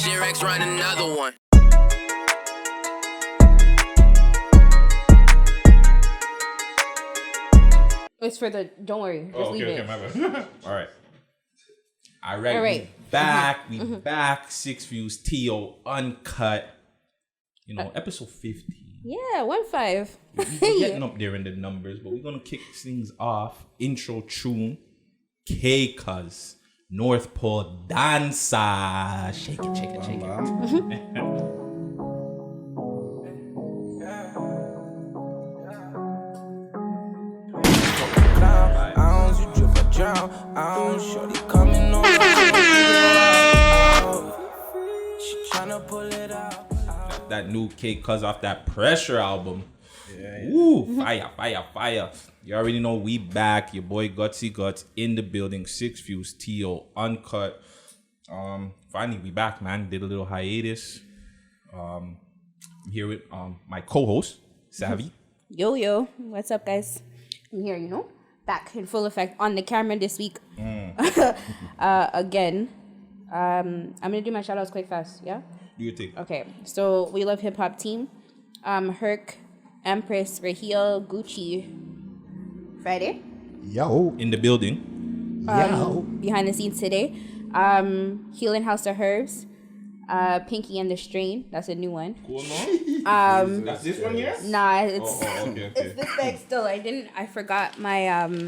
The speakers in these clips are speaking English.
shit, Rex, run another one. It's for the. Don't worry. Just leave it. Okay, my bad. All right. All right. Right. We back. We back. 6 Views TO Uncut. You know, episode 50. Yeah, 1-5. We're getting up there in the numbers, but we're gonna kick things off. Intro tune. KCuzz. North Pole Dancer. Shake it, shake it, shake it. Shorty coming over. She tryna pull it out. That new KCuzz off that Pressure album. Yeah. Woo, fire, fire, fire. You already know we back. Your boy Guttz in the building. 6 Views TO Uncut. Finally we back, man. Did a little hiatus. I'm here with my co-host, Savy. Yo. What's up, guys? I'm here, back in full effect on the camera this week. Again. I'm gonna do my shout outs quick fast, yeah? Do your thing. Okay, so we love hip hop team. Herc, Empress, Raheel, Gucci, Friday. Yo. In the building. Behind the scenes today. Healing House of Herbs. Pinky and the Strain. That's a new one. Cool, no? That's this one here? Nah, it's Okay. it's this bag still. I forgot my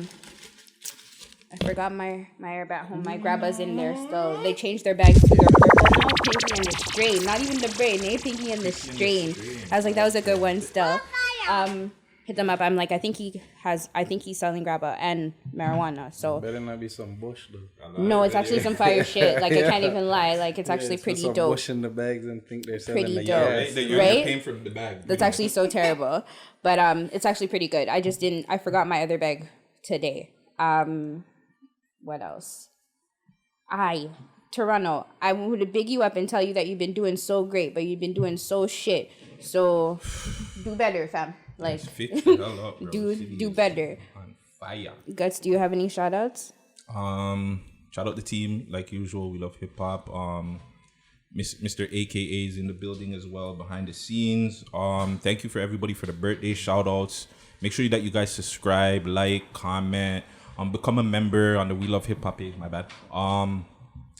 my herb at home. My grabba's in there still. They changed their bags to their purple now. Pinky and the Strain. Not even the brain. They Pinky and the Strain. I was like, that was a good one still. Hit them up. I'm like, I think he's selling grabba and marijuana. So Better not be some bush though. no, it's actually some fire shit. Like I can't even lie. Like it's actually pretty some dope. bush in the bags and think they're selling Pretty the dope. gas. You're Right? paying for the bag. That's actually so terrible. But it's actually pretty good. I forgot my other bag today. What else? Toronto, I would big you up and tell you that you've been doing so great, but you've been doing so shit. So do better, fam. Like Fit the hell up, bro. do better. On fire. Guts, do you have any shout outs? Shout out the team like usual. We love hip hop. Mr. AKA is in the building as well behind the scenes. Thank you for everybody for the birthday shout outs. Make sure that you guys subscribe, like, comment, become a member on the We Love Hip Hop page. My bad.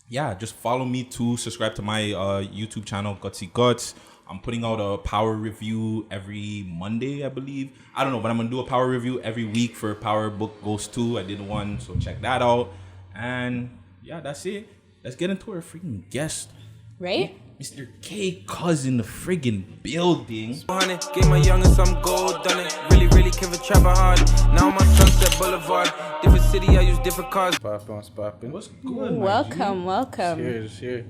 Yeah, just follow me too. Subscribe to my YouTube channel, Guttz. I'm putting out a power review every Monday, I believe. I don't know, but I'm gonna do a power review every week for Power Book Ghost 2. I did one, so check that out. And yeah, that's it. Let's get into our freaking guest. Right? Mr. KCuzz in the friggin' building. Gave my youngest some gold done it. Really give a trapper hard. Now my Sunset Boulevard. Different city, I use different cars. Poppin'. What's good, my Welcome. Cheers.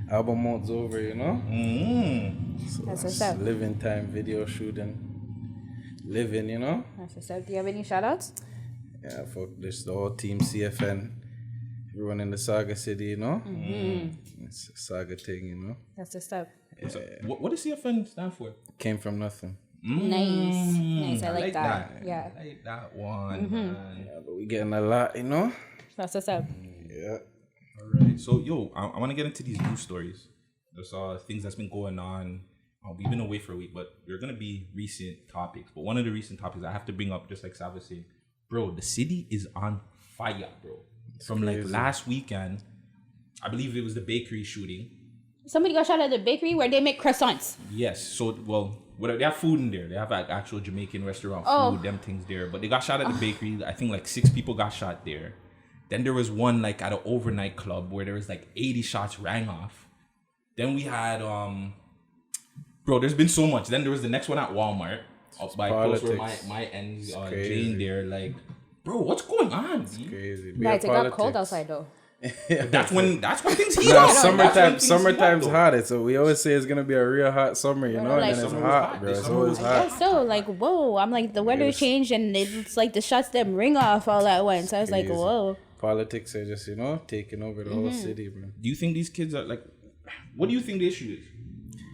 Album month's over, So That's what's it's up. living time, video shooting. Living, That's what's up. Do you have any shout outs? Yeah, fuck this, the whole team CFN. Everyone in the Sauga City, It's a Sauga thing, That's what's up. What does CFN stand for? Came from nothing. Nice. I like that. Yeah. I like that one, man. Yeah, but we getting a lot, That's what's up. Yeah. All right. So, I want to get into these news stories. There's things that's been going on. We've been away for a week, but they're going to be recent topics. But one of the recent topics I have to bring up, just like Sav was saying, bro, the city is on fire, bro. From like last weekend, I believe it was the bakery shooting. Somebody got shot at the bakery where they make croissants. Yes. So, they have food in there. They have like actual Jamaican restaurant food, them things there. But they got shot at the bakery. I think like 6 people got shot there. Then there was one like at an overnight club where there was like 80 shots rang off. Then we had bro, there's been so much. Then there was the next one at Walmart up by close where my ends Jane there. Like, bro, what's going on? It's crazy. Guys, it got cold outside though. That's when things heat Nah, up. summertime's hot. So we always say it's gonna be a real hot summer, Like, and then it's hot, bro. It's always hot. So like, whoa, I'm like the weather changed and it's like the shots them ring off all at once. I was like, whoa. Politics are just taking over the whole city, bro. Do you think these kids are like? What do you think the issue is?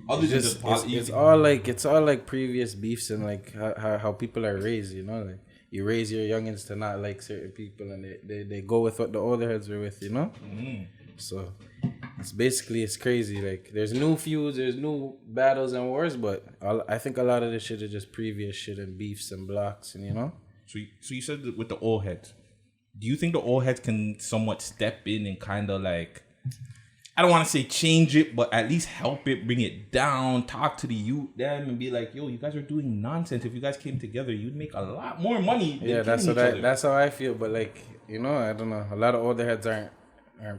Other than just it's all like previous beefs and like how people are raised, like you raise your youngins to not like certain people and they go with what the older heads are with, So it's crazy. Like there's new feuds, there's new battles and wars, but I think a lot of this shit is just previous shit and beefs and blocks, and you know. So you said that with the old heads. Do you think the old heads can somewhat step in and kind of like, I don't want to say change it, but at least help it, bring it down, talk to the youth, them, and be like, yo, you guys are doing nonsense. If you guys came together, you'd make a lot more money. Yeah, that's how I feel. But like, you know, I don't know. A lot of older heads aren't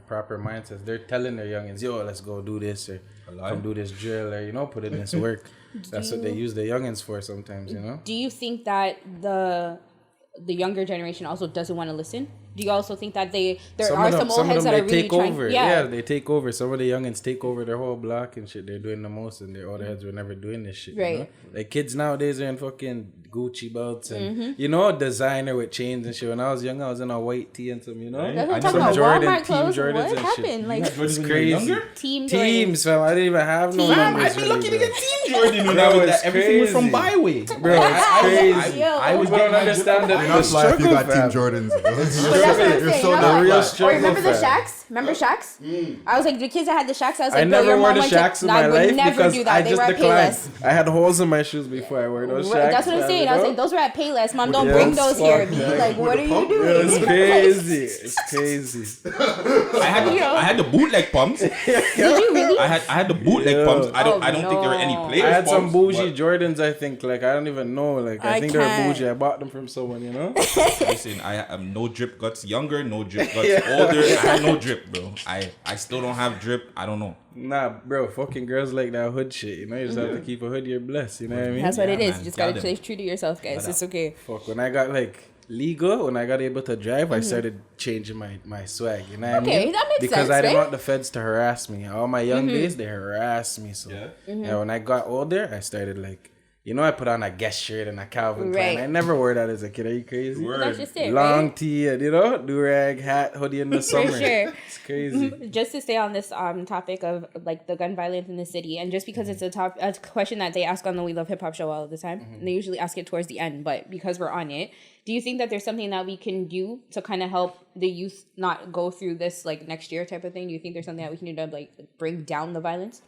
proper mindsets. They're telling their youngins, yo, let's go do this or come do this drill or, you know, put in this work. That's what they use the youngins for sometimes, you know. Do you think that the younger generation also doesn't want to listen? Do you also think that there are some old heads that are really trying? Yeah, they take over. Some of the youngins take over their whole block and shit. They're doing the most, and their older heads were never doing this shit. Right. You know? Like kids nowadays are in fucking Gucci belts and you know, designer with chains and shit. When I was young, I was in a white tee and some, you know, that's what I'm talking about. Walmart clothes. What happened? Shit. Like it's crazy. Teams, fam. I didn't even have no numbers. I'd be lucky to get Team Jordan when everything was from Byway. Bro, it's crazy. I was don't understand that. You're not fly if you got Team Jordans. But that's what I'm saying. You're so the real Or struggle. remember the fam. Shacks? Remember Shacks? I was like, the kids that had the Shacks, I was like, I never your wore mom the went Shacks to, in my I would life never because do that. I They just were at declined. Payless. I had holes in my shoes before I wore those Shacks. That's what I'm saying. I was like, those were at Payless. Mom, don't Yeah, bring those here. fuck Be that. like, what are you doing? It's crazy. It's crazy. I had the bootleg pumps. Did you really? I had the bootleg pumps. I don't think there were any no. players. I had some pumps, bougie but- Jordans, I think. Like, I don't even know. Like, I think they're can't. bougie. I bought them from someone, you know? Listen, I am no drip Guts younger, no drip Guts older. I had no drip, bro. I still don't have drip. I don't know. Nah, bro. Fucking girls like that hood shit. You know, you just have to keep a hood, you're blessed. You know what I mean? That's what it is. man. You just Tell gotta them. stay true to yourself, guys. It's okay. Fuck, when I got like legal, when I got able to drive, I started changing my swag. You know what I Okay, mean? that makes because sense, I didn't right? want the feds to harass me. All my young days, they harassed me. So yeah, when I got older, I started like, you know, I put on a Guess shirt and a Calvin Klein. Right. I never wore that as a kid. Are you crazy? Word. That's just it, Long right? tee and, you know, do-rag, hat, hoodie in the summer. sure. It's crazy. Just to stay on this topic of like the gun violence in the city, and just because it's a question that they ask on the We Love Hip Hop show all the time, and they usually ask it towards the end, but because we're on it, do you think that there's something that we can do to kind of help the youth not go through this like next year type of thing? Do you think there's something that we can do to like bring down the violence?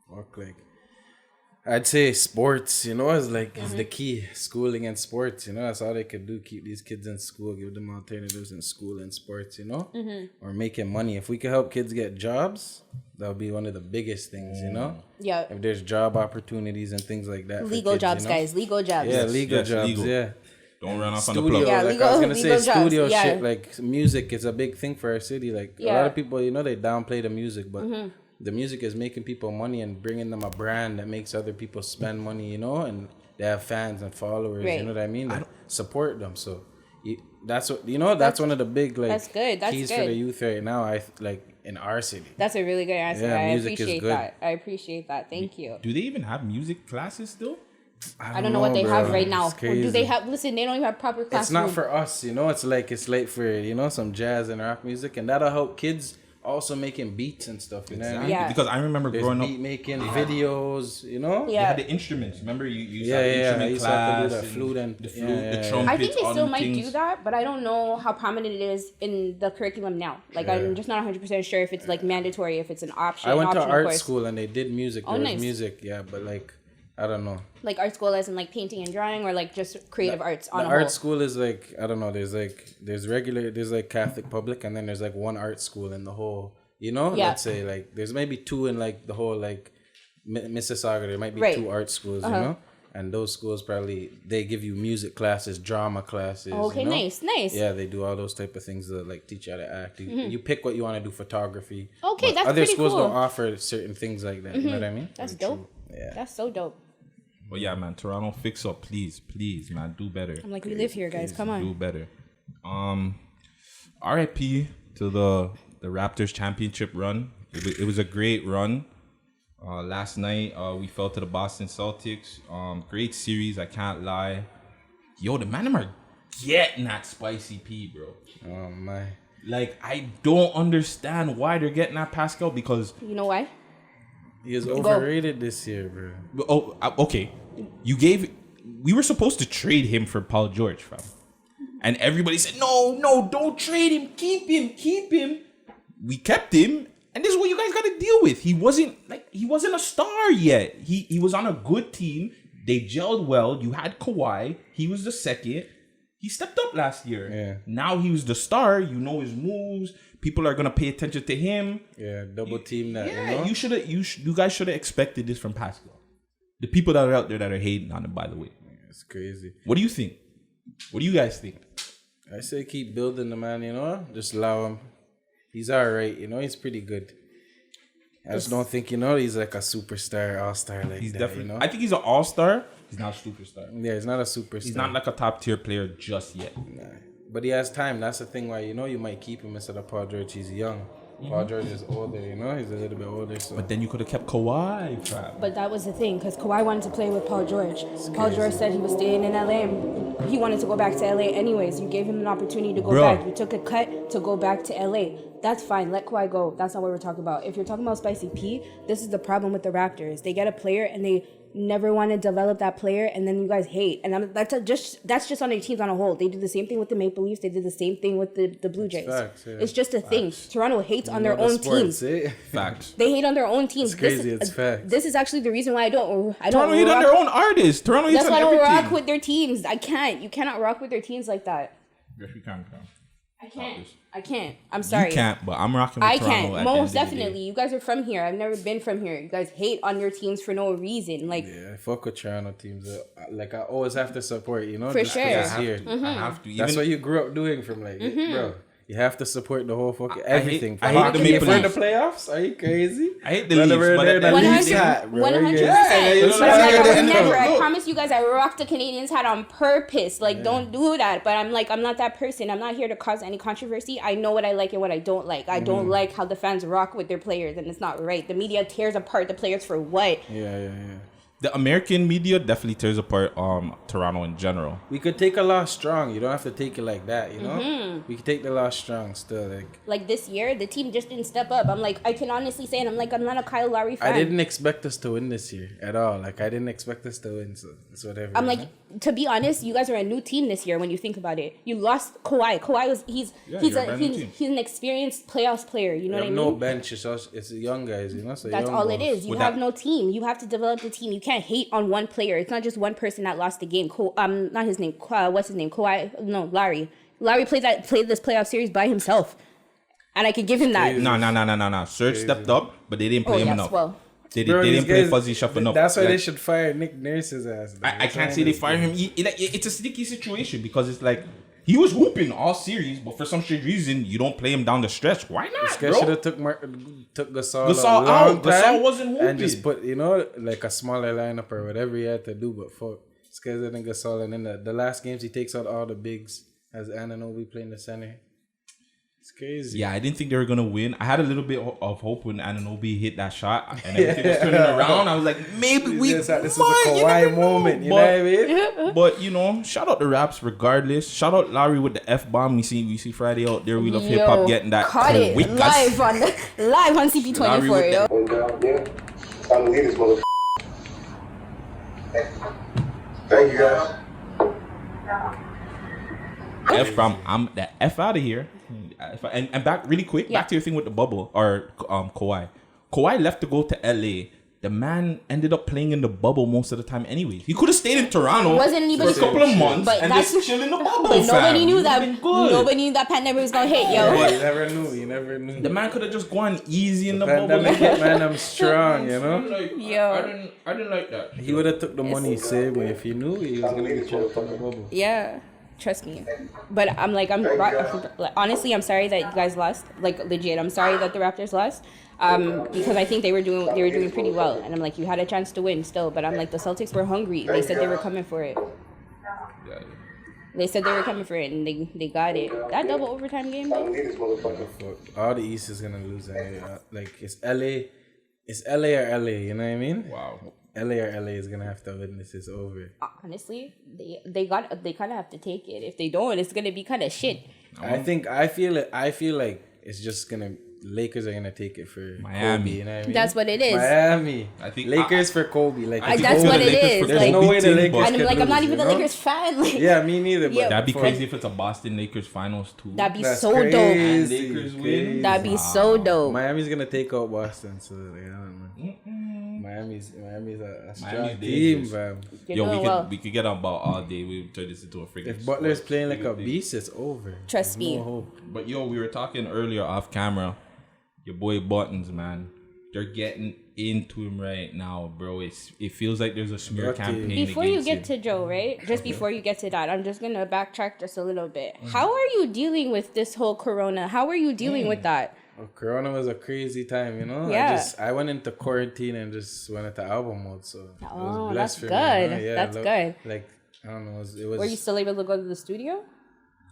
Fuck, like, I'd say sports, you know, is like is the key. Schooling and sports, you know, that's all they could do. Keep these kids in school, give them alternatives in school and sports, you know, or making money. If we could help kids get jobs, that would be one of the biggest things, you know. Yeah. If there's job opportunities and things like that. for Legal kids, jobs, you know? guys. Legal jobs. Yeah, legal Yes, jobs. legal. Yeah. Don't run off on the Studio, plug. Yeah, like I was gonna legal say, jobs, studio yeah. shit, like music is a big thing for our city. Like a lot Yeah. of people, you know, they downplay the music, but the music is making people money and bringing them a brand that makes other people spend money, you know, and they have fans and followers. Right. You know what I mean? Like, support them. So that's what you know. That's one of the big like That's good. That's keys good. for the youth right now. I like in our city. That's a really good answer. Yeah, I music is appreciate good. that. I appreciate that. Thank you. Do they even have music classes still? I don't know what they bro. have right now. It's Or do they crazy. have? Listen, they don't even have proper classrooms. It's not for us, you know. It's like for you know some jazz and rock music, and that'll help kids also making beats and stuff. You know what I mean? Yeah. Because I remember There's growing up, beat making videos, you know. they Yeah. had the instruments. Remember, you used to Yeah, have yeah, instrument I used to have to do class, the flute and- the flute, yeah, the yeah. trumpets. I think they all still them might things. do that, but I don't know how prominent it is in the curriculum now. Like, I'm just not 100% sure if it's like mandatory, if it's an option. I went to optional art course. school and they did music. Oh, There was nice. music, yeah, but like I don't know. Like art school as in like painting and drawing, or like just creative arts on The a art whole. school is like I don't know. There's like Catholic public, and then there's like one art school in the whole. You know, Yeah. let's say like there's maybe two in like the whole like Mississauga. There might be Right. two art schools, you know, and those schools probably they give you music classes, drama classes. Okay, you know? nice. Yeah, they do all those type of things that like teach you how to act. You pick what you want to do, photography. Okay, But that's other pretty schools cool. don't offer certain things like that. You know what I mean? That's dope. Yeah. That's so dope. But yeah, man, Toronto, fix up, please, man, do better. I'm like, we live here, guys. Come Do on. better. RIP to the Raptors championship run. It was a great run. Last night we fell to the Boston Celtics. Great series, I can't lie. Yo, the man are getting that spicy P, bro. Oh my. Like, I don't understand why they're getting that Pascal, because You know why? He is overrated this year, bro. okay. We were supposed to trade him for Paul George, fam. And everybody said, no, don't trade him. Keep him. We kept him. And this is what you guys got to deal with. He wasn't a star yet. He was on a good team. They gelled well. You had Kawhi. He was the second. He stepped up last year. Yeah. Now he was the star. You know his moves. People are gonna pay attention to him. Yeah, double team that. Yeah, You know? you guys should have expected this from Pascal. The people that are out there that are hating on him, by the way. It's crazy. What do you think? What do you guys think? I say keep building the man, you know? Just allow him. He's all right, you know? He's pretty good. I just don't think, you know, he's like a superstar, all-star like He's that, definitely. you know? I think he's an all-star. He's not a superstar. Yeah, he's not a superstar. He's not like a top-tier player just yet. Nah. But he has time. That's the thing why, you know, you might keep him instead of Paul George. He's young. Paul George is older, you know? He's a little bit older, so... But then you could have kept Kawhi, fam. But that was the thing, because Kawhi wanted to play with Paul George. Paul George said he was staying in LA, and he wanted to go back to LA anyways. You gave him an opportunity to go back. You took a cut to go back to LA. That's fine. Let Kawhi go. That's not what we're talking about. If you're talking about Spicy P, this is the problem with the Raptors. They get a player, and they never want to develop that player, and then you guys hate. And that's just on their teams on a whole. They did the same thing with the Maple Leafs. They did the same thing with the Blue Jays. Facts, yeah. It's just a thing. Toronto hates on their own teams. Facts. They hate on their own teams. It's crazy. It's facts. This is actually the reason why I don't Toronto hate on their own artists. Toronto hates That's on why I don't everything. rock with their teams. I can't. You cannot rock with their teams like that. Yes, we can. I can't. I'm sorry. You can't, but I'm rocking with I Toronto. can't. At Most the end of the day. definitely. You guys are from here. I've never been from here. You guys hate on your teams for no reason. Like, Yeah, I fuck with Toronto teams. Like, I always have to support, you know? For just 'cause sure. it's here. I have to. That's Even, what you grew up doing from, like, bro. You have to support the whole fucking I hate- everything. I hate the Maple For the Leafs. playoffs? Are you crazy? I hate the Brother, Leafs, we're but there, at the the Leafs Leafs hat, bro. 100%. Yeah, you know But what I'm I'm like, I would saying? never. I promise you guys, I rock the Canadians hat on purpose. Like, don't do that. But I'm like, I'm not that person. I'm not here to cause any controversy. I know what I like and what I don't like. I don't like how the fans rock with their players, and it's not right. The media tears apart the players for what? Yeah. the American media definitely tears apart Toronto in general. We could take a loss strong. You don't have to take it like that, you know? We could take the loss strong still. Like this year, the team just didn't step up. I'm like, I can honestly say, and I'm like, I'm not a Kyle Lowry fan. I didn't expect us to win this year at all. Like, I didn't expect us to win, so it's whatever. I'm you like, know? to be honest, you guys are a new team this year when you think about it. You lost Kawhi. Kawhi was he's you're a brand new team. he's an experienced playoffs player. You know We what I have mean? no bench. It's the young guys, you know? So That's young all it balls. is. You have no team. You have to develop the team. You can't hate on one player. It's not just one person that lost the game. Not his name. What's his name? Kawhi. No, Larry. Larry played this playoff series by himself, and I could give him that. No. Serge stepped up, but they didn't play him enough. Well, They Bro, didn't these play guys- Fuzzy Shuffle enough. That's why Like, they should fire Nick Nurse's ass. I can't say they fire him. It's a sticky situation because it's like he was hooping all series, but for some strange reason you don't play him down the stretch. Why not, This guy bro? should have took Gasol Gasol a long out. Gasol time wasn't hooping. and just put like a smaller lineup or whatever he had to do. But fuck, this guy's in Gasol, and then the last games he takes out all the bigs as Anunoby playing the center. It's crazy. Yeah, I didn't think they were gonna win. I had a little bit of hope when Anunoby hit that shot and everything was turning around. I was like, maybe we This is a might, you Kawhi never know. moment. You know what I mean? But you know, shout out the Raps regardless. Shout out Larry with the F-bomb. We see Friday out there. We love hip hop getting that. caught it quick. live on CP24, Larry with yo. Oh God, yeah. Time to leave this motherfucker. Thank you guys. F-bomb. I'm the F out of here. And back really quick, back to your thing with the bubble or Kawhi. Kawhi left to go to LA. The man ended up playing in the bubble most of the time anyways. He could have stayed in Toronto Wasn't anybody for a couple of months but and that's- just chill in the bubble. But nobody fam. knew He'd that. been good. Nobody knew that pandemic was gonna hit, yo. You never knew. You never knew. The man could have just gone easy in the bubble. Pandemic hit, man, I'm strong, you know? Yo. I didn't like that. He would have took the money same way if he knew he was gonna get trapped in the bubble. Yeah, trust me. But I'm like, honestly, I'm sorry that you guys lost. Like legit, I'm sorry that the Raptors lost. Because I think they were doing pretty well, and I'm like, you had a chance to win still. But I'm like, the Celtics were hungry. They said they were coming for it. They said they were coming for it, and they got it. That double overtime game, Time to though. leave this motherfucker. Fuck. All the East is gonna lose anyway. Like it's LA or LA. You know what I mean? Wow. LA or LA is gonna have to win this. It's over. Honestly, they kind of have to take it. If they don't, it's gonna be kind of shit. I feel like it's just gonna Lakers are gonna take it for Miami. Kobe, you know what I mean? That's what it is. Miami. I think Lakers for Kobe. Like That's what it is. There's Like, no way the Lakers. and I'm like, I'm not even lose, a you know? Lakers fan. Like, Yeah, me neither. But Yeah. that'd be for- crazy if it's a Boston Lakers finals too. that'd be That's so dope. crazy. Lakers win. Crazy. That'd be so dope. Miami's gonna take out Boston, so like, I don't know. Miami's a strong Miami's team, dangerous. fam. You're Yo, doing well. we could get on about all day. We would turn this into a freaking. If Butler's sports playing like a thing. beast, it's over. Trust There's me. No hope. But yo, we were talking earlier off camera. Your boy Buttons, man. They're getting into him right now, bro. It feels like there's a smear Okay. campaign. Before you against get him. to Joe, right? Just before you get to that, I'm just gonna backtrack just a little bit. How are you dealing with this whole corona? How are you dealing with that? Well, Corona was a crazy time, you know. Yeah. I went into quarantine and just went into album mode, so it Oh, was that's blessed for good. me. You know? Yeah, That's good. Like I don't know, it was. Were you still able to go to the studio?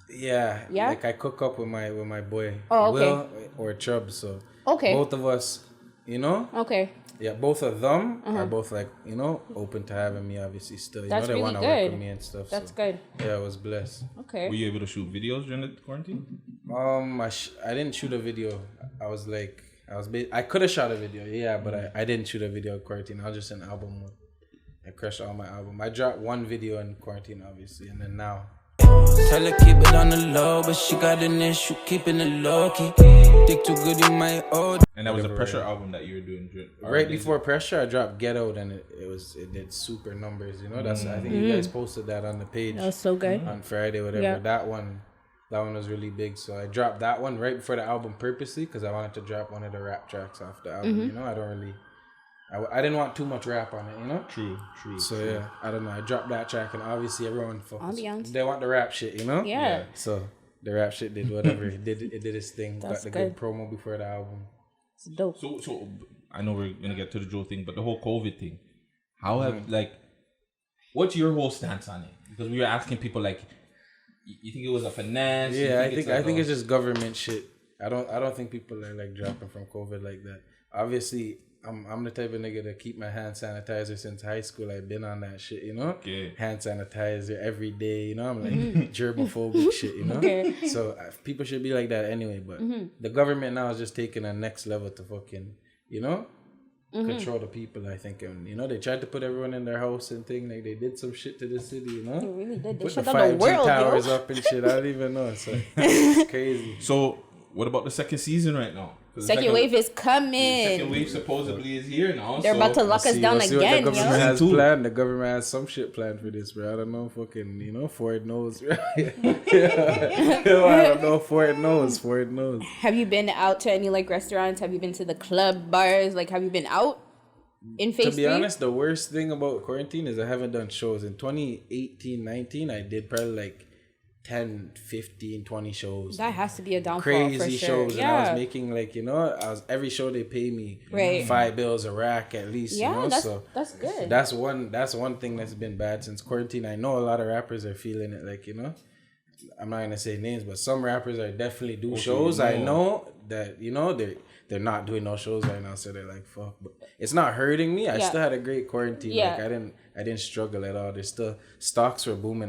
Yeah. Yeah? Like I cook up with my boy Oh, okay. Will or Chubb, so Okay. both of us, you know. Okay. Yeah, both of them are both like, you know, open to having me obviously still. You That's know, they really want to work good. with me and stuff. That's so. good. Yeah, I was blessed. Okay. Were you able to shoot videos during the quarantine? I didn't shoot a video. I could have shot a video, yeah, but I didn't shoot a video in quarantine. I was just in album mode. I crushed all my album. I dropped one video in quarantine, obviously, and then now. Tell her keep it on the low, but she got an issue keeping it low key. Dick too good in my old. And that was a pressure album that you were doing. Right before Pressure, I dropped Get Out, and it did super numbers. You know, I think you guys posted that on the page. That was so good. On Friday, whatever. Yeah. That one was really big. So I dropped that one right before the album purposely because I wanted to drop one of the rap tracks off the album. You know, I didn't want too much rap on it. You know. True. So yeah, I don't know. I dropped that track, and obviously everyone Ambiance. they want the rap shit. You know. Yeah. So the rap shit did whatever it did its thing. That's Got the good promo before the album. It's dope. So I know we're gonna get to the Joe thing, but the whole COVID thing, how have what's your whole stance on it? Because we were asking people like, you think it was a finesse? Yeah, I it's think it's just government shit. I don't think people are like dropping from COVID like that. Obviously, I'm the type of nigga to keep my hand sanitizer since high school. I've been on that shit, you know. Okay. Hand sanitizer every day, you know. I'm like germophobic shit, you know. Okay. So people should be like that anyway. But the government now is just taking a next level to fucking, you know, control the people. I think, and you know, they tried to put everyone in their house and thing. Like they did some shit to the city, you know. They really did. They Put the shut down the 5G world, towers yo. up and shit. I don't even know. So it's crazy. So what about the second season right now? 'Cause the Second wave is the second coming. wave supposedly is here now. They're about to lock us down Let's see what again, the government yo. has Season two. planned. The government has some shit planned for this, bro. I don't know, fucking, you know, Ford knows. I don't know, Ford knows. Have you been out to any like restaurants? Have you been to the club, bars? Like, have you been out in phase To be 3? honest, the worst thing about quarantine is I haven't done shows. In 2018-19, I did probably like 10, 15, 20 shows. That has to be a downfall Crazy for sure. shows, and I Yeah. was making like, you know, every show they pay me Right. $5 a rack at least. Yeah, you know, that's so good. That's one thing that's been bad since quarantine. I know a lot of rappers are feeling it, like, you know, I'm not gonna say names, but some rappers are definitely do shows. I know that, you know, they're not doing no shows right now, so they're like, fuck. But it's not hurting me. I Yeah. still had a great quarantine. Yeah. Like I didn't struggle at all. There's still stocks were booming.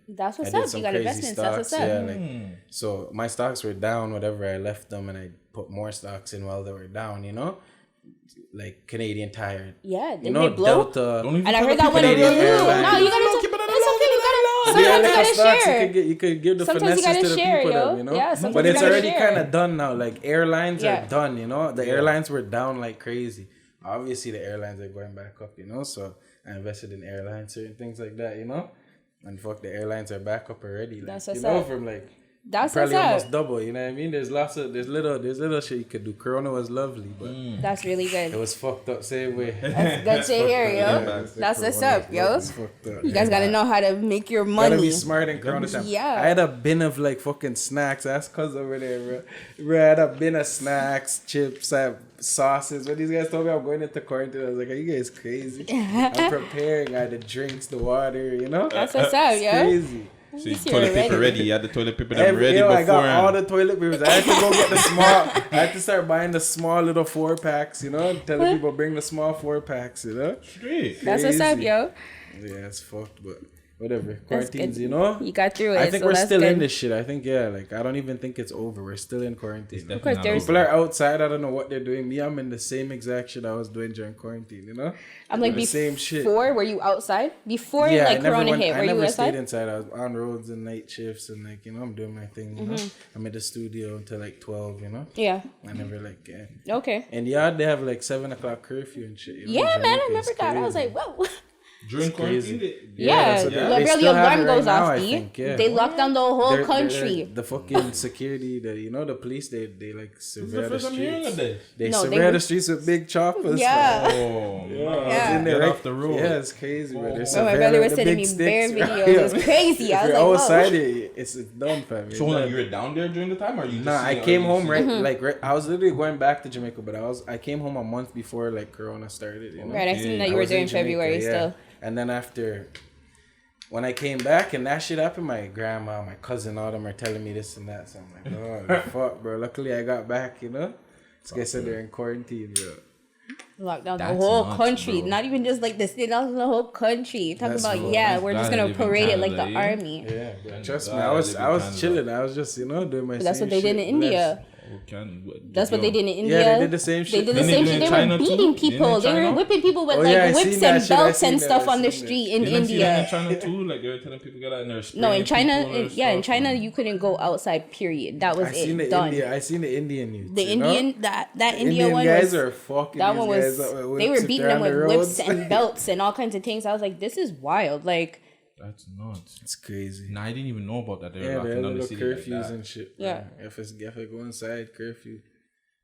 That's what's I did up. some You got crazy investments. That's what's stocks. up. Yeah, like so my stocks were down whatever I left them, and I put more stocks in while they were down. You know, like Canadian Tire. Yeah, You didn't know, they blow? Delta. Don't even And I tell heard the that one. people Canadian No, Airlines. you gotta keep it. It's okay. You gotta. Yeah, Sometimes like you a stocks, gotta share. you could give the Sometimes you finesses gotta to the share, people, yo. them, you know. Yeah, sometimes but you it's gotta already share. kind of done now. Like airlines Yeah. are done, you know. The airlines were down like crazy. Obviously, the airlines are going back up, you know. So I invested in airlines, certain things like that, you know. And fuck, the airlines are back up already. Like, That's you what's know, up. from like That's what's probably almost up. double. You know what I mean? There's little shit you could do. Corona was lovely, but That's really it good. was fucked up same way. That's good to hear, yo. That's what's up, yo. It's fucked up. You guys gotta know how to make your Gotta money. be smart in Corona time. Yeah. I had a bin of like fucking snacks. Ask Cuzz over there, bro. I had a bin of snacks, chips, sauces. When these guys told me I'm going into quarantine, I was like, are you guys crazy? I'm preparing. I had the drinks, the water, you know? That's what's up, It's yo. crazy. So Yes, toilet you're paper ready. ready. You had the toilet paper them ready I got before. all the toilet papers. I had to go get the small. I had to start buying the small little 4-packs, you know? Telling people bring the small 4-packs, you know? Straight. That's what's up, Crazy. yo. Yeah, it's fucked, but whatever That's quarantines, good. you know. You got through it. I think so we're that's still good. in this shit. I think like I don't even think it's over. We're still in quarantine. Of course, there's. People are outside. I don't know what they're doing. Me, I'm in the same exact shit I was doing during quarantine. You know. I'm like the same shit. Before, were you outside? Before Yeah, like I never Corona went, hit, I were you never outside? stayed inside. I was on roads and night shifts and like I'm doing my thing. You know, I'm in the studio until like 12. You know. Yeah. I never like. Okay. And yeah, they have like 7 o'clock curfew and shit. You know, Yeah, man, I Jamaica is remember that. I was crazy. like, whoa. During quarantine, Yeah, so the they really still have alarm it right goes now, off, I D. think, yeah. They lock down the whole They're- country. the fucking security, the police, they like surveil the streets. They No, surveil the streets with big choppers. Yeah. Oh, Yeah. get off the road. Yeah, it's crazy, bro. They're Oh, my surveilling brother was the sending big me sticks, bear bro. videos. It was crazy. I If was you're like, outside, whoa. it's done, fam. It's So done. you were down there during the time, or you? Nah, I came home right. I was literally going back to Jamaica, but I came home a month before like Corona started. You know? Right, I seen that I you were was there in in Jamaica, February yeah. still. And then after, when I came back and that shit happened, my grandma, my cousin, all them are telling me this and that. So I'm like, oh, fuck, bro. Luckily, I got back, you know? This guy said they're in quarantine, bro. Locked down the That's whole nuts, country. bro. Not even just like the state, the whole country. Talking That's about, cool. yeah, we're just Gotta gonna live in parade it like Canada, the yeah? army. Yeah, bro. Trust me, God, I was Canada. chilling. I was just, doing my But that's same what they did in shit. India. That's what they did in India. Yeah, they did the same shit. They did the Didn't same they do shit. in They China were too? beating Didn't people. in They were China? whipping people with Oh, like yeah, I whips seen that and shit. I belts seen and that. stuff I on the seen that. street in Didn't I see that in India. China too? Like they were telling people get out and they're No, in spraying China, people and yeah, in stuff, China and- you couldn't go outside. Period. That was I seen it. the Done. India. I seen the Indian youth. The Indian that India Indian one guys was are fucking. that these one guys was up with they whips were if beating they're them on the with whips roads. and belts and all kinds of things. I was like, this is wild. Like, That's nuts. It's crazy. Nah, I didn't even know about that. They were Yeah, locking there are down the little city like curfews that. and shit. Yeah. Bro. If I go inside, curfew.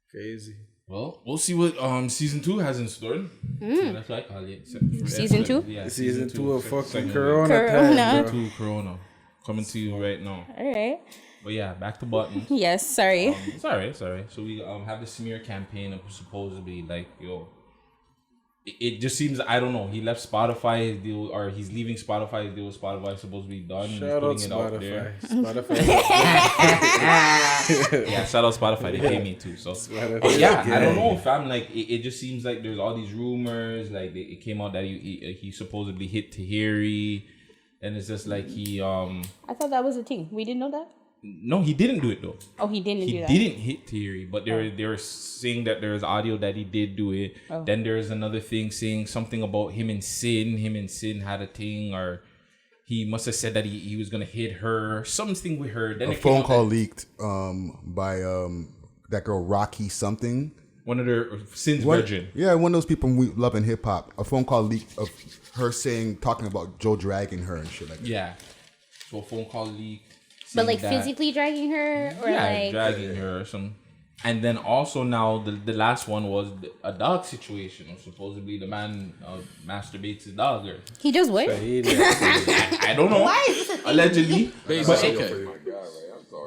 Crazy. Well, we'll see what season 2 has in store. So that's what I call it. Season 2? Yeah, Season 2 of fucking second Corona Corona. time, bro. 2 Corona coming to you right now. all right. But yeah, back to Budden. Yes. Sorry. It's alright. So we have the smear campaign of supposedly like it just seems, I don't know, he left Spotify, his deal, or he's leaving Spotify, his deal with Spotify is supposed to be done. He's Shout out putting it out there. Spotify. Yeah, shout out Spotify. They pay me too. So Spotify. yeah, I don't know, fam. Like it just seems like there's all these rumors. Like it came out that he supposedly hit Tahiri, and it's just like he I thought that was a thing. We didn't know that. no, he didn't do it though. Oh, he didn't He do that. didn't hit Tahiri, but they were saying that there's audio that he did do it. Oh. Then there's another thing saying something about him and Sin had a thing, or he must have said that he was gonna hit her, something with her. Then A it came phone out call that leaked by that girl Rocky something. one of their Sin's One- virgin. Yeah, one of those people we love in hip hop. A phone call leaked of her talking about Joe dragging her and shit like that. Yeah. So a phone call leaked. But like saying that- physically dragging her, or yeah, like dragging her or some. And then also now the last one was a dog situation. Supposedly the man masturbates his dog. Or, he just what? I don't know. Why is this a thing? Allegedly. Basically, But- okay.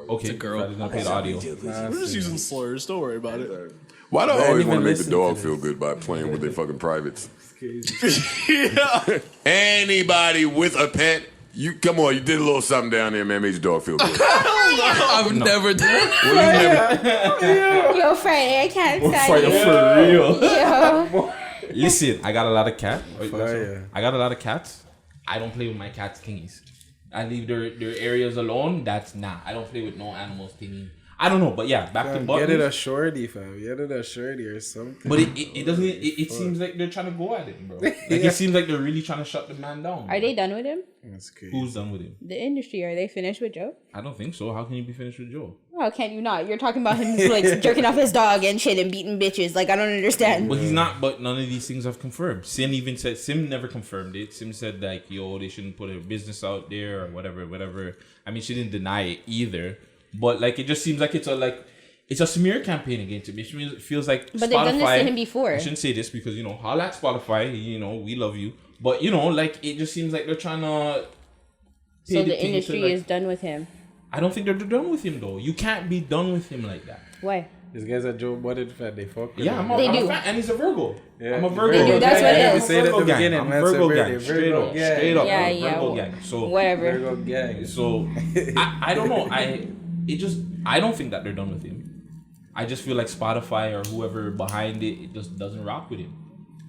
Okay, girl. so he's gonna play the audio. We're just using slurs. Don't worry about it. Why do I I always didn't want to even make the listen dog to feel good by playing with their fucking privates? Yeah. Anybody with a pet, you come on, you did a little something down there, man, made your dog feel good. I've never done. Yo, Friday, I can't stand you. For real. Yo. Listen, I got a lot of cats. Fire. I got a lot of cats. I don't play with my cats' thingies. I leave their areas alone. That's I don't play with no animals thingy. I don't know, but yeah, back to Get Budden. it a shorty, fam. Get it a shorty or something. But it doesn't. It seems like they're trying to go at it, bro. Like it seems like they're really trying to shut the man down. Bro. Are they done with him? That's crazy. Who's done with him? The industry, are they finished with Joe? I don't think so. How can you be finished with Joe? How can you not? You're talking about him like jerking off his dog and shit and beating bitches. Like, I don't understand. But he's not. But none of these things have confirmed. Sim even said. Sim never confirmed it. Sim said like, yo, they shouldn't put a business out there or whatever. I mean, she didn't deny it either. But like, it just seems like it's a smear campaign against him. It feels like But they've done this to him before. I shouldn't say this because holla at Spotify. We love you. But like it just seems like they're trying to. So the industry is done with him. I don't think they're done with him though. You can't be done with him like that. Why? These guys are Joe Budden fan. They fuck with Yeah, him. I'm They a do. fan, and he's a Virgo. Yeah. I'm a Virgo. They do, that's what it Yeah, is. we said it at the beginning, I'm man. Virgo So gang. Virgo Straight up. gang. Straight up. Yeah, I'm yeah. Virgo gang. So Whatever. Virgo gang. So I don't know. I don't think that they're done with him. I just feel like Spotify or whoever behind it just doesn't rock with him.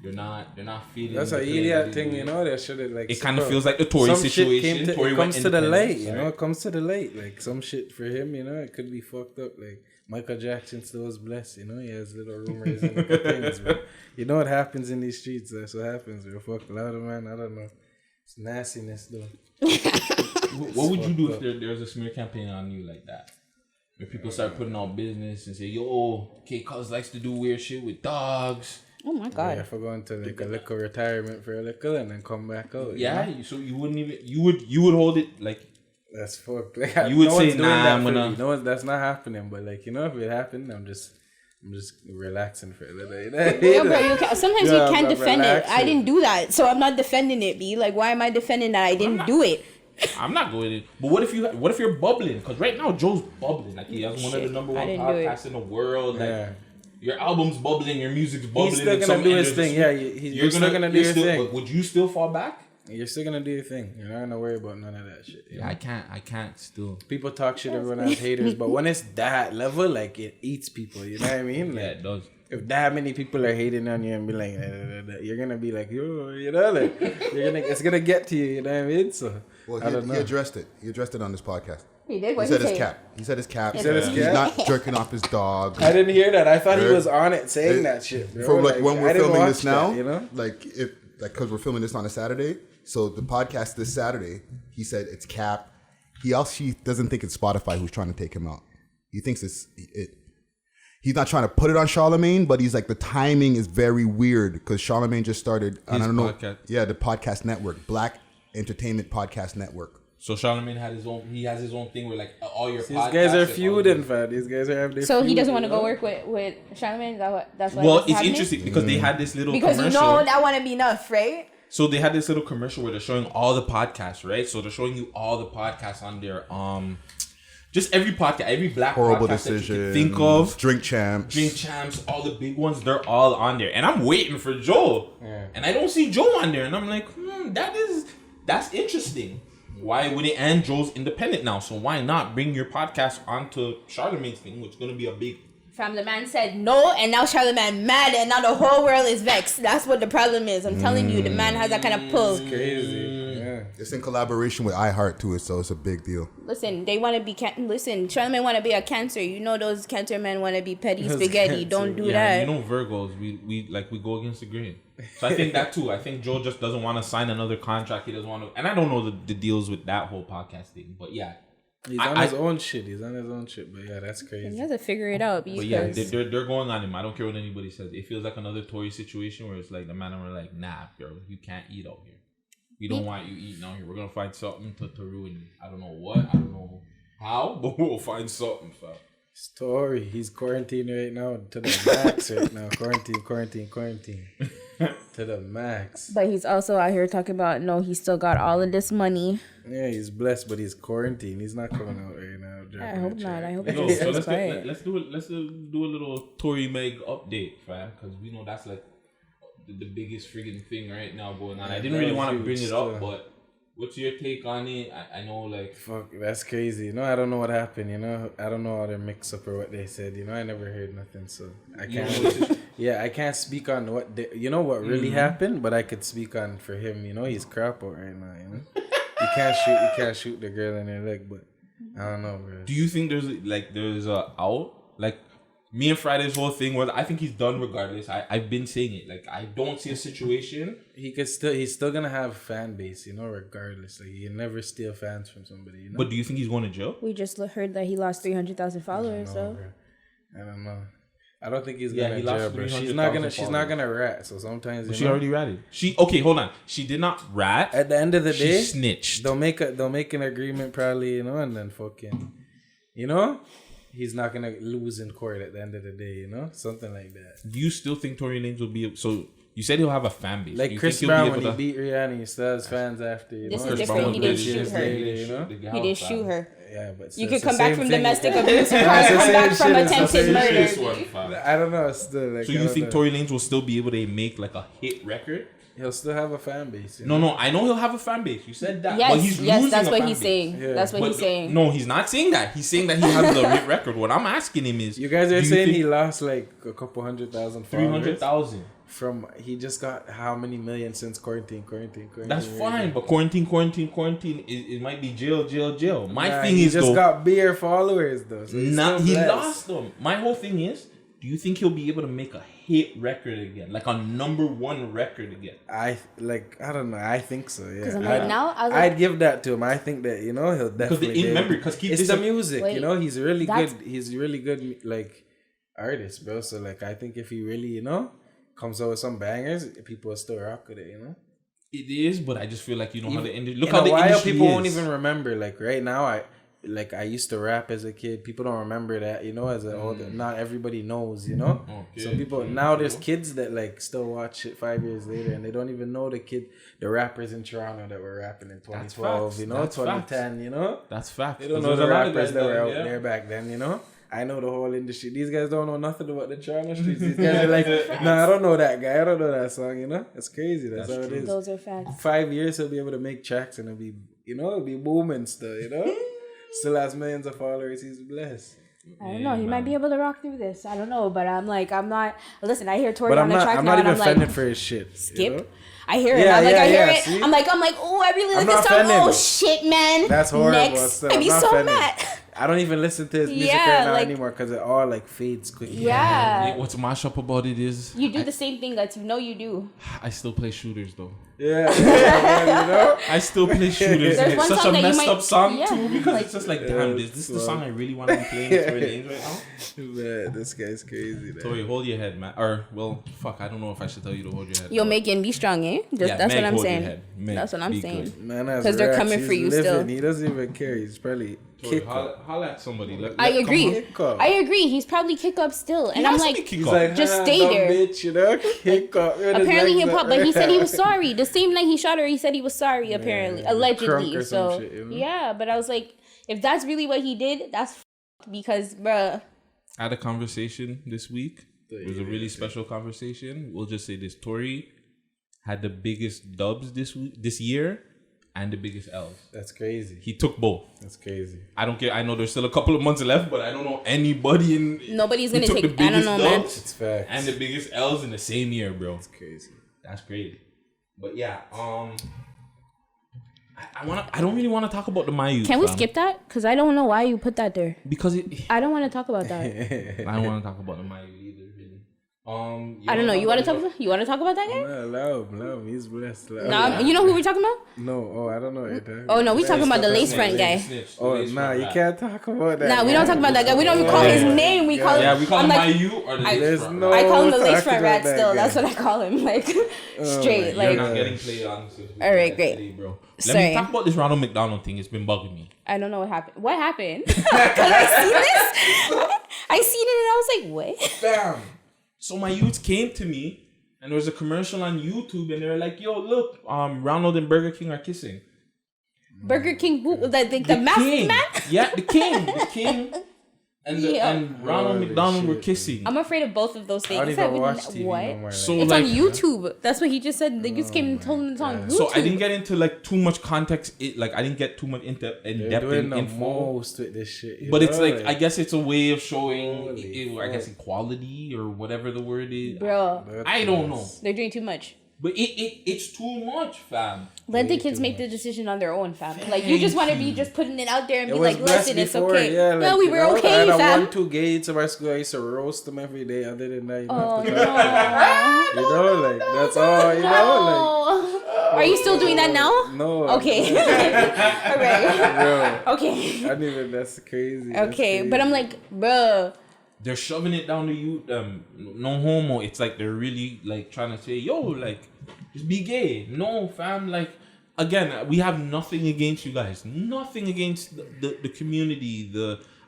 They're not feeling. That's an idiot thing, you know. They should have like. It kind of feels like the Tory situation. It comes to the light, you know. It comes to the light. Like some shit for him, you know. It could be fucked up. Like Michael Jackson still was blessed, you know. He has little rumors and little things, bro. You know what happens in these streets. That's what happens. Bro. Fuck louder, man. I don't know. It's nastiness, though. What would you do if there's a smear campaign on you like that? Where people start putting out business and say, "Yo, KCuzz likes to do weird shit with dogs." Oh my god! Yeah, if I go into like a little retirement for a little and then come back out. Yeah, you know? so you wouldn't even you would hold it like that's fucked. Like, you would say, "Nah, I'm gonna." gonna." No, that's not happening. But like, you know, if it happened, I'm just relaxing for a little bit. Yo, bro, sometimes you can't defend it. I didn't do that, so I'm not defending it. B, like, why am I defending that I didn't do it? I'm not going in. But what if you're bubbling? Because right now Joe's bubbling. Like he has one of the number one podcasts in the world. Like your album's bubbling, your music's bubbling. He's still gonna do his thing. Yeah, you're still gonna do your thing. Would you still fall back? You're still gonna do your thing. You're not gonna worry about none of that shit. Yeah, I can't still. People talk shit, everyone has haters, but when it's that level, like it eats people. You know what I mean? Like, yeah, it does. If that many people are hating on you and be like, you're gonna be like, yo, you know, like it's gonna get to you. You know what I mean? So well, I don't know. He addressed it. He addressed it on this podcast. He did. He said his cap. He said his cap. He said his He's cap? not jerking off his dog. I didn't hear that. I thought he was on it saying that shit. Bro. For like when we're filming this now, that, you know, like if like because we're filming this on a Saturday, so the podcast this Saturday, he said it's cap. He doesn't think it's Spotify who's trying to take him out. He thinks it. He's not trying to put it on Charlemagne, but he's like the timing is very weird because Charlemagne just started. I don't know. Yeah, the podcast network, Black Entertainment Podcast Network. So Charlemagne had his own. He has his own thing where like all your. These guys are feuding, fam. These guys are having their So feud, he doesn't want to go work with Charlemagne. That's why. Well, it's interesting because they had this little because commercial. you know that wouldn't be enough, right? So they had this little commercial where they're showing all the podcasts, right? So they're showing you all the podcasts on their just every podcast, every black Horrible podcast Decision, that you can think of, Drink Champs, all the big ones, they're all on there. And I'm waiting for Joe, and I don't see Joe on there, and I'm like, that's interesting. Why would it end? Joe's independent now, so why not bring your podcast onto Charlemagne's thing, which is gonna be a big. Fam, the man said no, and now Charlemagne mad, and now the whole world is vexed. That's what the problem is. I'm telling you, the man has that kind of pull. It's crazy. Yeah. It's in collaboration with iHeart too, so it's a big deal. Listen, they want to be Charlemagne want to be a cancer. You know those cancer men want to be petty spaghetti. Don't do that. You know Virgos, we go against the grain. So I think that too. I think Joe just doesn't want to sign another contract. He doesn't want to, and I don't know the deals with that whole podcast thing. But yeah. He's on his own shit. But yeah, that's crazy. He has to figure it out. But yeah, they're going on him. I don't care what anybody says. It feels like another Tory situation where it's like the man and we're like, nah, girl, you can't eat out here. We don't want you eating out here. We're gonna find something to ruin you. I don't know what. I don't know how, but we'll find something, fam. Tory, he's quarantined right now to the max right now. Quarantine. To the max. But he's also out here talking about he still got all of this money. Yeah, he's blessed, but he's quarantined. He's not coming out right now. I hope not. I hope let's do a little Tory Meg update, fam, because we know that's like the biggest friggin' thing right now going on. I didn't really want to bring it up, but what's your take on it? I know, like... Fuck, that's crazy. You know, I don't know what happened, you know? I don't know how they mix up or what they said, you know? I never heard nothing, so I can't... I can't speak on what what really happened, but I could speak on for him, you know? He's crap out right now, you know? You can't shoot the girl in her leg, but I don't know, bro. Do you think there's a out? Like, me and Friday's whole thing was, I think he's done regardless. I've been saying it. Like, I don't see a situation. He's still gonna have a fan base, you know, regardless. Like, you never steal fans from somebody, you know? But do you think he's going to jail? We just heard that he lost 300,000 followers, I don't know. I don't think he's gonna jail, bro. She's not gonna rat. So sometimes she already ratted. Hold on. She did not rat. At the end of the day, she snitched. They'll make an agreement probably, you know, and then fucking, you know, he's not gonna lose in court at the end of the day, you know, something like that. Do you still think Tory Lanez will be so? You said he'll have a fan base. Like Chris Brown when he beat Rihanna, he still has fans after. You this know? is different. He didn't shoot her. He didn't shoot her. Yeah, but you could come back from domestic abuse. You can't come back from attempted murder. I don't know. Still, like, so you think Tory Lanez will still be able to make like a hit record? He'll still have a fan base. No, I know he'll have a fan base. You said that. Yes, but he's losing that's what fan he's base. saying. Yeah. That's what he's saying. No, he's not saying that. He's saying that he has the hit record. What I'm asking him is, you guys are saying he lost like a couple 100,000 followers. 300,000. he just got how many millions since quarantine. That's fine, but quarantine. It might be jail. My thing he is just though, got beer followers though. So he lost them. My whole thing is, do you think he'll be able to make a hit record again, like a #1 record again? I don't know. I think so. Yeah. Because I'm like, now I was like, I'd give that to him. I think that he'll definitely. Because it's the music. Wait, he's really good. He's really good like artist, bro. So like, I think if he really comes out with some bangers, people will still rock with it. It is, but I just feel like how the industry. Look in how a the while, industry people is. won't even remember. Like right now, I used to rap as a kid. People don't remember that, as an older. Not everybody knows, Okay, so people now there's kids that like still watch it 5 years later, and they don't even know the rappers in Toronto that were rapping in 2012, That's 2010, That's facts. They don't know the rappers that were out there back then, I know the whole industry. These guys don't know nothing about the Toronto streets. These guys are like, nah, I don't know that guy. I don't know that song, It's crazy. That's how it is. those are facts. 5 years he'll be able to make tracks and it'll be booming still, Still has millions of followers. He's blessed. I don't know. He might be able to rock through this. I don't know, but I'm not. Listen, I hear Tori But on the track I'm now, not and even I'm like, offended for his shit. skip. I hear it. Yeah, I'm like, I hear yeah, it. see? I'm like, oh, I really like I'm this not song. offended. Oh shit, man. That's horrible. Next, Still, I'd be I'm not so offended. mad. I don't even listen to his music Yeah, right now like- anymore because it all like fades quickly. Yeah. What's mashup about it is You do the same thing that you do. I still play shooters though. Yeah, man, I still play shooters. There's It's one such song a that you messed might- up song yeah, too because like- it's just like, damn, is this the song I really want to be playing? It's where it is right now. Man, this guy's crazy. Man. Tori, hold your head, man. Or fuck, I don't know if I should tell you to hold your head. Yo, Megan, be strong, eh? That's Meg, what I'm hold your saying. head. Meg, That's what I'm be saying. good. Man has 'Cause they're racks. coming He's for you living. still. He doesn't even care. He's probably Tori, kick up. holla at somebody. I agree. Kick up. I agree. He's probably kick up still, and I'm like, He's like, just stay dumb there. bitch, kick up. apparently he popped, but he said he was sorry. The same night he shot her, he said he was sorry. Apparently, crunk allegedly. or some So shit, yeah, but I was like, if that's really what he did, that's because, bruh. I had a conversation this week. It was a really special conversation. We'll just say this: Tori had the biggest dubs this year, and the biggest L's. That's crazy. He took both. That's crazy. I don't care. I know there's still a couple of months left, but I don't know anybody in. Nobody's who gonna took take. the I don't biggest know, man. dubs It's facts. and the biggest L's in the same year, bro. It's crazy. That's crazy. But yeah, I don't really want to talk about the Mayu. Can we skip that? Because I don't know why you put that there. Because I don't want to talk about that. I don't want to talk about the Mayu either. Really. I don't know. You want to talk about that guy? No, love him. He's blessed. Love No, him. you know who we're talking about? No, I don't know what you're talking Oh no, we about. talking about the lace Stop front guy. Oh, nah, you can't talk about that. Nah, we don't talk about that guy. We don't even call his name. We call Yeah, him. we call I'm him like, Mayu or the There's Lace no- I call him the lace talking front about rat that still. guy. That's what I call him. Like straight. You're Like not getting played on. Since we All right, met great. today, bro. Let Sorry. me talk about this Ronald McDonald thing. It's been bugging me. I don't know what happened. What happened? Cause I seen this. I seen it and I was like, what? Bam. So my youths came to me, and there was a commercial on YouTube, and they were like, "Yo, look, Ronald and Burger King are kissing." Burger King, the masked king. man. Yeah, the king, and Ronald Holy McDonald were shit. kissing. I'm afraid of both of those I things. don't even watch TV what? no more. So It's like, on YouTube. That's what he just said. The youth came and told him it's on YouTube. so I didn't get into like too much context. I didn't get too much in They're depth doing in the info. most with this shit. you But it's know? like I guess it's a way of showing, Holy I guess, fuck. equality or whatever the word is. Bro, I don't know, they're doing too much. but it's too much, fam. Let the kids make the decision on their own, fam. Like you just want to be just putting it out there and It be was like, blessed listen, it's before, okay. yeah, like, no, we you were know, I okay, had a fam. 1-2 gates of our school. I used to roast them every day. Other than that, you Oh have to talk. no. You know, like that's all. You know, Oh. Are you still doing that now? like no. Okay. All right. Bro, Okay. I didn't even. That's crazy. That's Okay, crazy. but I'm like, bro. They're shoving it down to you. No homo. It's like they're really like trying to say, yo, like just be gay. No, fam. Like again, we have nothing against you guys. Nothing against the community.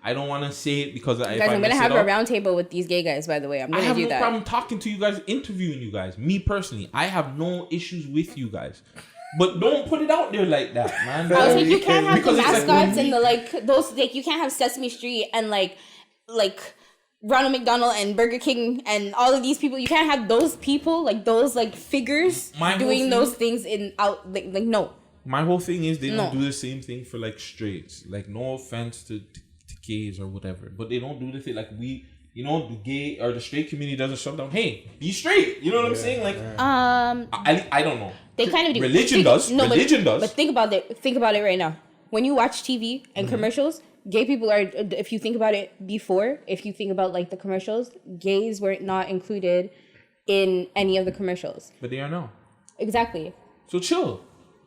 I don't want to say it because Guys, I'm gonna have a round table with these gay guys. By the way, I'm I gonna have do no that. problem talking to you guys, interviewing you guys. Me personally, I have no issues with you guys. But don't put it out there like that, man. I was like, you can't have the Because it's like mascots when and the like those. Like, you can't have Sesame Street and like Ronald McDonald and Burger King and all of these people. You can't have those people, like those like figures, My whole doing thing- those things in out like no. My whole thing is they No. don't do the same thing for like straights. Like no offense to gays or whatever, but they don't do the thing like we you know, the gay or the straight community doesn't shut down. Hey, be straight. You know what I'm saying? Like, I don't know. They kind of do. Religion does. Religion does. But think about it. Think about it right now. When you watch TV and commercials, gay people are. If you think about it before, if you think about like the commercials, gays were not included in any of the commercials. But they are now. Exactly. So chill.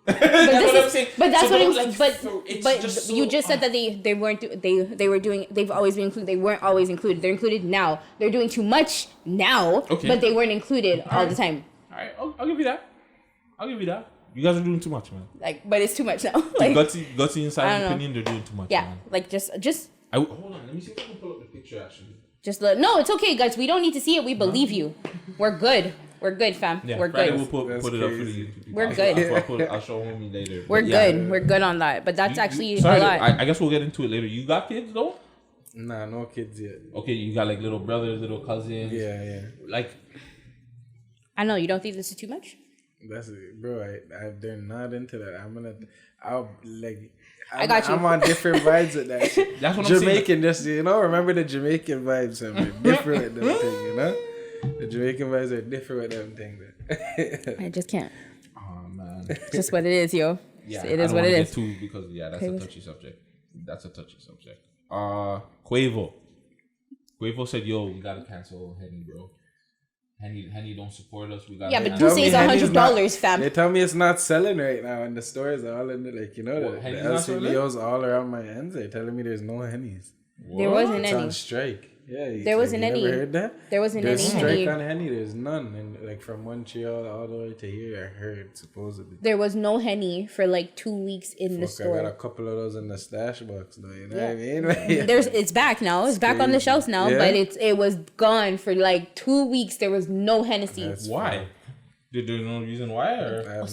But that's what I'm saying. But so, you just said that they weren't. They were doing. They've always been included. They weren't always included. They're included now. They're doing too much now. Okay. But they weren't included all the time. All right, I'll give you that. You guys are doing too much, man. Like, but it's too much now. Like, Gutsy inside opinion, they're doing too much. Yeah, man. like just. Hold on, let me see if I can pull up the picture actually. No, it's okay, guys. We don't need to see it. We believe you. We're good. We're good, fam. Yeah, We're Friday good. We'll put it up for the YouTube people. We're good. I'll show homie later. We're good. We're good on that. But that's actually a lot. I guess we'll get into it later. You got kids though? Nah, no kids yet. Okay, you got like little brothers, little cousins. Yeah. Like, I know you don't think this is too much. That's it, bro. They're not into that. I got you. I'm on different vibes with that shit. That's what Jamaican, just remember the Jamaican vibes. Different with them things, The Jamaican vibes are different with them things. I just can't. Oh man, It's just what it is, yo. Yeah, it is what it is. Too, because that's a touchy subject. Quavo said, "Yo, we gotta cancel Henny, bro. Henny don't support us. We got." Yeah, but Duce is $100, fam. They tell me it's not selling right now, and the stores are all in the the LCBOs all around my ends. They're telling me there's no Hennies. There wasn't It's any. on strike. Yeah, there wasn't any. Never heard that? There wasn't There's any. strike on Henny. There's none, and from Montreal all the way to here, I heard supposedly. There was no Henny for like 2 weeks in the store. I got a couple of those in the stash box, though. You know what I mean? It's back now. It's back on the shelves now, but it was gone for like 2 weeks. There was no Hennessy. Why? There's no reason why? Or?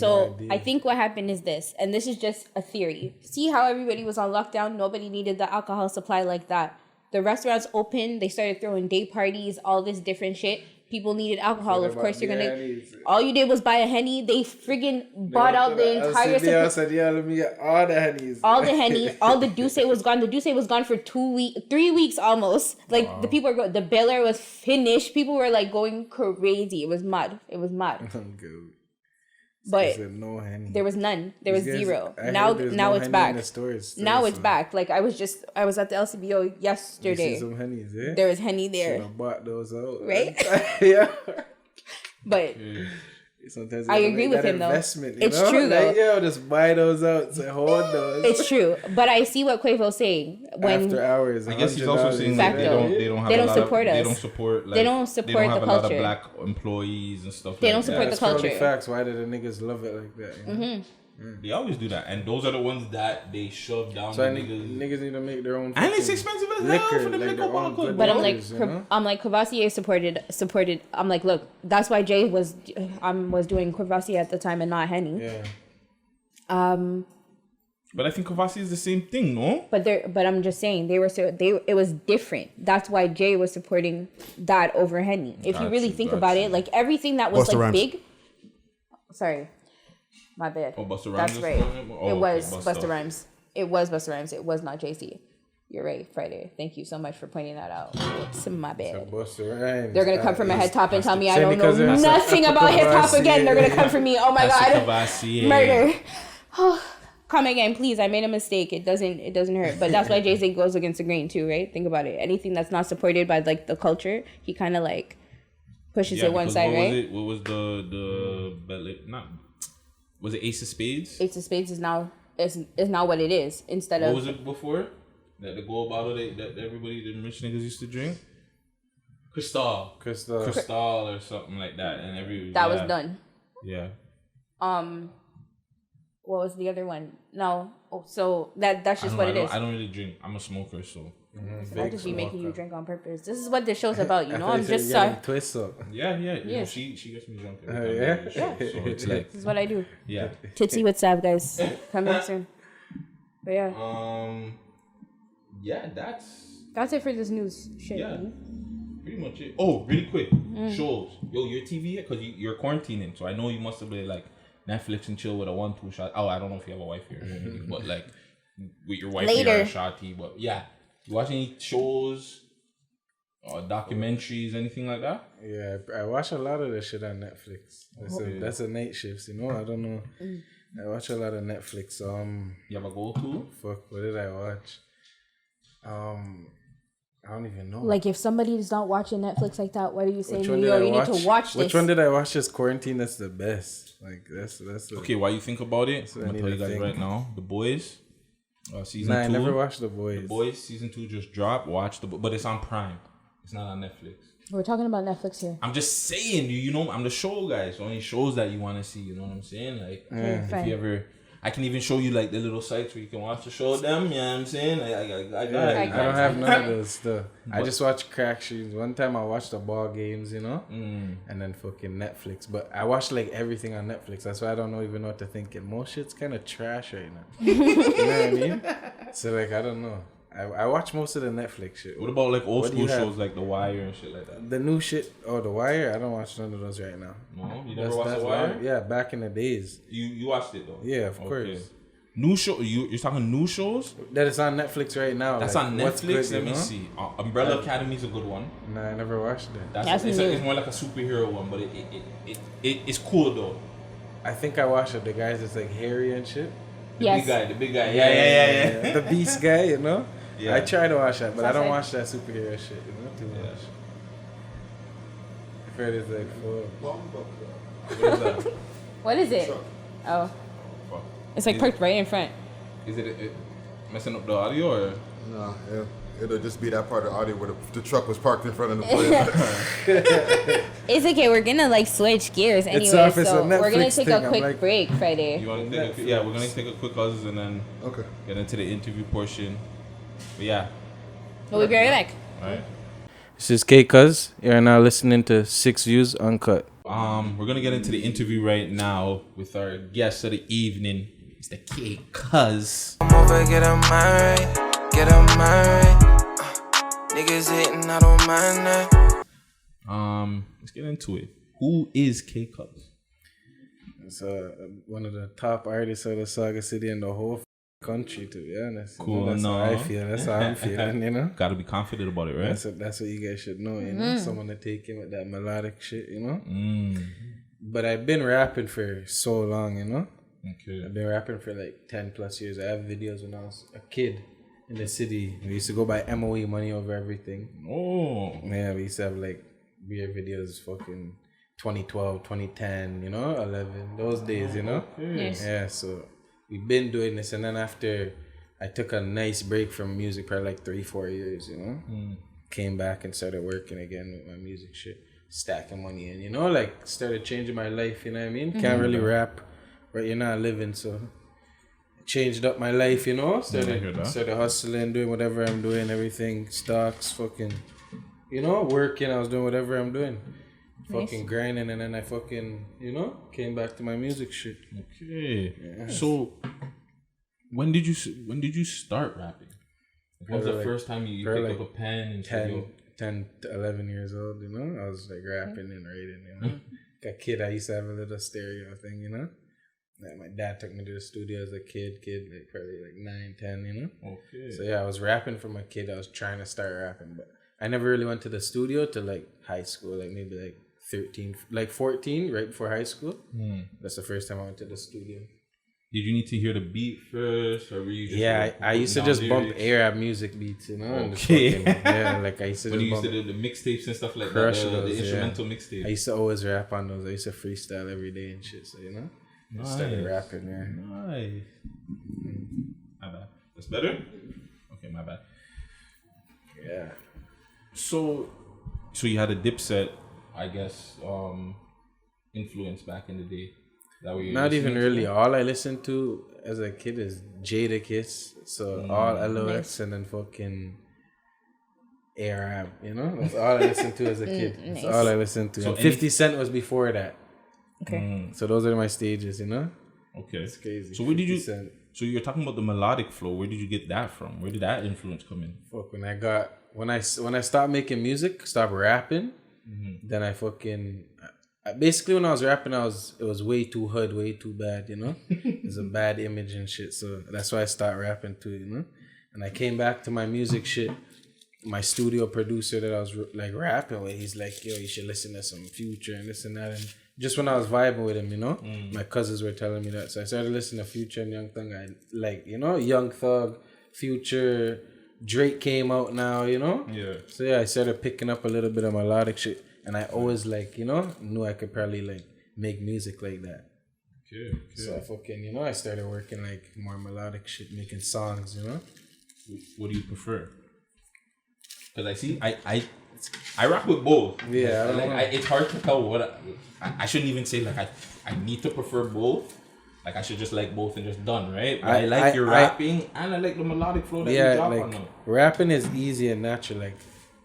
I think what happened is this, and this is just a theory. See how everybody was on lockdown? Nobody needed the alcohol supply like that. The restaurants opened. They started throwing day parties, all this different shit. People needed alcohol. Of course, you're gonna. All you did was buy a Henny. They friggin' bought out the entire. I said, "Yeah, let me get all the Hennies." All the Henny, all the Duce was gone. The Duce was gone for 3 weeks almost. Like the people were the Bel Air was finished. People were like going crazy. It was mad. I'm good. But no Henny. There was none. There was zero. Now it's back. Now it's back. Like I was at the LCBO yesterday. You see some Hennies, eh? There was Henny there. Should have bought those out. Right? Yeah. But sometimes I agree with him though. It's know? true though. Like, just buy those out. Say hold those. It's true. But I see what Quavo's saying. When after hours, I guess he's also saying that they don't support us. They don't support the culture. They don't have a lot of black employees and stuff. They don't support the culture. That's facts. Why do the niggas love it like that? You know? They always do that, and those are the ones that they shove down. So niggas need to make their own. And it's expensive as hell for the liquor bottle. But I'm like Courvoisier supported. I'm like, look, that's why Jay was doing Courvoisier at the time and not Henny. Yeah. But I think Courvoisier is the same thing, no? But I'm just saying it was different. That's why Jay was supporting that over Henny. If you really think about it, like everything that was like big. Sorry. My bad. Oh, Busta Rhymes. That's right. It was Busta Rhymes. It was Busta Rhymes. It was not JC. You're right, Friday. Thank you so much for pointing that out. It's my bad. They're gonna come from a head top and tell me I don't know nothing about hip hop again. They're gonna come for me. Oh my god, murder. Come again, please. I made a mistake. It doesn't hurt. But that's why Jay-Z goes against the grain too, right? Think about it. Anything that's not supported by like the culture, he kind of like pushes it one side, right? What was Was it Ace of Spades? Ace of Spades is now what it is instead of. What was it before? That the gold bottle that everybody, the rich niggas used to drink? Cristal or something like that, and that was done. Yeah. What was the other one? No. Oh, so that's just what it is. I don't really drink. I'm a smoker, so. So I'll just be making you drink on purpose. This is what this show's about, you know. I'm just twist up. Yeah. You know, she gets me drunk. Yeah. So it's like this is what I do. Yeah. Tootsie with Sav, guys. Come back soon. But yeah. Yeah, that's it for this news shit. Yeah. Pretty much it. Oh, really quick. Shows. Yo, your TV, because you're quarantining, so I know you must have been like Netflix and chill with a 1-2 shot. Oh, I don't know if you have a wife here or anything, but like with your wife later. Or a shotty, but yeah. You watch any shows? Or documentaries, anything like that? Yeah, I watch a lot of the shit on Netflix. That's a night shifts, you know. I don't know. I watch a lot of Netflix. You have a go-to? Fuck, what did I watch? I don't even know. Like if somebody's not watching Netflix like that, what are you saying? Which one You did I need watch? to watch this. Which one did I watch this quarantine? That's the best. Like that's Okay, while you think about it, what I I'm gonna need tell you to guys think. right now. The Boys, season 2. I never watched The Boys. The Boys season 2 just dropped. Watch but it's on Prime. It's not on Netflix. We're talking about Netflix here. I'm just saying, you know, I'm the show guy. So any shows that you want to see, you know what I'm saying? Like, if you ever, I can even show you like the little sites where you can watch the show of them. You know what I'm saying? I don't have none of those stuff. I just watch crack streams. One time I watched the ball games, you know, and then fucking Netflix. But I watch like everything on Netflix. That's why I don't even know what to think. And most shit's kind of trash right now. You know what I mean? So like, I don't know. I watch most of the Netflix shit. What about like old What do school you have? shows like The Wire and shit like that? The new shit. Oh, The Wire. I don't watch none of those right now. No, you never watched The why- Wire? Yeah, back in the days. You watched it though? Yeah, of course. New show? You're talking new shows? That is on Netflix right now. That's like, on what's Netflix. good, Let you me know? see. Umbrella Academy is a good one. Nah, I never watched it. That's It's new. more like a superhero one, but it's cool though. I think I watched it. The guys that's like hairy and shit. Yes. The big guy. Yeah. The beast guy, you know? Yeah. I try to watch that, but I don't Sounds watch that superhero shit, you know, too much. I've heard it's like full. What is that? What is it? Oh, Fuck. it's like parked right in front. Is it messing up the audio or? No, it'll just be that part of the audio where the truck was parked in front of the place. It's okay. We're gonna like switch gears anyway, off, it's so a we're gonna Netflix take thing, a I'm quick like- break Friday. You want to take we're gonna take a quick pause and then Okay. get into the interview portion. But yeah, We'll be right back. all right. This is KCuzz. You're now listening to Views UNCUT. We're gonna get into the interview right now with our guest of the evening, Mr. KCuzz. I'm over, get on my right, get on my right. Niggas hating, I don't mind that. Let's get into it. Who is KCuzz? It's one of the top artists of the Sauga City and the whole country, to be honest. You know, Cool, that's no. how I feel. That's how I'm feeling, you know? Gotta be confident about it, right? That's what you guys should know, you know? Someone to take in with that melodic shit, you know? But I've been rapping for so long, you know? Okay. I've been rapping for like 10 plus years. I have videos when I was a kid in the city. We used to go by MOE, money over everything. Oh. Yeah, we used to have like weird videos fucking 2012, 2010, you know, 11, those days, you know? Yes. Yeah, so we've been doing this. And then after I took a nice break from music for like 3-4 years, you know? Came back and started working again with my music shit, stacking money in, you know, like started changing my life, you know what I mean? Can't really rap, but you're not living, so changed up my life, you know? Started hustling, doing whatever I'm doing, everything, stocks, fucking, you know, working. I was doing whatever I'm doing, fucking grinding, and then I fucking, you know, came back to my music shit. Okay. So, when did you start rapping? When was the Like- first time you probably picked up a pen and said, 10 to 11 years old, you know? I was like rapping and writing, you know? Like a kid, I used to have a little stereo thing, you know? Like my dad took me to the studio as a kid, like probably like 9, 10, you know? Okay. So yeah, I was rapping from a kid. I was trying to start rapping, but I never really went to the studio till like high school, like maybe like 13, like 14, right before high school. That's the first time I went to the studio. Did you need to hear the beat first, or were you just Yeah, I used to just bump lyrics? Arab music beats, you know? and just Okay. fucking- yeah, like I used to When just you used bump. to do the mixtapes and stuff like Crush that, the those, yeah. instrumental mixtapes. I used to always rap on those. I used to freestyle every day and shit, so you know? I started rapping, yeah. Nice. My bad. That's better? Okay, my bad. Yeah. So you had a Dipset, I guess, influence back in the day. That way Not even really. All I listened to as a kid is Jadakiss. So all LOX and then fucking Arab, you know? That's all I listened to as a kid. That's all I listened to. So And 50 Cent was before that. Okay. So those are my stages, you know? Okay. It's crazy. So where did 50 you? Cent. So you're talking about the melodic flow. Where did you get that from? Where did that influence come in? Fuck, when I stopped making music, stopped rapping, then I fucking basically when I was rapping, it was way too hood, way too bad, you know. It's a bad image and shit, so that's why I started rapping too, you know. And I came back to my music shit my studio producer that I was like rapping with, he's like, yo, you should listen to some Future and this and that. And just when I was vibing with him, you know, my cousins were telling me that. So I started listening to Future and Young Thug. I like, you know, Young Thug, Future, Drake came out now, you know? Yeah. So yeah, I started picking up a little bit of melodic shit. And I always like, you know, knew I could probably like make music like that. Okay. So I fucking, you know, I started working like more melodic shit, making songs, you know? What do you prefer? Because I see, I rock with both. Yeah, it's hard to tell what I shouldn't even say like I need to prefer both. Like I should just like both and just done, right? But I like your rapping and I like the melodic flow that you drop on them. Rapping is easy and natural. Like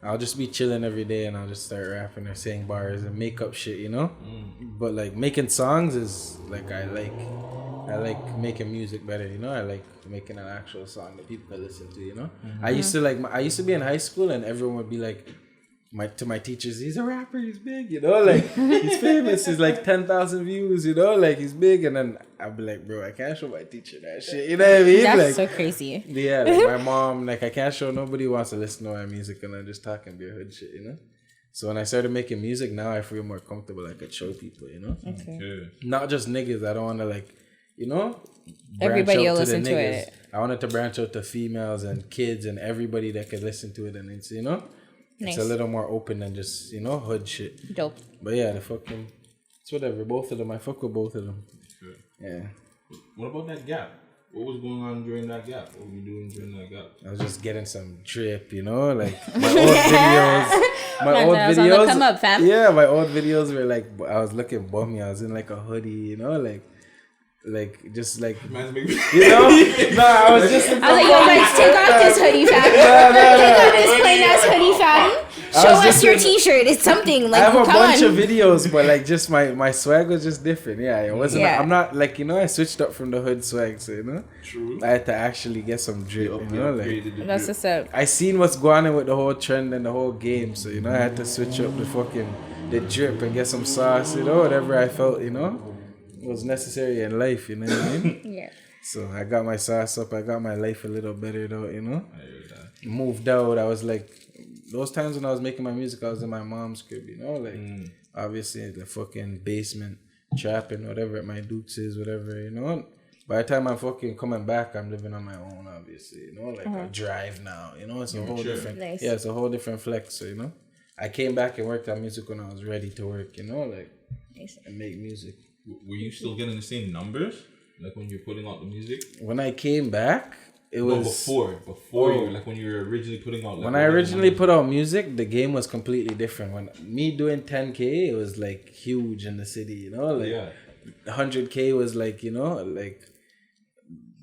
I'll just be chilling every day and I'll just start rapping or saying bars and make up shit, you know. But like making songs is like I like making music better, you know. I like making an actual song that people can listen to, you know. I used to be in high school and everyone would be like, to my teachers, he's a rapper, he's big, you know, like he's famous, he's like 10,000 views, you know, like he's big. And then I'd be like, bro, I can't show my teacher that shit, you know what I mean? That's like, so crazy. Yeah, like my mom, like I can't show, nobody wants to listen to my music and I'm just talking bare hood shit, you know. So when I started making music, now I feel more comfortable. I could show people, you know. Okay. Not just niggas. I don't want to like, you know, everybody will to listen to it. I wanted to branch out to females and kids and everybody that could listen to it, and it's, you know, Nice. it's a little more open than just, you know, hood shit. Dope. But yeah, it's whatever. Both of them, I fuck with both of them. Good. Yeah. What about that gap? What was going on during that gap? What were you doing during that gap? I was just getting some drip, you know, like my old videos. My old videos. Come up, fam. Yeah, my old videos were like, I was looking bummy. I was in like a hoodie, you know, like just like, you know. No, I was just. I was like, yo, let's take off this hoodie, fam. Take off this plain ass hoodie, fam. Show us your t-shirt. It's something like. I have a bunch of videos, but like just my swag was just different. Yeah, it wasn't. Yeah. I'm not like, you know, I switched up from the hood swag, so you know. True. I had to actually get some drip, you know, like. That's what's up. I seen what's going on with the whole trend and the whole game, so you know I had to switch up the drip and get some sauce, you know, whatever I felt, you know, was necessary in life, you know what I mean? Yeah. So I got my sauce up, I got my life a little better though, you know. Moved out, I was like, those times when I was making my music, I was in my mom's crib, you know, like obviously the fucking basement, trapping, whatever my Dukes is, whatever, you know. By the time I'm fucking coming back, I'm living on my own, obviously, you know, like I drive now, you know, it's a whole different, Nice. yeah, it's a whole different flex, so, you know. I came back and worked on music when I was ready to work, you know, like, and make music. Were you still getting the same numbers, like when you're putting out the music? When I came back, it was before you, like when you were originally putting out. Like, when I originally put out music, the game was completely different. When me doing 10K, it was like huge in the city, you know, like 100K was like, you know, like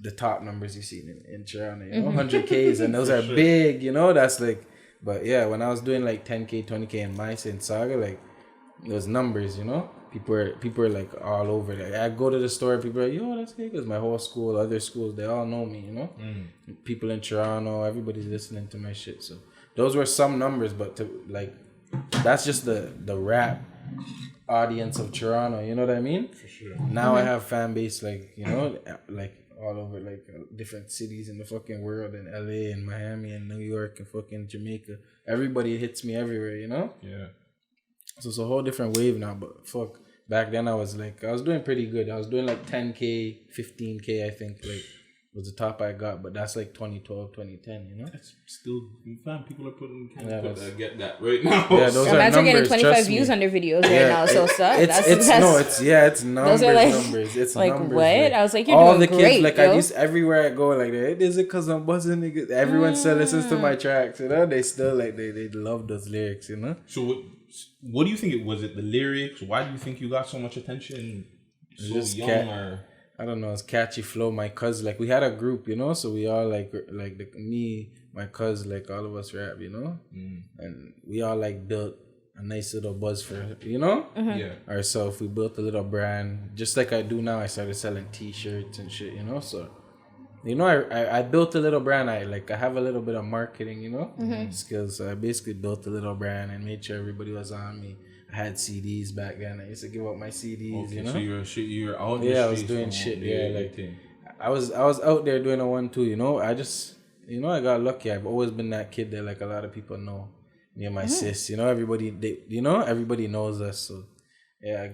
the top numbers you see in Toronto, you know, 100Ks, and those are big, you know, that's like. But yeah, when I was doing like 10K, 20K in mice in Sauga, like those numbers, you know, people are like all over. Like I go to the store, people are like, yo, that's KCuzz. My whole school, other schools, they all know me, you know. People in Toronto, everybody's listening to my shit. So those were some numbers, but to like, that's just the rap audience of Toronto. You know what I mean? For sure. Now I have fan base like, you know, like all over like different cities in the fucking world, in LA and Miami and New York and fucking Jamaica. Everybody hits me everywhere, you know? Yeah. So it's a whole different wave now, but fuck. Back then I was doing pretty good. I was doing like 10K, 15K, I think, like was the top I got, but that's like 2012, 2010, you know? That's still, fam, people are putting get that right now. Yeah, those are Imagine numbers, getting 25 views on their videos right now, so suck. It's numbers, like, numbers. It's like numbers. what? Like, I was like, you're all doing the great, kids, like yo. I used everywhere I go, like, is it because I'm buzzing niggas? Everyone still listens to my tracks, you know? They still like they love those lyrics, you know? So what do you think it was? It the lyrics? Why do you think you got so much attention so young? Or I don't know, it's catchy flow. My cuz, like we had a group, you know, so we all like me, my cuz, like all of us rap, you know, and we all like built a nice little buzz for, you know, ourselves. We built a little brand, just like I do now. I started selling T-shirts and shit, you know, so. You know, I built a little brand. I have a little bit of marketing, you know, skills. So I basically built a little brand and made sure everybody was on me. I had CDs back then. I used to give out my CDs, you know. So you're out. Yeah, I was doing shit. Yeah, like I was out there doing a 1-2. You know, you know, I got lucky. I've always been that kid that like a lot of people know. Me and my sis, you know, everybody knows us. So yeah,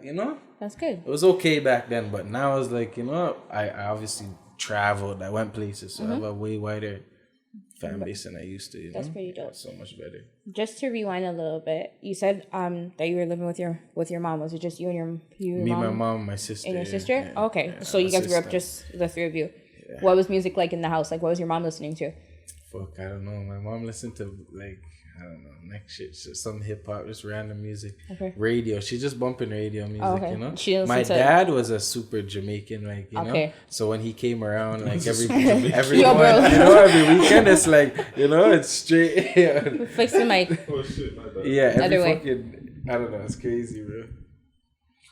you know, That's good. it was okay back then, but now it's like, you know, I obviously traveled, I went places, so I have a way wider fan base than I used to. You That's know? pretty dope. So much better. Just to rewind a little bit, you said that you were living with your mom. Was it just you and your Me, mom? my mom, my sister, And your yeah, sister? yeah, Okay, yeah, so you my guys grew up sister. just the three of you. What was music like in the house? Like, what was your mom listening to? Fuck, I don't know. My mom listened to like, I don't know, next shit, just some hip hop, just random music. Okay. Radio. She's just bumping radio music, okay. you know. She My listened to- dad was a super Jamaican, like, you Okay. know. So when he came around, like every Yo, bro. you know, every weekend it's like, you know, it's straight. Yeah, Fix the mic. yeah, every Other way. fucking, I don't know, it's crazy, bro.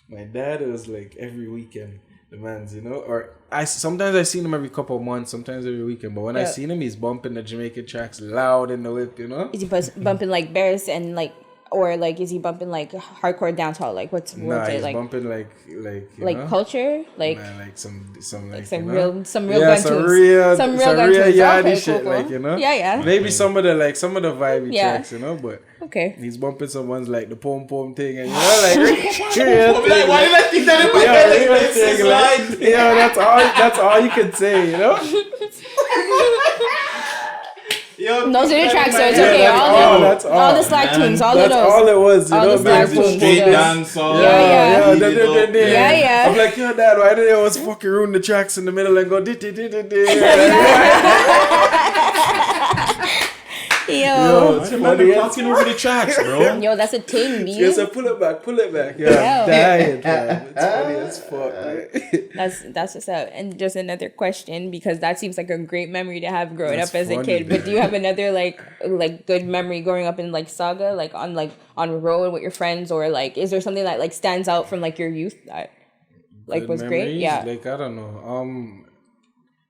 My dad was like every weekend. The man's, you know, or sometimes I seen him every couple of months, sometimes every weekend. But when I Yeah. seen him, he's bumping the Jamaican tracks loud in the whip, you know. Is he bumping like bears and like, or like is he bumping like hardcore dancehall? Like what's Nah, it he's like? bumping like you know? Culture, like Man, like some like some you know? real yeah, gun some tunes. real Some real some gun real tunes. yardie Okay, shit, cool. like, you know. Yeah. Maybe some of the vibey Yeah. tracks, you know, but. Okay. He's bumping some ones like the pom pom thing, and you know, like real thing, Why did I think that in my yeah, head? real Like, thing, like, yeah, that's all you can say, you know. Those are the tracks, so it's Yeah, okay. that's All the slack tunes, all of That's those. all it was, you All know. the slack man. tunes. Straight Yeah. dance song. Yeah. Yeah. I'm like, yo, Dad, why did they always fucking ruin the tracks in the middle and go Yo, it's funny. Talking over the tracks, bro. yo, that's a thing, B. Yeah, so pull it back. Yeah, Yeah. I'm dying, man. It's funny as fuck. Man. That's what's up. And just another question, because that seems like a great memory to have growing That's up as a funny, kid. man. But do you have another like good memory growing up in like Sauga, like on the road with your friends, or like is there something that like stands out from like your youth that like Good was great? memories? Yeah. Like, I don't know.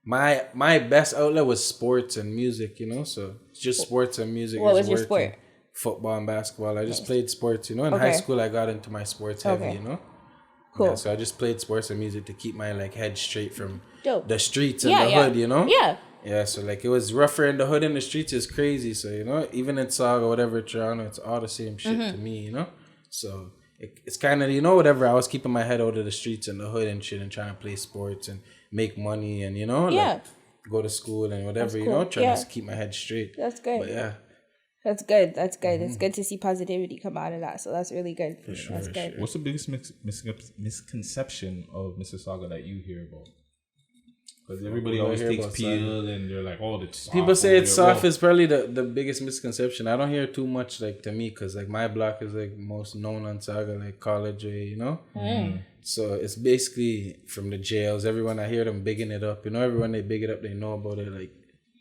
My best outlet was sports and music, you know. So it's just sports and music. What is was your working. sport? Football and basketball. I just played sports, you know. In Okay. high school, I got into my sports heavy, Okay. you know. Cool. Yeah, so I just played sports and music to keep my like head straight from Dope. the streets and Yeah, the yeah. hood, you know. Yeah. Yeah, so like it was rougher in the hood and the streets is crazy. So, you know, even in Sauga, whatever, Toronto, it's all the same shit Mm-hmm. to me, you know? So it's kind of, you know, whatever. I was keeping my head out of the streets and the hood and shit and trying to play sports and make money and, you know, Yeah. like go to school and whatever, That's you cool. know, trying Yeah. to keep my head straight. That's good. But yeah. That's good. That's good. Mm-hmm. It's good to see positivity come out of that. So that's really good. That's good. What's the biggest misconception of Mississauga that you hear about? Because everybody always hear takes about peel and they're like, oh, it's soft People say over it's there. soft Well, is probably the biggest misconception. I don't hear too much like to me because like my block is like most known on Sauga, like College Way, you know? So it's basically from the jails. Everyone, I hear them bigging it up. You know, everyone they big it up, they know about it. Like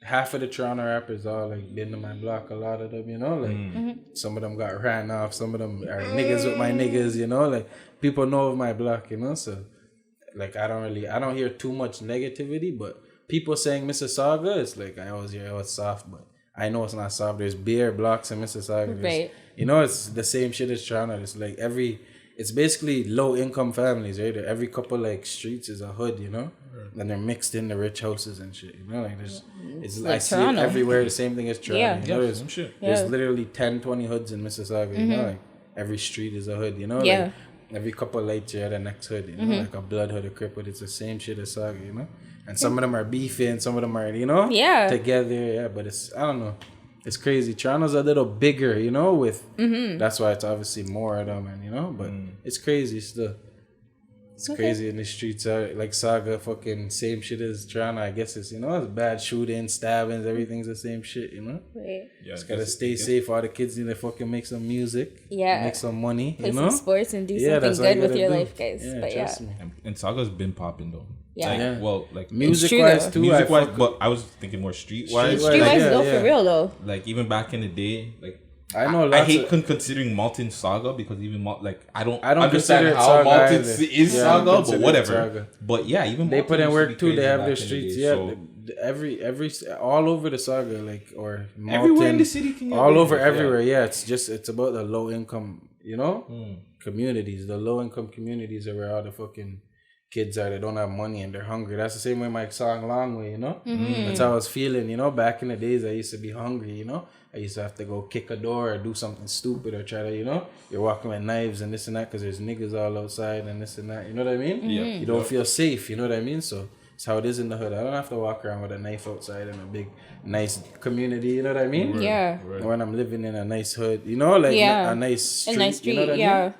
half of the Toronto rappers all like been to my block, a lot of them, you know? Like some of them got ran off, some of them are niggas with my niggas, you know? Like people know of my block, you know? So like I don't hear too much negativity, but people saying Mississauga, it's like I always hear, oh, it's soft, but I know it's not soft. There's beer blocks in Mississauga. Right. You know, it's the same shit as Toronto. It's like it's basically low income families, right? Every couple like streets is a hood, you know? And they're mixed in the rich houses and shit, you know? Like it's like I see Toronto. it everywhere, the same thing as Toronto. Yeah. You know, there's, some shit. there's literally 10, 20 hoods in Mississauga, you know? Like every street is a hood, you know? Yeah. Like, every couple lights you're at the next hood, you know? Like a blood hood, a crip hood, it's the same shit as Sauga, you know? And some of them are beefing, some of them are, you know? Yeah. Together, yeah, but it's, I don't know. It's crazy. Toronto's a little bigger, you know, with, that's why it's obviously more of them, and, you know, but it's crazy still. It's crazy in the streets, like Sauga, fucking same shit as Toronto, I guess it's, you know, it's bad shooting, stabbings, everything's the same shit, you know? Right. Yeah, Just gotta stay safe. All the kids need to fucking make some music, Yeah. make some money, Play you know? some sports and do Yeah, that's something all good you with gotta your do. life, guys. But yeah. trust me. And Sauga's been popping though. Yeah. Like, Yeah. well, like Music true, wise though. too, music wise, I but I was thinking more street wise. Street-wise, Street like, wise, yeah, though, yeah. for real, though. Like even back in the day, like I know I lots hate of, considering Malton Sauga because even like I don't consider understand it how Sauga Malton either. is Yeah, I don't Sauga, but consider it whatever. Sauga. But yeah, even they Malton put in used to work be too. They crazy have back their in the streets. day, Yeah, so- every all over the Sauga, like or Malton, Everywhere in the city can get all big, over yeah. everywhere. Yeah, it's about the low income, you know, communities. The low income communities are where all the fucking kids are, they don't have money and they're hungry. That's the same way my song Long Way, you know? That's how I was feeling, you know? Back in the days, I used to be hungry, you know? I used to have to go kick a door or do something stupid or try to, you know? You're walking with knives and this and that because there's niggas all outside and this and that. You know what I mean? Yeah. You don't feel safe, you know what I mean? So it's how it is in the hood. I don't have to walk around with a knife outside in a big, nice community, you know what I mean? Yeah. When I'm living in a nice hood, you know? Like a nice street, you know what I mean?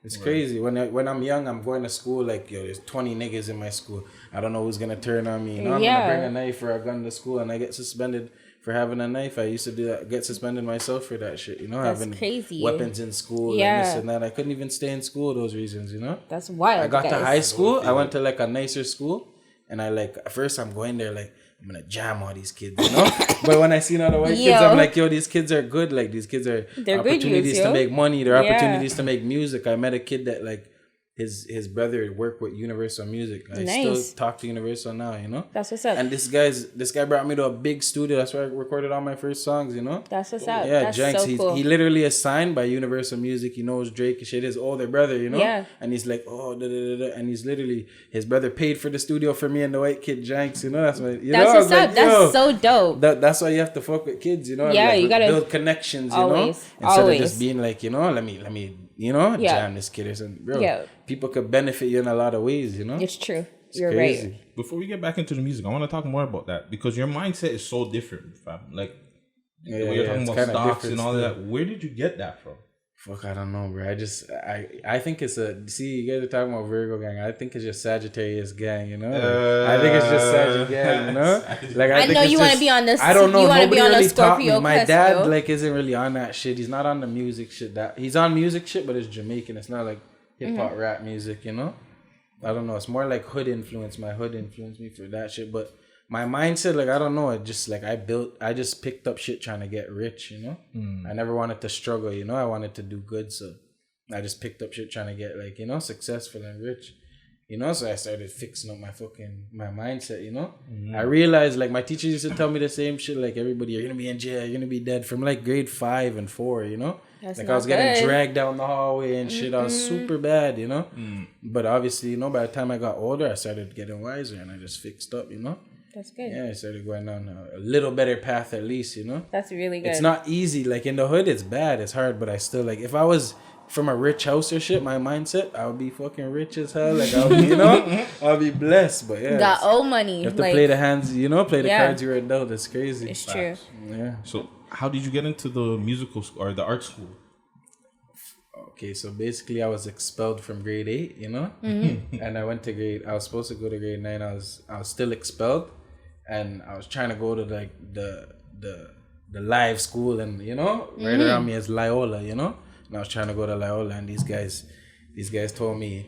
It's crazy. When I'm young, I'm going to school like, yo, there's 20 niggas in my school. I don't know who's going to turn on me. You know, I'm going to bring a knife or a gun to school and I get suspended for having a knife. I used to do that, get suspended myself for that shit, you know, That's having crazy. weapons in school and this and that. I couldn't even stay in school those reasons, you know. That's wild. I got to high school. I went to like a nicer school and I like, at first I'm going there like, I'm gonna jam all these kids, you know. But when I seen all the white kids, I'm like, yo, these kids are good. Like these kids are opportunities to make money. They're opportunities to make music. I met a kid that like his brother worked with Universal Music. I still talk to Universal now, you know. That's what's up. And this guy brought me to a big studio. That's where I recorded all my first songs, you know. That's what's up. Yeah, that's Jenks, so cool. he literally is signed by Universal Music. He knows Drake and shit. His older brother, you know. Yeah. And he's like, oh, da, da, da, da. And he's literally, his brother paid for the studio for me and the white kid Jenks, you know. That's what. That's what's up. That's so dope. That's why you have to fuck with kids, you know. Yeah, like, you gotta build connections, you know. Instead of just being like, you know, let me, you know, jam this kid or something, bro. Yeah. People could benefit you in a lot of ways, you know. It's true. It's You're crazy. right. Before we get back into the music, I want to talk more about that because your mindset is so different, fam. Like, the way you're talking about stocks and all that. Where did you get that from? Fuck, I don't know, bro. I think it's you guys are talking about Virgo gang. I think it's just Sagittarius gang, you know. I think it's just Sagittarius gang, you know. Like I know you want to be on this. I don't know. You want to Nobody be on really a Scorpio. taught me. My dad like isn't really on that shit. He's not on the music shit. That he's on music shit, but it's Jamaican. It's not like hip hop rap music, you know. I don't know. It's more like hood influence. My hood influenced me for that shit, but my mindset, like, I don't know. It just like I just picked up shit trying to get rich, you know. I never wanted to struggle, you know. I wanted to do good, so I just picked up shit trying to get, like, you know, successful and rich, you know. So I started fixing up my mindset, you know. I realized, like, my teachers used to tell me the same shit, like, everybody, you're gonna be in jail, you're gonna be dead, from like grade 5 and 4, you know. That's like I was getting dragged down the hallway and shit. I was super bad, you know. But obviously, you know, by the time I got older, I started getting wiser and I just fixed up, you know. That's good. Yeah, I started going down a little better path at least, you know. That's really good. It's not easy. Like in the hood, it's bad, it's hard. But I still, like, if I was from a rich house or shit, my mindset, I would be fucking rich as hell. Like, I'll be, you know, I'll be blessed. But yeah, got old money. You have to play the hands, you know, play the cards you're dealt. It's crazy. It's true. Yeah. So, how did you get into the musical or the art school? Okay, so basically I was expelled from grade 8, you know, and I was supposed to go to grade 9. I was still expelled, and I was trying to go to like the live school, and you know, right around me is Loyola, you know, and I was trying to go to Loyola, and these guys told me,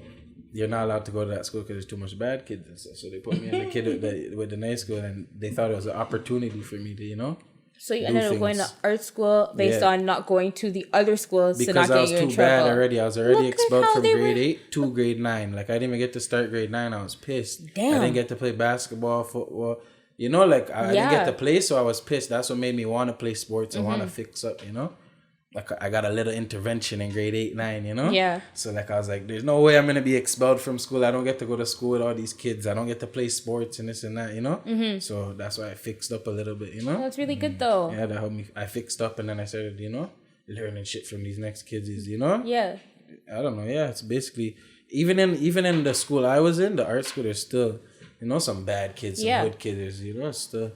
you're not allowed to go to that school because there's too much bad kids and stuff. So they put me in the kid with the nice school, and they thought it was an opportunity for me to, you know. So you ended up going to art school based on not going to the other schools to not because I was get you in too trouble. bad already. I was already expelled from grade 8 to grade 9. Like, I didn't even get to start grade 9. I was pissed. Damn. I didn't get to play basketball, football. You know, like, I didn't get to play, so I was pissed. That's what made me want to play sports and want to fix up, you know? Like, I got a little intervention in grade 8, 9, you know? Yeah. So, like, I was like, there's no way I'm going to be expelled from school. I don't get to go to school with all these kids. I don't get to play sports and this and that, you know? So, that's why I fixed up a little bit, you know? Oh, that's really good, though. Yeah, that helped me. I fixed up, and then I started, you know, learning shit from these next kids, you know? Yeah. I don't know. Yeah, it's basically, even in the school I was in, the art school, there's still, you know, some bad kids, some good kids, you know, still.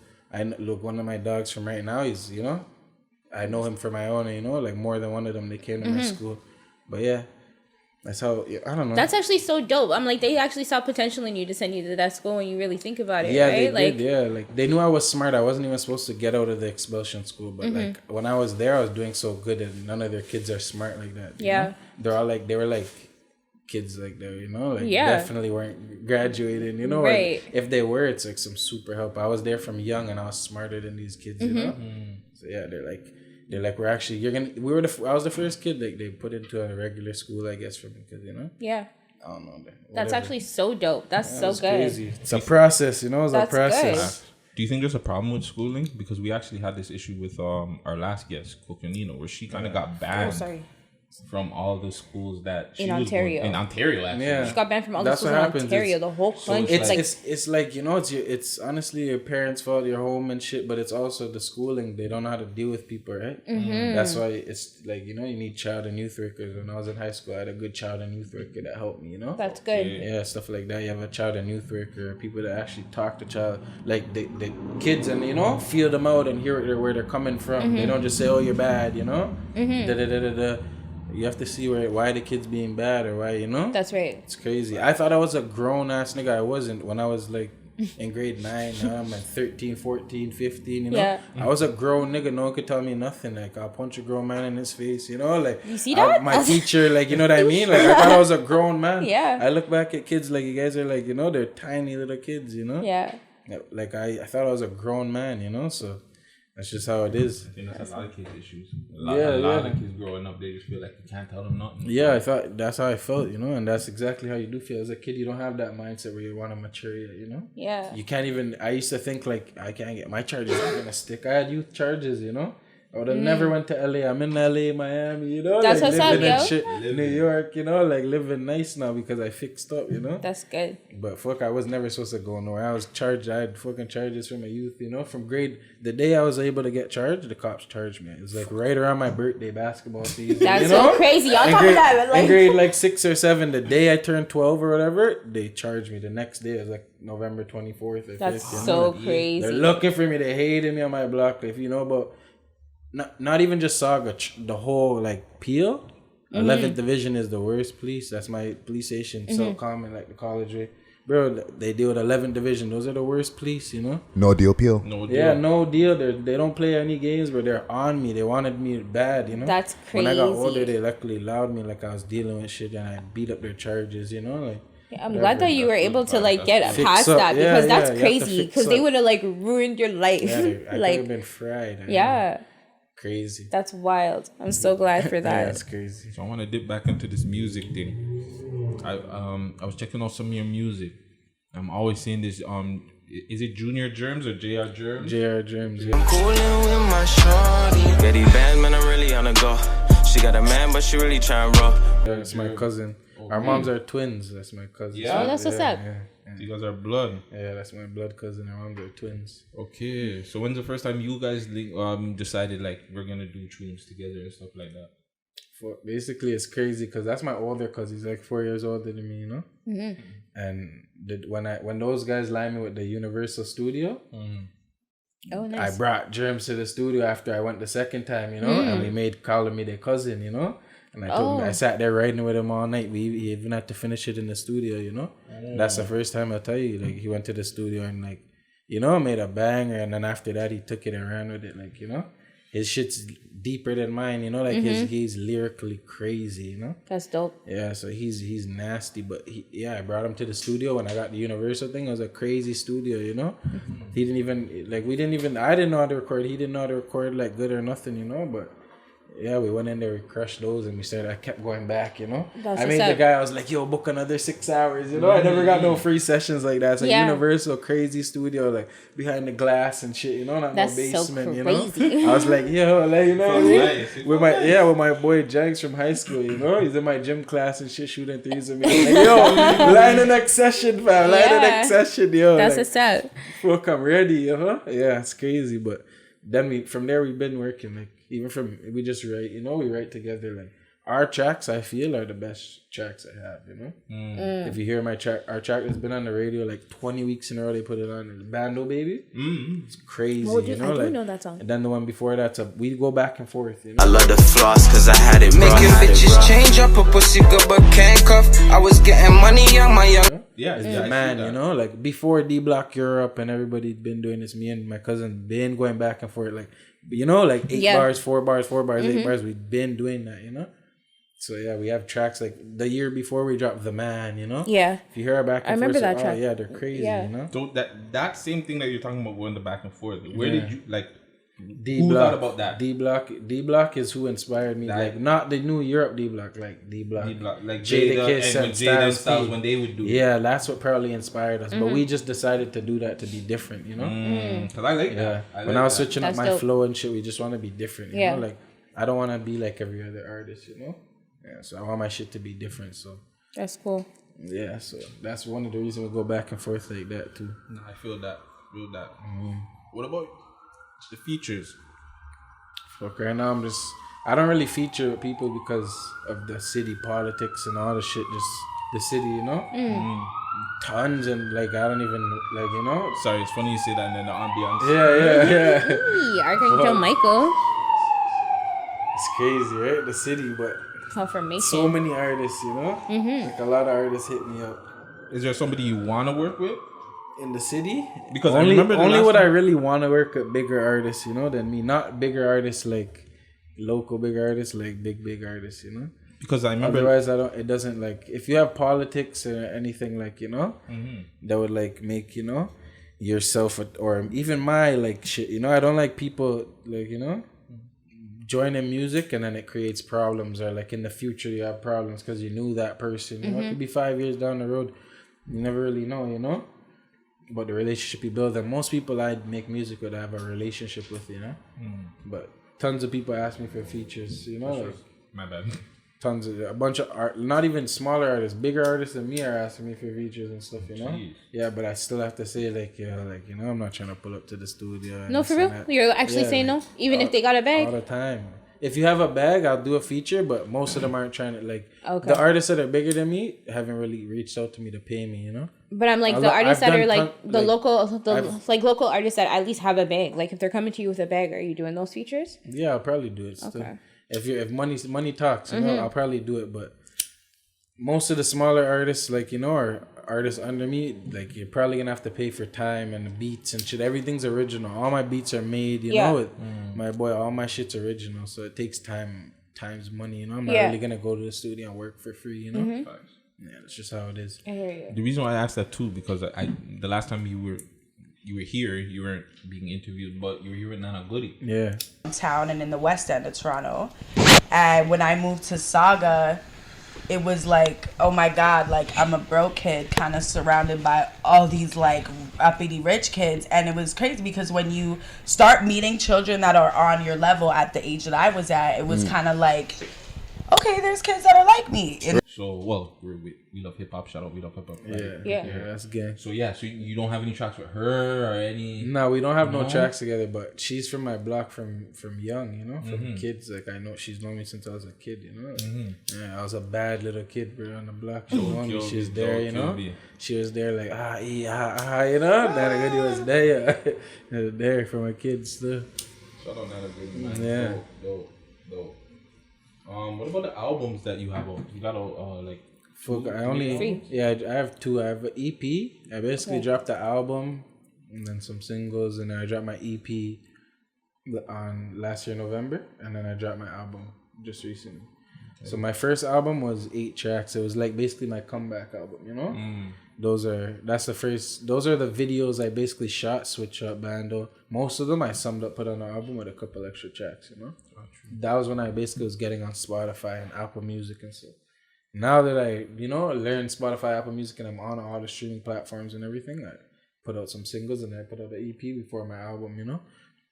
Look, one of my dogs from right now, he's, you know, I know him for my own, you know, like more than one of them, they came to my school. But yeah, that's how, I don't know. That's actually so dope. I'm like, they actually saw potential in you to send you to that school when you really think about it, yeah, right? They did, yeah. Like, they knew I was smart. I wasn't even supposed to get out of the expulsion school. But like, when I was there, I was doing so good, and none of their kids are smart like that. You know? They're all like, they were like kids like that, you know? Like, definitely weren't graduating, you know? Right. Like, if they were, it's like some super help. I was there from young, and I was smarter than these kids, you know? So yeah, they're like, we're actually, I was the first kid like they put into a regular school, I guess, for me, because, you know? Yeah. I don't know. That's actually so dope. That's so good. Crazy. It's a process, you know? It's a process. Good. Do you think there's a problem with schooling? Because we actually had this issue with our last guest, Coconino, where she kind of got banned. Oh, sorry. from all the schools that she In was Ontario. going, in Ontario, actually. Yeah. She got banned from all the That's schools what in happens. Ontario, the whole country. It's like, you know, it's honestly your parents' fault, your home and shit, but it's also the schooling. They don't know how to deal with people, right? Mm-hmm. That's why it's like, you know, you need child and youth workers. When I was in high school, I had a good child and youth worker that helped me, you know? That's good. Yeah, stuff like that. You have a child and youth worker, people that actually talk to child, like the kids, and, you know, feel them out and hear where they're coming from. They don't just say, oh, you're bad, you know? You have to see why the kid's being bad or why, you know? That's right. It's crazy. I thought I was a grown-ass nigga. I wasn't. When I was, like, in grade 9, now I'm like 13, 14, 15, you know? Yeah. I was a grown nigga. No one could tell me nothing. Like, I'll punch a grown man in his face, you know? Like, you see that? My teacher, like, you know what I mean? Like, I thought I was a grown man. Yeah. I look back at kids, like, you guys are, like, you know, they're tiny little kids, you know? Yeah. Like, I thought I was a grown man, you know? So... that's just how it is. I think that's a lot of kids' issues. A lot of kids growing up, they just feel like you can't tell them nothing. Yeah, I thought that's how I felt, you know, and that's exactly how you do feel. As a kid, you don't have that mindset where you want to mature yet, you know? Yeah. You can't even, I used to think like, I can't get my charges, I'm going to stick. I had youth charges, you know? I would have never went to LA. I'm in LA, Miami, you know? That's like what's up, living yo. and shit. New York, you know? Like living nice now because I fixed up, you know? That's good. But fuck, I was never supposed to go nowhere. I was charged. I had fucking charges from my youth, you know? From grade, the day I was able to get charged, the cops charged me. It was like right around my birthday basketball season. That's you know? so crazy. On top of that, In grade like 6 or 7, the day I turned 12 or whatever, they charged me. The next day, it was like November 24th or 5th. That's you know? so Like, crazy. they're looking for me. They hated me on my block. If you know about, not even just Sauga, the whole like Peel. 11th Division is the worst police. That's my police station. So common, like the college way. Bro, they deal with 11th Division. Those are the worst police, you know? No deal, Peel. No deal. Yeah, no deal. They don't play any games, but they're on me. They wanted me bad, you know? That's When I got crazy. older, they luckily allowed me like I was dealing with shit and I beat up their charges, you know? Like, I'm glad that you were able to like get Fix past up. that Yeah, because yeah, that's you have to crazy fix because they up. would have like ruined your life. yeah, I could like have been fried. I yeah, know. Crazy. that's wild. I'm so glad for Yeah, that. that's crazy. So I want to dip back into this music thing. I was checking out some of your music. I'm always seeing this. Is it Junior Germs or JR Germs? JR Germs. Yeah. Coolin' with my shorty. Yeah, these bands, man, I'm really on the go. She got a man, but she really trying to roll. That's my cousin. Our moms are twins. That's my cousin. Yeah? Oh, that's what's up. Yeah. You guys are blood. Yeah, that's my blood cousin. Our moms are twins. Okay. So when's the first time you guys decided like we're gonna do tunes together and stuff like that? Basically, it's crazy because that's my older cousin. He's like 4 years older than me, you know. And when those guys lined me with the Universal Studio, Oh, I nice. brought Germs to the studio after I went the second time, you know, and we made calling me their cousin, you know. And I told him, I sat there writing with him all night. We even had to finish it in the studio, you know. That's the first time I tell you, like he went to the studio and like, you know, made a banger, and then after that he took it and ran with it, like, you know. His shit's deeper than mine, you know, like he's lyrically crazy, you know. That's dope. Yeah, so he's nasty, but I brought him to the studio when I got the Universal thing. It was a crazy studio, you know. He didn't even I didn't know how to record. He didn't know how to record like good or nothing, you know. But yeah, we went in there, we crushed those, and I kept going back, you know. That's I made what's the up. guy, I was like, yo, book another 6 hours, you know. I never got no free sessions like that. It's a Yeah. Universal crazy studio, like behind the glass and shit, you know, not That's no so basement, you crazy. know. I was like, yo, like, you know what I mean? With my boy Jags from high school, you know, he's in my gym class and shit, shooting threes with me. I'm like, yo, line the next session, fam. Line the next session, yo. That's like, what's up. fuck, I'm ready, Yeah, it's crazy, but then from there we've been working, like even we just write, you know, we write together. Like our tracks, I feel, are the best tracks I have, you know. If you hear our track has been on the radio like 20 weeks in a row. They put it on. It's Bando Baby. It's crazy, you know. I do know that song. And then the one before that, we go back and forth, you know. I love the floss cause I had it, bro. Making bitches change up a pussy good but can't cuff. I was getting money on my young. Yeah, It's the man, you know, like before D-Block Europe and everybody'd been doing this, me and my cousin been going back and forth, like, you know, like 8 bars, 4 bars, 4 bars, 8 bars. We've been doing that, you know. So yeah, we have tracks like the year before we dropped The Man, you know. Yeah. If you hear our back and I remember forth, that track. yeah, they're crazy, Yeah. you know. So that same thing that you're talking about going the back and forth. Where did you like? D-Block, who thought about that? D-Block is who inspired me. Like not the new Europe D-Block, like D-Block, Like Jada Jada Kiss and and Jada Styles Styles P. when they would do it. Yeah, that's what probably inspired us. But we just decided to do that to be different, you know. Cause I like that. Yeah. When I was switching up That's my dope. flow and shit, we just want to be different, you Yeah. know? Like, I don't want to be like every other artist, you know? Yeah, so I want my shit to be different. So That's cool. yeah, so that's one of the reasons we go back and forth like that too. Nah, I feel that. What about the features? Fuck, right now I don't really feature with people because of the city politics and all the shit. Just the city, you know. Tons and like I don't even like, you know. Sorry, it's funny you say that and then the ambiance. Yeah. Hey, Archangel Michael. It's crazy, right? The city, but Confirmation. so many artists, you know. Like a lot of artists hit me up Is there somebody you want to work with? in the city. Because I only remember the only last would I time- really want to work with bigger artists, you know, than me. Not bigger artists like local bigger artists, like big artists, you know. Because I remember. Otherwise, it doesn't like if you have politics or anything like, you know, that would like make, you know, yourself or even my like shit, you know. I don't like people like, you know, joining music and then it creates problems or like in the future you have problems because you knew that person. You know, it could be 5 years down the road. You never really know, you know. But the relationship you build, and most people I make music with, I have a relationship with, you know. But tons of people ask me for features, you know, like My bad. tons of a bunch of art, not even smaller artists, bigger artists than me are asking me for features and stuff, you know. Jeez. Yeah, but I still have to say like, yeah, like, you know, I'm not trying to pull up to the studio. No, for real? You're actually saying no? Even if they got a bag? All the time. If you have a bag, I'll do a feature, but most of them aren't trying to like. Okay. The artists that are bigger than me haven't really reached out to me to pay me, you know. But I'm like, I've the artists done that are like ton- the like, local, local artists that at least have a bag. Like if they're coming to you with a bag, are you doing those features? Yeah, I'll probably do it still. Okay. If money talks, you know, I'll probably do it. But most of the smaller artists, like, you know, or artists under me, like you're probably gonna have to pay for time and the beats and shit. Everything's original. All my beats are made, you know. With my boy, all my shit's original, so it takes times money. You know, I'm not really gonna go to the studio and work for free. You know, yeah, that's just how it is. I hear you. The reason why I asked that too, because the last time you were here, you weren't being interviewed, but you were here with Nana Goody. Yeah. Town and in the west end of Toronto. And when I moved to Sauga, it was like, oh my God, like I'm a broke kid kind of surrounded by all these like uppity rich kids. And it was crazy because when you start meeting children that are on your level at the age that I was at, it was kind of like, okay, there's kids that are like me. So, well, we love hip hop. Shout out, we love hip hop. Yeah, that's gay. So so you don't have any tracks with her or any? No, we don't have no tracks together. But she's from my block from young, you know, from kids. Like I know she's known me since I was a kid, you know. Yeah, I was a bad little kid, bro, on the block. She known me. She was there, you know. She was there, like you know. Nana Goody was there, there for my kids too. Shout out Nana Goody, man. Yeah. Dope. What about the albums that you have out? You got like. Fuck, I have two. I have an EP. I basically dropped the album and then some singles, and then I dropped my EP on last year November, and then I dropped my album just recently. Okay. So my first album was 8 tracks. It was like basically my comeback album, you know. Those are the videos I basically shot, switch up bando. Most of them I summed up, put on the album with a couple extra tracks, you know. That was when I basically was getting on Spotify and Apple Music and stuff. Now that I, you know, learned Spotify, Apple Music, and I'm on all the streaming platforms and everything, I put out some singles and I put out the EP before my album, you know.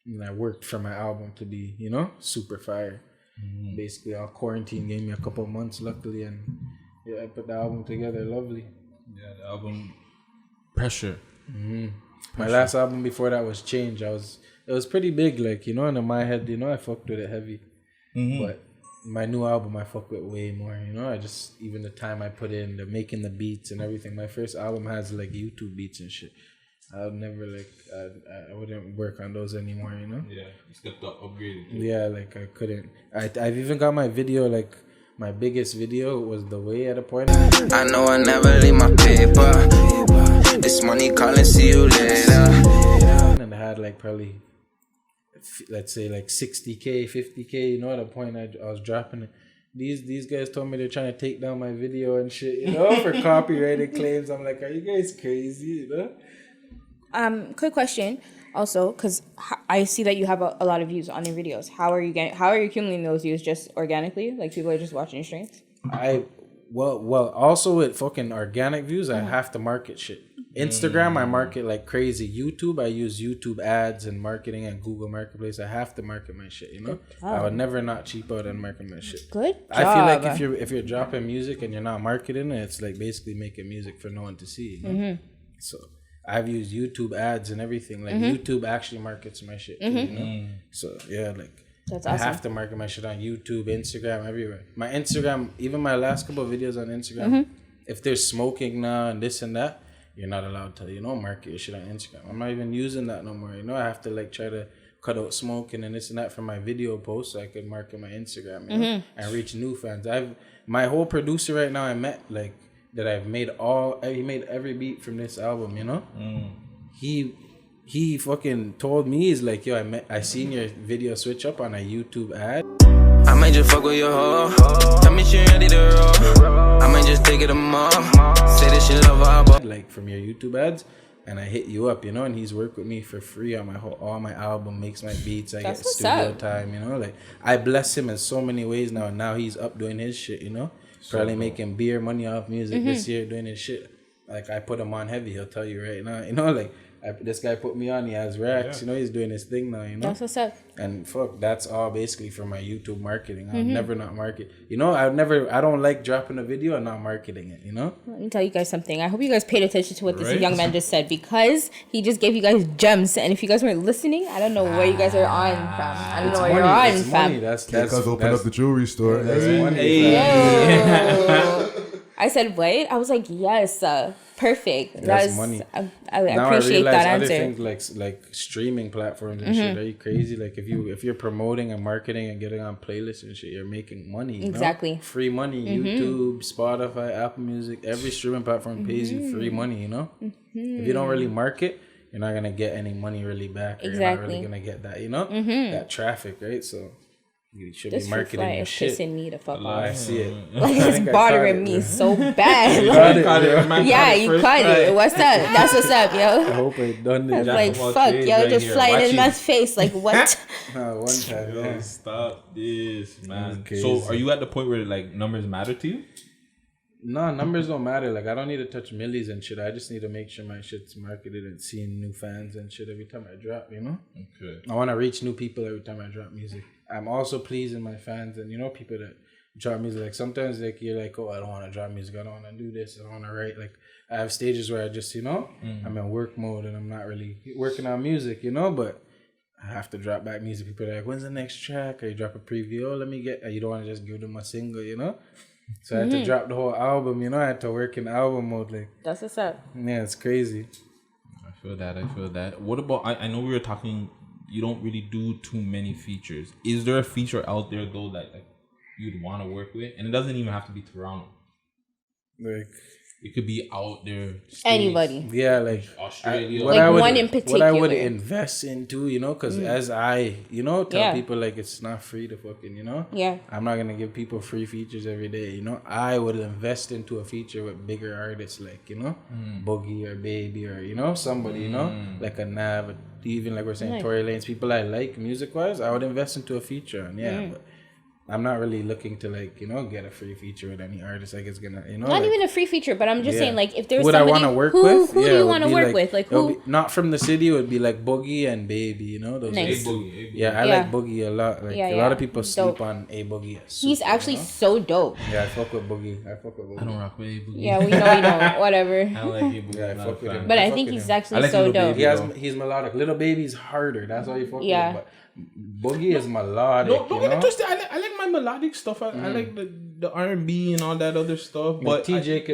And I worked for my album to be, you know, super fire. Basically, all quarantine gave me a couple months, luckily, and yeah, I put the album together. Lovely. Yeah, the album Pressure. My last album before that was Change. It was pretty big, like, you know, and in my head, you know, I fucked with it heavy. But my new album I fuck with way more, you know. I just, even the time I put in, the making the beats and everything. My first album has like YouTube beats and shit. I would never like, I wouldn't work on those anymore, you know. Yeah, you stepped up, upgraded. Yeah, like I couldn't. I've even got my video, like my biggest video was The Way at a point. I know I never leave my paper. This money calling, see you later. And I had like probably, let's say like 60K, 50K, you know, at a point I was dropping it. These guys told me they're trying to take down my video and shit, you know, for copyrighted claims. I'm like, are you guys crazy, you know? Quick question also, because I see that you have a lot of views on your videos. How are you accumulating those views? Just organically? Like people are just watching your streams? Well, also with fucking organic views, I have to market shit. Instagram, I market like crazy. YouTube, I use YouTube ads and marketing and Google Marketplace. I have to market my shit, you know? I would never not cheap out and market my shit. Good job. I feel like if you're dropping music and you're not marketing it, it's like basically making music for no one to see, you know? So I've used YouTube ads and everything. Like YouTube actually markets my shit too, you know? So yeah, like That's I awesome. have to market my shit on YouTube, Instagram, everywhere. My Instagram, even my last couple of videos on Instagram, if there's smoking now and this and that, you're not allowed to, you know, market your shit on Instagram. I'm not even using that no more. You know, I have to like try to cut out smoking and this and that for my video posts so I can market my Instagram, you know, and reach new fans. My whole producer right now I met, like, that I've made he made every beat from this album, you know? He fucking told me, he's like, yo, I seen your video switch up on a YouTube ad. I might just fuck with your hoe. Tell me she ready to roll. I might just take it a mom. Say that she love her. Like from your YouTube ads, and I hit you up, you know, and he's worked with me for free on all my album, makes my beats, I get studio time, you know, like I bless him in so many ways now, and now he's up doing his shit, you know, probably making beer money off music this year, doing his shit. Like I put him on heavy, he'll tell you right now, you know, like this guy put me on, he has racks, you know, he's doing his thing now, you know. That's what's up. And fuck, that's all basically for my YouTube marketing. I'll never not market. You know, I don't like dropping a video and not marketing it, you know? Let me tell you guys something. I hope you guys paid attention to what this young man just said, because he just gave you guys gems. And if you guys weren't listening, I don't know where you guys are on from. I don't know where you're on from. That's Cuz opened up the jewelry store. That's money. I said, what? I was like, yes, perfect. That's money. I appreciate that answer. Other things like streaming platforms and shit. Are you crazy? Like if you're promoting and marketing and getting on playlists and shit, you're making money. You Exactly. know? Free money. YouTube, Spotify, Apple Music, every streaming platform pays you free money. You know. If you don't really market, you're not gonna get any money really back. Or You're not really gonna get that. You know, that traffic, right? So. You should this be marketing your is shit. pissing me the fuck off. I see it. Like it's bothering me so bad. You caught it. You caught it. What's up? That's what's up, yo. I hope I done it. I was like, fuck, yo, just flying in my face. Like, what? One time, Yo, yeah. stop this, man. Okay. So, are you at the point where like numbers matter to you? No, numbers don't matter. Like, I don't need to touch millies and shit. I just need to make sure my shit's marketed and seeing new fans and shit every time I drop, you know? Okay. I want to reach new people every time I drop music. I'm also pleasing my fans and, you know, people that drop music. Like, sometimes, like, you're like, oh, I don't want to drop music. I don't want to do this. I don't want to write. Like, I have stages where I just, you know, I'm in work mode and I'm not really working on music, you know? But I have to drop back music. People are like, when's the next track? Or you drop a preview. Oh, let me get... You don't want to just give them a single, you know? So I had to drop the whole album, you know? I had to work in album mode. Like, That's what's up. yeah, it's crazy. I feel that. What about... I know we were talking... You don't really do too many features. Is there a feature out there, though, that like you'd want to work with? And it doesn't even have to be Toronto. Like... It could be out there. States, Anybody. Yeah, like Australia. One in particular. What I would invest into, you know, because as I, you know, tell people like it's not free to fucking, you know. Yeah. I'm not gonna give people free features every day, you know. I would invest into a feature with bigger artists like, you know, Boogie or Baby or, you know, somebody, you know, like a Nav, even like we're saying, Tory Lanez, people I like music wise. I would invest into a feature, and but I'm not really looking to like, you know, get a free feature with any artist. Like it's gonna, you know, Not like, even a free feature, but I'm just saying, like, if there's would somebody I want to work who with? do you want to work with? Like, who? Not from the city. It would be like Boogie and Baby. You know those. Nice. A-Boogie. Yeah, I like Boogie a lot. Like a lot of people sleep on A-Boogie. He's actually so dope. Yeah, I fuck with Boogie. I don't rock with A-Boogie. Yeah, we know you don't. Whatever. I don't like A-Boogie. Yeah, I fuck with him. But I think he's actually like so Lil dope. Baby. He's melodic. Little Baby's harder. That's why you fuck with him. But Boogie is melodic. Don't get it twisted. I like my melodic stuff. I like the R&B and all that other stuff. But Lil TJ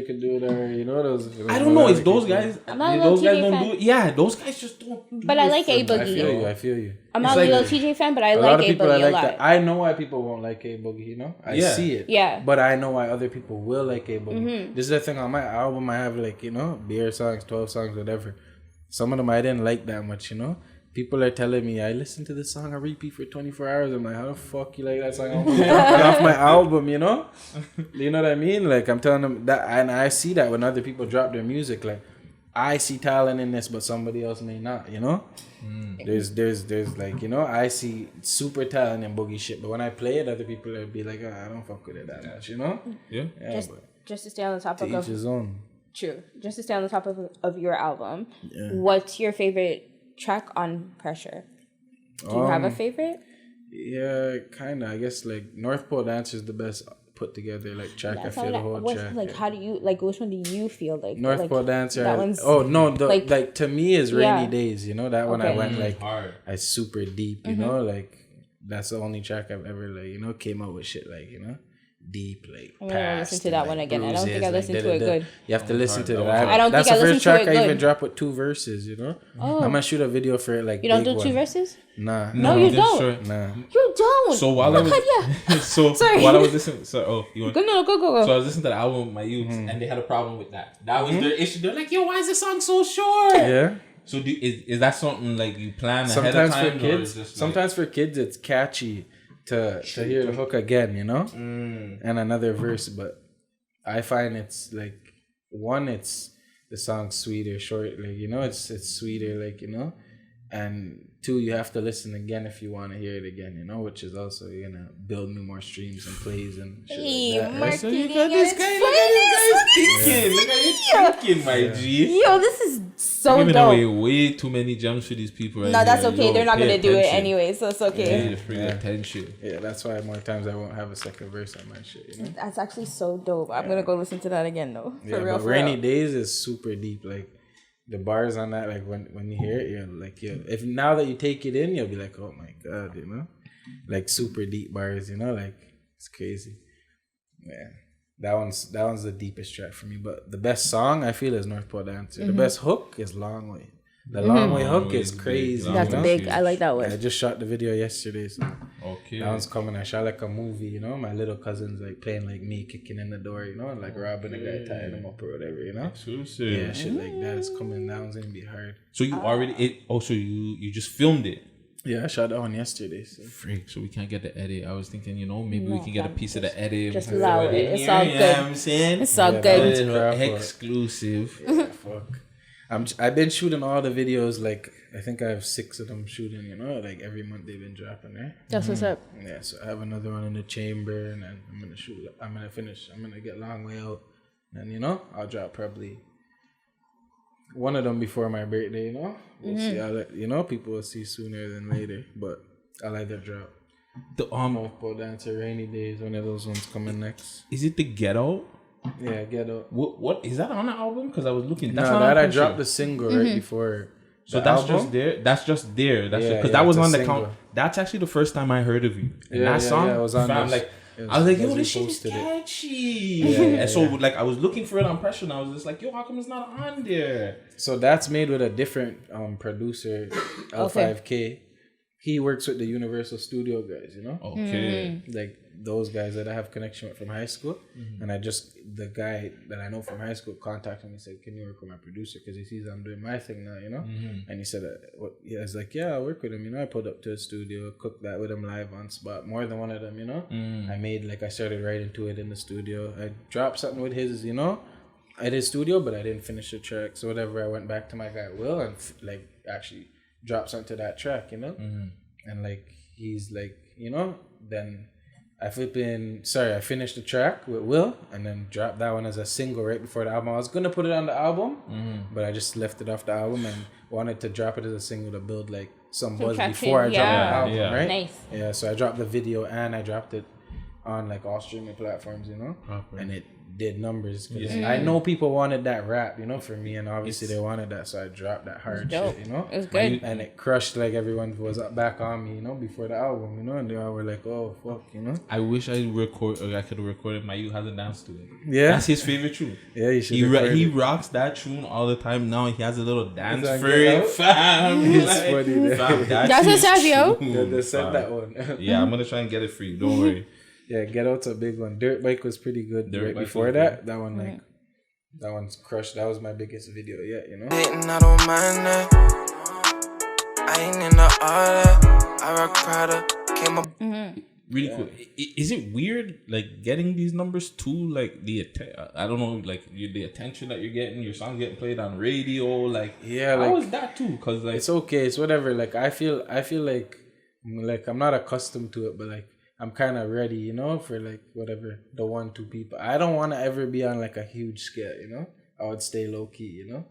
could do it. Or, you know those. I don't know. It's those guys. I'm not a those Lil guys TJ don't fan. do it. Yeah, those guys just don't. But I like A-Boogie. I feel you. I'm not a Lil TJ fan, but I like A-Boogie a lot. That. I know why people won't like A-Boogie, you know? I see it. Yeah. But I know why other people will like A-Boogie. This is the thing on my album. I have like, you know, beer songs, 12 songs, whatever. Some of them I didn't like that much, you know? People are telling me, I listened to this song on repeat for 24 hours. I'm like, how the fuck you like that song off my album, you know? You know what I mean? Like, I'm telling them that, and I see that when other people drop their music. Like, I see talent in this, but somebody else may not, you know? There's like, you know, I see super talent in Boogie shit, but when I play it, other people will be like, I don't fuck with it that much, you know? Yeah. Just to stay on the topic of his own. True. Just to stay on the top of your album, what's your favorite track on Pressure? Do you have a favorite? Yeah, kind of. I guess like North Pole Dancer is the best put together like track. I feel the whole track. Like, how do you like? Which one do you feel like? North Pole Dancer. That one's. Like to me is Rainy Days. You know that one. I went like hard. I super deep. You know, like that's the only track I've ever like came up with shit like deep like. I'm gonna listen to that one again. I don't think I listened to it good. You have to listen to it. I don't that's think I listened to it good. That's the first track I even dropped with 2 verses. Oh. I'm gonna shoot a video for it like. You don't do 2 verses? Nah. No, you don't. Nah. You don't. So while I was while I was listening, you want go. So I was listening to the album with my youth, and they had a problem with that. That was their issue. They're like, "Yo, why is this song so short?" Yeah. So is that something like you plan ahead of time? For kids, sometimes for kids it's catchy to hear the hook again, and another verse. But I find it's like it's the song's sweeter, short, like it's sweeter, like and 2, you have to listen again if you want to hear it again, which is also you're gonna build me more streams and plays and shit like that. Right? So you got this guy. Look at thinking. Look at you thinking, my G. Yo, this is so giving dope. away way too many gems for these people. No, that's okay. They're not gonna do it anyway, so it's okay. Attention. Yeah, that's why more times I won't have a second verse on my shit. That's actually so dope. I'm gonna go listen to that again though. For real. But Rainy Days is super deep. Like the bars on that, like when you hear it, you're like, if now that you take it in, you'll be like, oh my god, like super deep bars, like it's crazy. Yeah, that one's the deepest track for me. But the best song I feel is North Pole Dancer. The best hook is Long Way. The Long Way hook is crazy. That's big. I like that one. I just shot the video yesterday, so okay. That one's coming. I shot like a movie, my little cousin's like playing like me, kicking in the door, and like robbing a guy, tying him up or whatever, Exclusive. Yeah, shit like that is coming. That one's gonna be hard. So you already so you just filmed it. Yeah, I shot that one yesterday. So. Freak, so we can't get the edit. I was thinking, maybe we can get a piece of the edit. Just allow it. It's all good. You know what I'm saying? It's all good. Exclusive. Yeah, fuck. I've been shooting all the videos. Like I think I have 6 of them shooting. Like every month they've been dropping. Right? That's what's up. Yeah, so I have another one in the chamber, and then I'm gonna shoot. I'm gonna finish. I'm gonna get Long Way out, and I'll drop probably one of them before my birthday. We'll see. People will see sooner than later, but I'll either drop the North Pole Dancer, Rainy Days, one of those ones coming next. Is it the Ghetto? Yeah, Ghetto. What is that on the album? Because I was looking. That's not I dropped the single right before. So that's album? Just there. That's just there. That's because that was on the count. That's actually the first time I heard of you. And that song, it was on. I was like, yo, this shit is catchy. And so like I was looking for it on Pressure, and I was just like, yo, how come it's not on there? So that's made with a different producer, L5K. He works with the Universal Studio guys, Okay. Like those guys that I have connection with from high school. And the guy that I know from high school contacted me and said, can you work with my producer? Because he sees I'm doing my thing now, And he said, I was like, yeah, I'll work with him. I pulled up to a studio, cooked that with him live on spot. More than one of them, I started writing to it in the studio. I dropped something with his, at his studio, but I didn't finish the track. So whatever, I went back to my guy Will and actually dropped something to that track, and he's like, then I finished the track with Will and then dropped that one as a single right before the album. I was gonna put it on the album, but I just left it off the album and wanted to drop it as a single to build like some buzz before I dropped the album, right? Nice. Yeah, so I dropped the video and I dropped it on like all streaming platforms, and it did numbers. I know people wanted that rap, for me, and obviously they wanted that, so I dropped that hard shit, It was good. And it crushed, like everyone was back on me, before the album, and they all were like, oh, fuck, I wish I could have recorded My You Hasn't Danced to It. Yeah. That's his favorite tune. Yeah, you should He rocks that tune all the time now. He has a little dance for it, it. Fam. It's funny. That's a Savio. They said that one. Yeah, I'm going to try and get it for you. Don't worry. Yeah, Get Out's a big one. Dirt Bike was pretty good. Right before that, that one that one's crushed. That was my biggest video yet, I don't mind that. I ain't in the order. I rock Prada. Came up. Really cool. Is it weird, like getting these numbers too? Like the the attention that you're getting, your song getting played on radio. Like how is that too? Because like it's okay. It's whatever. Like I feel like I'm not accustomed to it, but like. I'm kind of ready, for like whatever, the 1-2 people. I don't want to ever be on like a huge scale, I would stay low key, you know.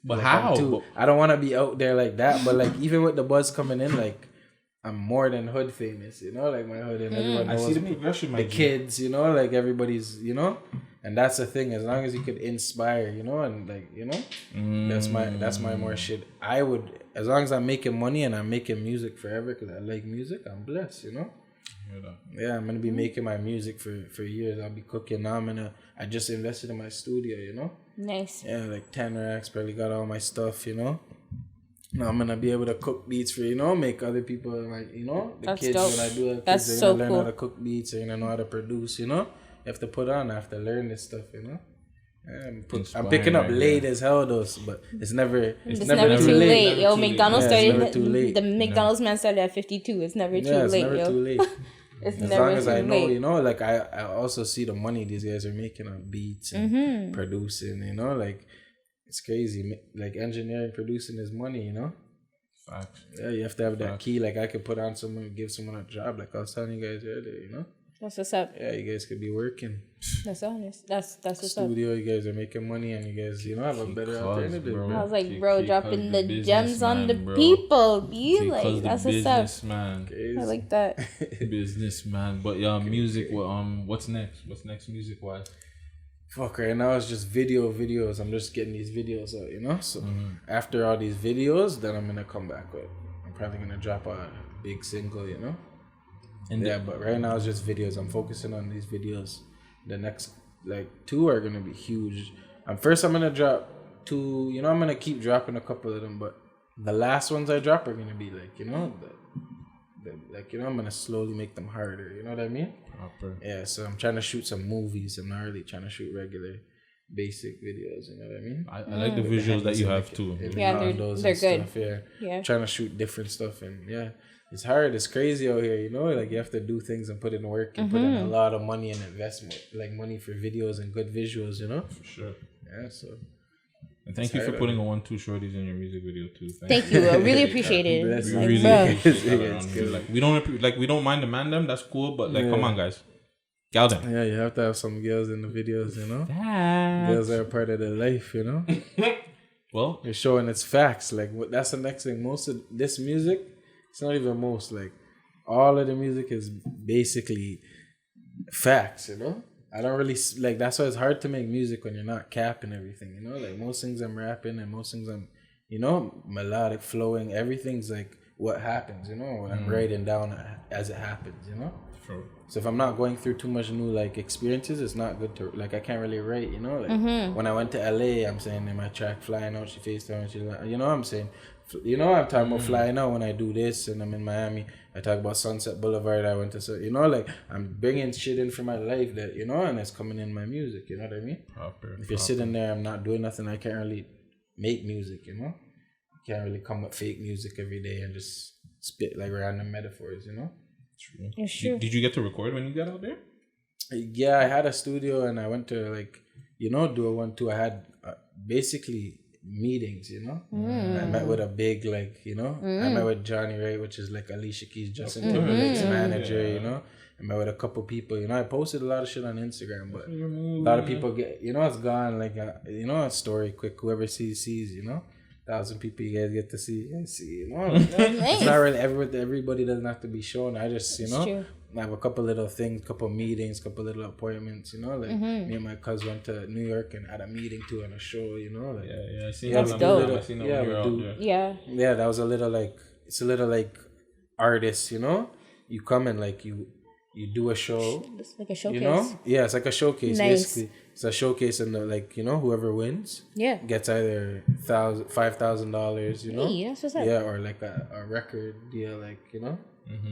But Like, how? I don't want to be out there like that. But like even with the buzz coming in, like I'm more than hood famous, you know. Like my hood and everyone knows I see the me. progression, The kids, you know, like everybody's, you know. And that's the thing. As long as you could inspire, you know, and like you know, that's my more shit. I would, as long as I'm making money and I'm making music forever because I like music, I'm blessed, you know. Yeah, I'm gonna be making my music for years. I'll be cooking. Now I just invested in my studio, you know. Nice. Yeah, like 10 racks, barely got all my stuff, you know. Now I'm gonna be able to cook beats for, you know, make other people like, you know, the That's kids dope. when I do it, That's they're so gonna learn cool. how to cook beats, they're gonna know how to produce, you know. You have to put on, I have to learn this stuff, you know. Yeah, I'm picking up late as hell though, but it's never too late. Yo, Never too McDonald's late. Yeah, it's started. never too late. The McDonald's man started at 52. It's never too it's late, never yo. too late. It's As never long as too I know, late. you know, like I also see the money these guys are making on beats and producing, you know, like it's crazy. Like engineering, producing is money, you know. Facts. Yeah, you have to have that key. Like I could put on someone, give someone a job. Like I was telling you guys earlier, you know. That's what's up. Yeah, you guys could be working. That's honest. That's what's up. Studio, you guys are making money, and you guys, you know, have a better alternative. bro. I was like, K- bro, K- dropping Cuzz the the gems on the businessman, bro. people. Be K- like, Cuzz that's the what's up. businessman. I like that. Businessman. But yeah, music. What's next? What's next music wise? Fuck, right now it's just videos. I'm just getting these videos out, you know. So after all these videos, then I'm gonna come back with. I'm probably gonna drop a big single, you know. And Yeah, but right now it's just videos. I'm focusing on these videos. The next like 2 are gonna be huge. I'm gonna drop 2. You know, I'm gonna keep dropping a couple of them, but the last ones I drop are gonna be like, you know, like you know, I'm gonna slowly make them harder. You know what I mean? Proper. Yeah. So I'm trying to shoot some movies. I'm not really trying to shoot regular, basic videos. You know what I mean? I like the visuals that you have too. Yeah, they're good. Yeah. Trying to shoot different stuff and yeah. It's hard. It's crazy out here, you know. Like you have to do things and put in work and put in a lot of money and investment, like money for videos and good visuals, you know. For sure. Yeah. So. And thank you for putting a 1-2 shorties in your music video too. Thank you. I really appreciate it. We Like, really bro. appreciate it around here. Like we don't mind the man them. That's cool. But like, come on, guys, gal them. Yeah, you have to have some girls in the videos, you know. Girls are a part of their life, you know. Well, You're showing its facts. Like that's the next thing. Most of this music, it's not even most. Like all of the music is basically facts, you know. I don't really like. That's why it's hard to make music when you're not capping everything, you know. Like most things I'm rapping and most things I'm, you know, melodic, flowing. Everything's like what happens, you know. What I'm writing down as it happens, you know. Sure. So if I'm not going through too much new like experiences, it's not good to like I can't really write, you know. Like when I went to LA, I'm saying in my track flying out, she FaceTime, she like, you know what I'm saying. You know I'm talking about flying out when I do this, and I'm in Miami. I talk about Sunset Boulevard. I went to, you know, like I'm bringing shit in for my life that, you know, and it's coming in my music. You know what I mean? If you're sitting there, I'm not doing nothing. I can't really make music. You know, you can't really come with fake music every day and just spit like random metaphors. You know. True. It's true. Did you get to record when you got out there? Yeah, I had a studio and I went to like, you know, do a 1-2. I had basically meetings, you know. I met with a big like, you know, I met with Johnny Ray, which is like Alicia Keys, Justin Timberlake's manager, you know. I met with a couple people, you know. I posted a lot of shit on Instagram, but a lot of people get, you know, it's gone like you know, a story quick. Whoever sees, you know. 1,000 people you guys get to see, you know. It's not really everybody doesn't have to be shown. I just, you know, I have a couple little things, couple meetings, couple little appointments, you know. Like me and my cousin went to New York and had a meeting too and a show, you know. Like Yeah, I seen That's that. dope. I seen that when you were out there. Yeah. that was a little like, it's a little like artist, you know. You come and like you do a show. It's like a showcase. You know? Yeah, it's like a showcase. Nice. Basically, it's a showcase, and like, you know, whoever wins, gets either $5,000, you know, That's what's up. yeah, or like a record deal, like, you know,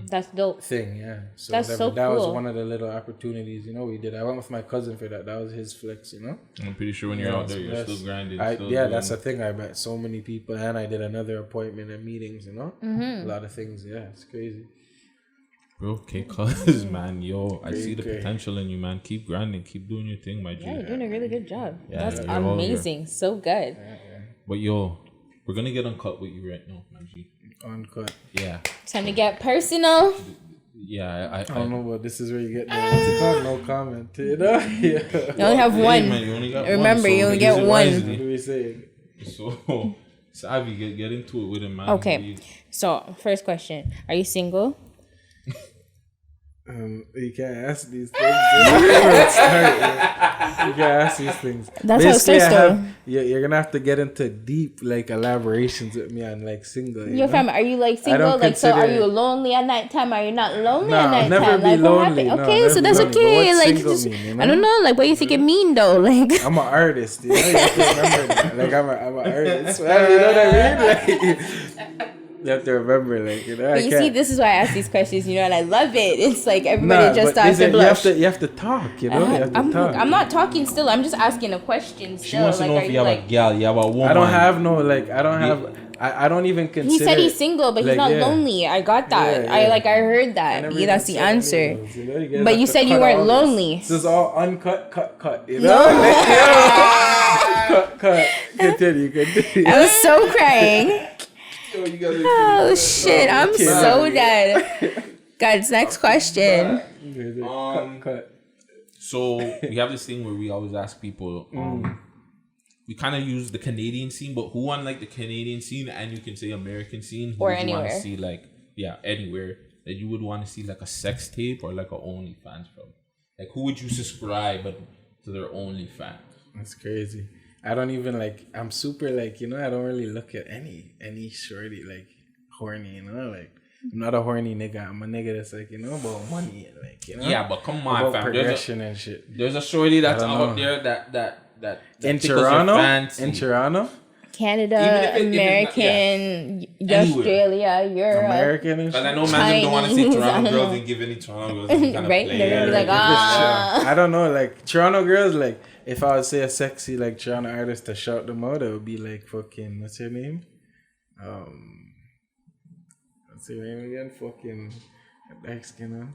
That's dope. thing, yeah. So That's so that was cool. one of the little opportunities, you know, we did. I went with my cousin for that. That was his flex, you know. I'm pretty sure when you're out there, you're still grinding. That's the thing. I met so many people, and I did another appointment and meetings, you know, a lot of things. Yeah, it's crazy. Bro, KCuzz, man, yo, I see the potential in you, man. Keep grinding, keep doing your thing, my G. Yeah, you're doing a really good job. Yeah, That's you're all amazing. So good. But yo, we're gonna get uncut with you right now, my G. Uncut. Yeah. Time to get personal. Yeah, I don't know, but this is where you get the what's it called? No comment. You know? Yeah. You only have one. Man, you only got Remember, one, so you only use get it one. wisely. What do we say? So, Savy, get into it with him, man. Okay. So, first question: are you single? You can't ask these things. You can't ask these things. That's how it starts, though. You're gonna have to get into deep like elaborations with me on like single. Your family, are you like single? Like, so are you lonely at nighttime? Are you not lonely at nighttime? Never be like, lonely. what happened? Okay, so that's okay. Like, just, mean, you know? I don't know. Like, what you think it mean though? Like, I'm an artist. You know, you have to remember that. Like, I'm an artist. Well, you know what I mean? Like, you have to remember, like, you know. But you see, this is why I ask these questions, you know, and I love it. It's like everybody just starts to blush. You have to talk, you know. You have to talk. I'm not talking still. I'm just asking a question still. She wants to know if you have a gal, you have a woman. I don't have no, like, I don't even consider. He said he's single, but he's not lonely. I got that. Yeah. I heard that. That's the answer. Those, you know? But you said you weren't lonely. This is all uncut, cut. You know? No. cut. Continue. I was so crying. Oh shit! I'm so dead. Guys, next question. Cut. So we have this thing where we always ask people. We kind of use the Canadian scene, but who on like the Canadian scene, and you can say American scene, or would anywhere. You want to see like anywhere that you would want to see like a sex tape or like a OnlyFans from? Like who would you subscribe to their OnlyFans? That's crazy. I don't even like. I'm super like, you know. I don't really look at any shorty like horny. You know, like I'm not a horny nigga. I'm a nigga that's like, you know, about money and like, you know. Yeah, but come on, about fam. Progression and shit. There's a shorty that's out there that in Toronto, Canada, American, Australia, Europe, American, and shit. Because I know man don't want to see Toronto girls and give any Toronto girls any kind right? of They're gonna be like, I don't know, like Toronto girls, like if I would say a sexy like Toronto artist to shout them out, it would be like fucking what's her name? What's her name again? Fucking dark skin.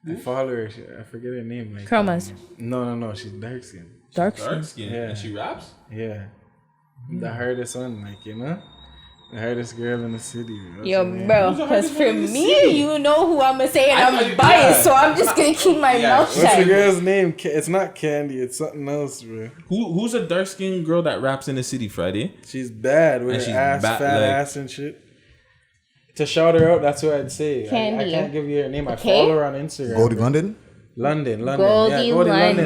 I follow her. I forget her name. Like Chromas. No, she's dark skin. Dark skin. Yeah. And she raps? Yeah. The hardest one, like, you know? The hardest girl in the city. Yo, bro, because for me, you know who I'm going to say, and I'm biased, so I'm just going to keep my mouth shut. What's the girl's name? It's not Candy, it's something else, bro. Who's a dark-skinned girl that raps in the city, Friday? She's bad with her ass, fat ass and shit. To shout her out, that's what I'd say. Candy. I can't give you her name. I follow her on Instagram. Goldie London? London. Goldie London.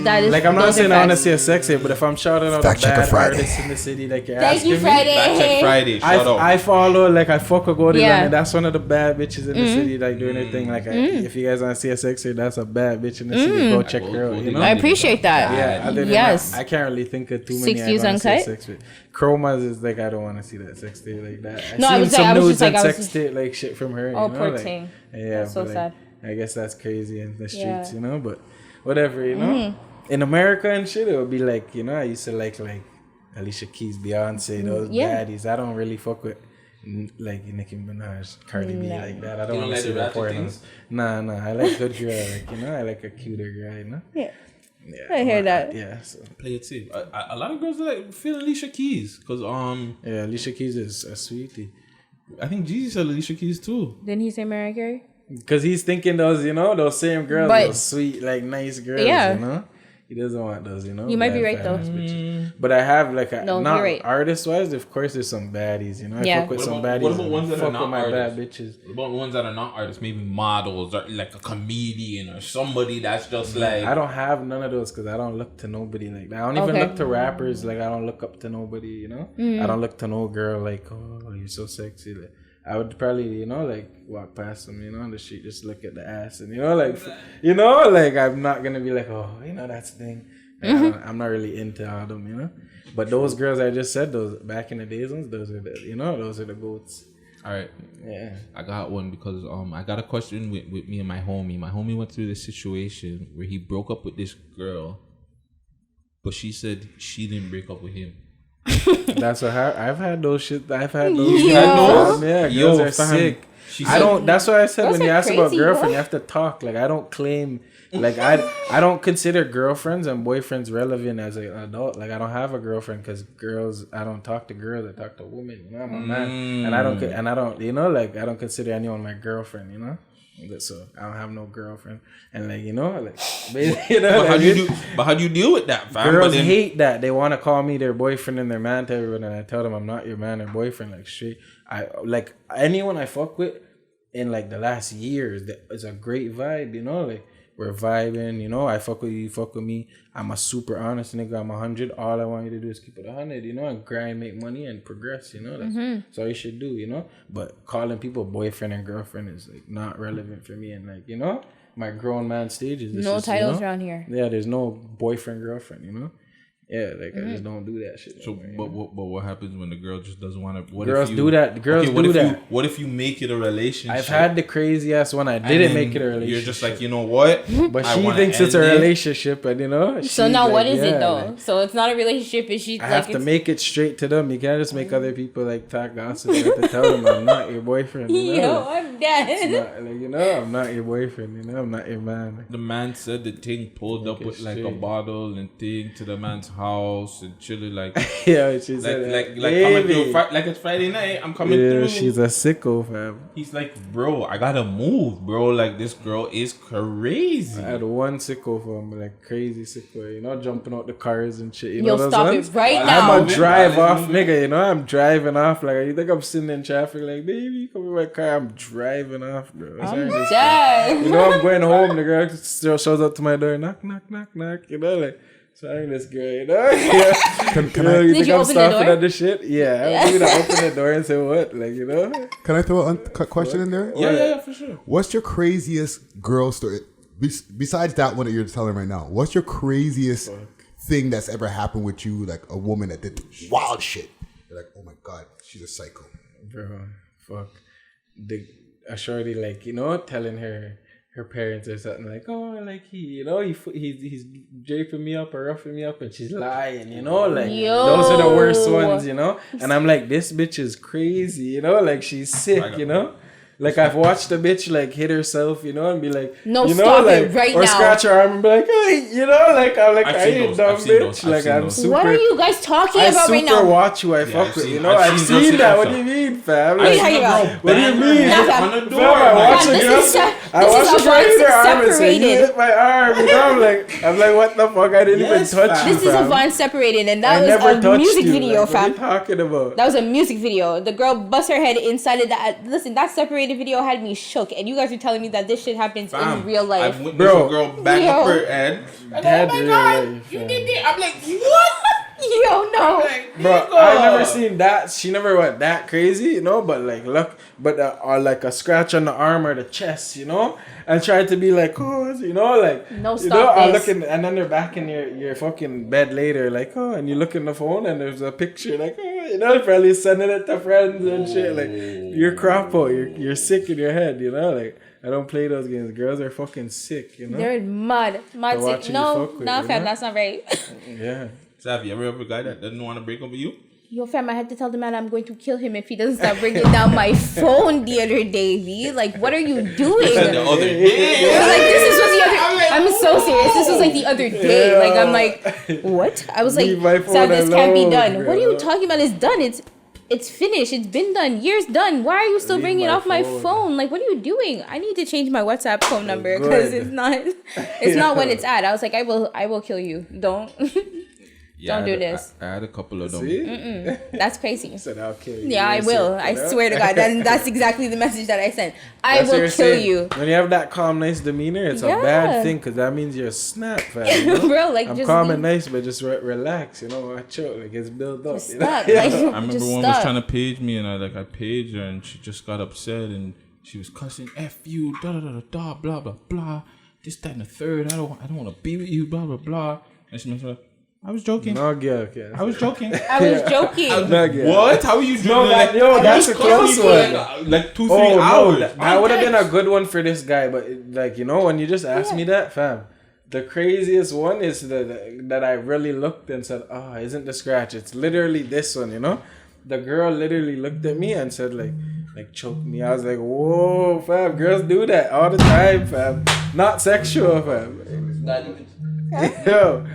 That is like, I'm not saying I want to see a sex tape, but if I'm shouting out Fact a bad Friday. artist in the city, like you're Thank asking you, Friday. me. Fact check Friday. Shout out. I follow, like, I fuck with Goldie London. That's one of the bad bitches in the city, like, doing her thing. Like, if you guys want to see a sex tape, that's a bad bitch in the city. Go check her out, you know? I appreciate that. Yeah, other than yes. that, I can't really think of too many. Views UNCUT? Sex with. Chromas is like, I don't want to see that sex tape like that. No, I was just like, sex tape like shit from her. Oh, you know? poor like, thing. Yeah, that's so sad. I guess that's crazy in the streets, you know, but whatever, you know. In America and shit, it would be like, you know, I used to like Alicia Keys, Beyonce, those baddies. I don't really fuck with like Nicki Minaj, Cardi B like that. I don't want to see that porn. Nah, I like good girl, like, you know, I like a cuter girl, you know. Yeah, I hear that. Yeah, so play it safe. A lot of girls like feel Alicia Keys because yeah, Alicia Keys is a sweetie. I think Jeezy said Alicia Keys too. Didn't he say Mariah Carey? Because he's thinking those, you know, those same girls, those sweet, like, nice girls, you know? He doesn't want those, you know? You might be right, though. But I have, like, no, not you're right. Artist-wise, of course, there's some baddies, you know? I fuck with some baddies. What about ones that are not my artists? bad bitches. What about ones that are not artists? Maybe models or, like, a comedian or somebody that's just, like... I don't have none of those because I don't look to nobody like that. I don't even look to rappers. Like, I don't look up to nobody, you know? I don't look to no girl like, oh, you're so sexy. Like, I would probably, you know, like, walk past them, you know, on the street, just look at the ass and, you know, like, I'm not going to be like, oh, you know, that's the thing. Like, I'm not really into all them, you know. But those girls I just said, those back in the days ones, those are the, you know, those are the goats. All right. Yeah. I got one because I got a question with me and my homie. My homie went through this situation where he broke up with this girl, but she said she didn't break up with him. That's what I've had those shit. I've had those. Yeah, girls are sick. I don't. That's why I said Girls when you are ask about crazy, girlfriend, boy. you have to talk. Like I don't claim. Like I don't consider girlfriends and boyfriends relevant as an adult. Like I don't have a girlfriend because girls. I don't talk to girls. I talk to women. You know, I'm a man, and I don't. You know, like I don't consider anyone my girlfriend. You know. So I don't have no girlfriend, and like you know, like you know, But how do you deal with that, fam? girls hate that. They want to call me their boyfriend and their man to everyone, and I tell them I'm not your man or boyfriend. Like straight, I like anyone I fuck with in like the last years. It's a great vibe, you know. Like we're vibing, you know. I fuck with you, you fuck with me. I'm a super honest nigga. I'm 100. All I want you to do is keep it 100, you know, and grind, make money, and progress, you know. That's all you should do, you know. But calling people boyfriend and girlfriend is like not relevant for me, and like you know, my grown man stage is No just, titles you know? around here. Yeah, there's no boyfriend girlfriend, you know. Yeah, like I just don't do that shit. So, no more, but what happens when the girl just doesn't want to? Girls do that. Girls do that. What if you make it a relationship? I've had the crazy ass one. I didn't make it a relationship. You're just like, you know what? But I she wanna thinks it's a end it. relationship, and you know. So she's now like, what is it yeah, though? like, So it's not a relationship. Is she I like have to make it straight to them. You can't just make other people like talk gossip. You have to tell them I'm not your boyfriend. You know? Yo, I'm dead. It's not, like you know, I'm not your boyfriend. You know, I'm not your man. The man said the thing pulled up with like a bottle and thing to the man's house and chilling like Yeah, she said like coming through like it's Friday night. I'm coming through. She's a sicko, fam. He's like, bro, I gotta move, bro. Like this girl is crazy. I had one sicko for him, like crazy sicko. You know, jumping out the cars and shit. You know Yo, those stop ones? it right now. I'm a drive off nigga. You know, I'm driving off. Like you think I'm sitting in traffic? Like baby, come in my car. I'm driving off, bro. I'm dead. You know, I'm going home. The girl still shows up to my door. Knock, knock, knock, knock. You know, like. Sorry, this girl, you know? Yeah. Can I? You Did think you I'm open the stopping door? at the shit? Yeah. I'm going to open the door and say what? Like, you know? Can I throw an uncut question in there? Yeah, for sure. What's your craziest girl story? Besides that one that you're telling right now, what's your craziest thing that's ever happened with you? Like a woman that did wild shit. You're like, oh my God, she's a psycho. Bro, fuck. A shorty, like, you know, telling her parents or something like, oh, like he's draping me up or roughing me up, and she's lying, you know, like Yo. those are the worst ones, you know. And I'm like, this bitch is crazy, you know, like she's sick, you know. Like I've watched a bitch like hit herself, you know, and be like, No, you know, stop like, it right or now. scratch her arm and be like, hey, you know, like I'm like, I've I seen ain't those. dumb I've seen bitch. those. I've Like seen I'm those. super. What are you guys talking I about right super now? watch who I Yeah, fuck I've with, seen- you know. I've I've seen girls seen hit that. What themselves. do you mean, fam? What are you Like, talking about? what do you mean? Nah, fam. on the door. Fam, I watch Fam, a this girl. is I watch a girl hit her arm and say, you separated. hit my arm. You know, I'm like, what the fuck? I didn't Yes, even touch fam. you, This is fam. Yvonne separated, and I that never was a touched music you. video, Like, what are you fam. talking about? That was a music video. The girl bust her head inside of that. Listen, that separated video had me shook, and you guys are telling me that this shit happens in real life. I've witnessed Bro. a girl back up her head. Dead real life, You fam. did it. I'm like, what? Yo, no. Bro, I never seen that. She never went that crazy, you know. But like, look, or like a scratch on the arm or the chest, you know, and tried to be like, oh, you know, like, No, you stop know, or this. looking, and then they're back in your fucking bed later, like, oh, and you look in the phone and there's a picture, like, oh, you know, probably sending it to friends and shit, like, you're crap out, you're sick in your head, you know, like. I don't play those games. Girls are fucking sick, you know. They're mad. They're watching Sick. you No, fuck with, nah, you fam, know? that's not right. Yeah. Savy, you ever have a guy that doesn't want to break up with you? Yo, fam, I had to tell the man I'm going to kill him if he doesn't stop bringing down my phone the other day, V. Like, what are you doing? Said the other day. Like, this was the other. I'm so serious. This was like the other day. Like, I'm like, what? I was like, Leave my phone Sam, this can't be alone, done. What are you girl. talking about? It's done. It's finished. It's been done. Years done. Why are you still Leave bringing my off my phone. phone? Like, what are you doing? I need to change my WhatsApp phone number good. because it's not. It's not what it's at. I was like, I will kill you. Don't. Don't do this. I had a couple of them. See? That's crazy. Said I'll kill you. Yeah, I You're will. sick, I you know? swear to God. That's exactly the message that I sent. I That's what will you're kill saying. you. When you have that calm, nice demeanor, it's Yeah. a bad thing because that means you're a snap, fam. You know? Bro, like, I'm just calm leave- and nice, but just relax, you know, watch out, like it's built up. Just You know? stop. Yeah. Like, I remember just one stop. was trying to page me, and I paged her, and she just got upset, and she was cussing F you, da da da da da, blah blah blah, this that and the third. I don't want to be with you, blah blah blah. And she was like, I was joking. No, yeah, okay. I was joking. I was joking. No, yeah. What? How are you doing? No, that, yo, that's a close one. Like 2-3 Oh, hours. no, that would have been a good one for this guy, but like, you know, when you just asked me that, fam, the craziest one is that I really looked and said, oh, isn't the scratch? It's literally this one, you know? the girl literally looked at me and said like choke me. I was like, whoa, fam, girls do that all the time, fam. Not sexual, fam. Not even. Yo.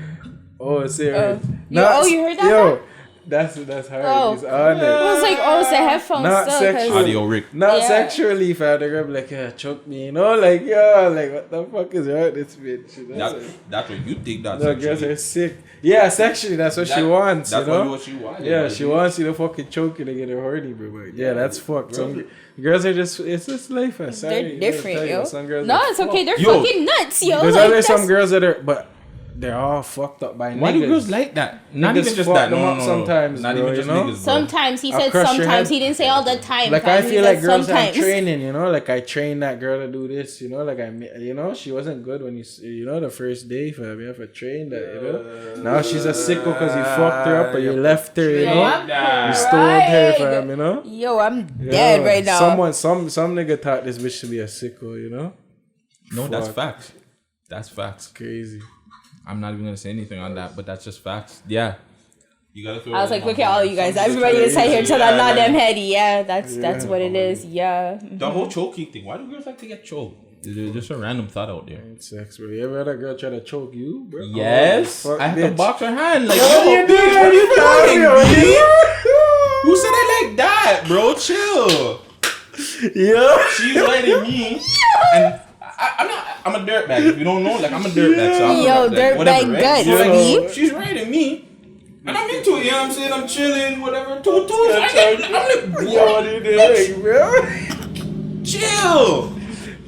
Oh, serious. You heard that? Yo, that's hard. Oh. He's on it. I was like, it's a headphone Not still. sexual. Audio Rick. Not sexually, fam. The girl be like, yeah, choke me, you know? Like, yo, like, what the fuck is wrong with this bitch? You know? That's what you think that's No, girls are sick. Yeah, sexually, that's what she wants. That's you know? what she wants. Yeah, she wants you to fucking choke you to get her horny, bro. But yeah, that's fucked. Some girls are just, it's just life. They're different, yo. Some girls no, are it's okay. They're Yo. fucking nuts, yo. There's like, other some girls that are, but they're all fucked up by Why niggas. do girls like that? Not Niggas even just fuck that. them No, up sometimes, Not bro, even just you know? niggas, bro. Sometimes he I'll said crush your sometimes. head. He didn't say all the time. Like fam. I He feel said like girls have sometimes. training, you know. Like I trained that girl to do this, you know. Like she wasn't good when you know, the first day, fam. You have to train that, you know. Now she's a sicko because you fucked her up or you left her, you know. You stole her, fam, you know. Yo, I'm dead right now. Some nigga thought this bitch to be a sicko, you know. No, that's facts. That's facts. Crazy. I'm not even gonna say anything on that, but that's just facts. Yeah. You gotta throw. I was like, look at all you guys. Everybody is here till I'm not them heady. Yeah, that's what it is. Yeah. The whole choking thing. Why do girls like to get choked? Just a random thought out there. Sex, bro. You ever had a girl try to choke you, bro? Yes. Oh, fuck, I had bitch. to box her hand. Like, Oh, you did. Who said it like that, bro? Chill. Yeah. She's letting me, and I'm a dirtbag. If you don't know, like I'm a dirtbag. So I'm Yo, like, dirtbag whatever, right? Guttz, So, see? like, she's writing me, and I'm into it. You know what I'm saying? I'm chilling, whatever. Two. I'm like, Yo, what are you doing, bro? chill.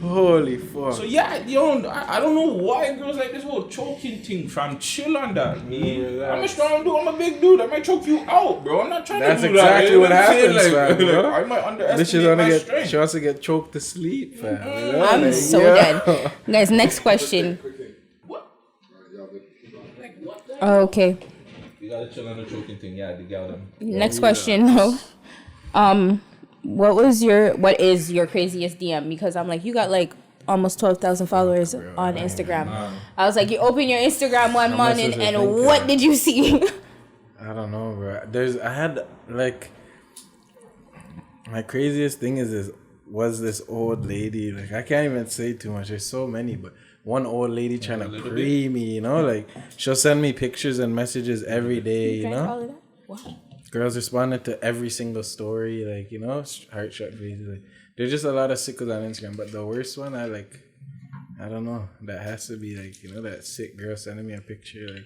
Holy fuck. So yeah, I don't know why girls like this whole choking thing. Fam, chill on that. Me, I'm a strong dude. I'm a big dude. I might choke you out, bro. I'm not trying That's to do exactly that. You know what I'm saying? happens, Like, fam, bro. I might Bitches underestimate wanna my get, strength. she wants to get choked to sleep, fam. You know? I'm Like, so yeah. dead. Guys, next question. Oh, okay. You gotta chill on the choking thing. Yeah, the gal them. Next question though. What is your craziest DM? Because I'm like, you got like almost 12,000 followers on Instagram. I was like, you open your Instagram one morning and what did you see? I don't know, bro. I had like my craziest thing was this old lady. Like I can't even say too much. There's so many, but one old lady trying to pre me, you know, like she'll send me pictures and messages every day, you know. Girls responding to every single story, like, you know, heart shot faces. Like, there's just a lot of sickos on Instagram, but the worst one, I don't know. That has to be like, you know, that sick girl sending me a picture, like,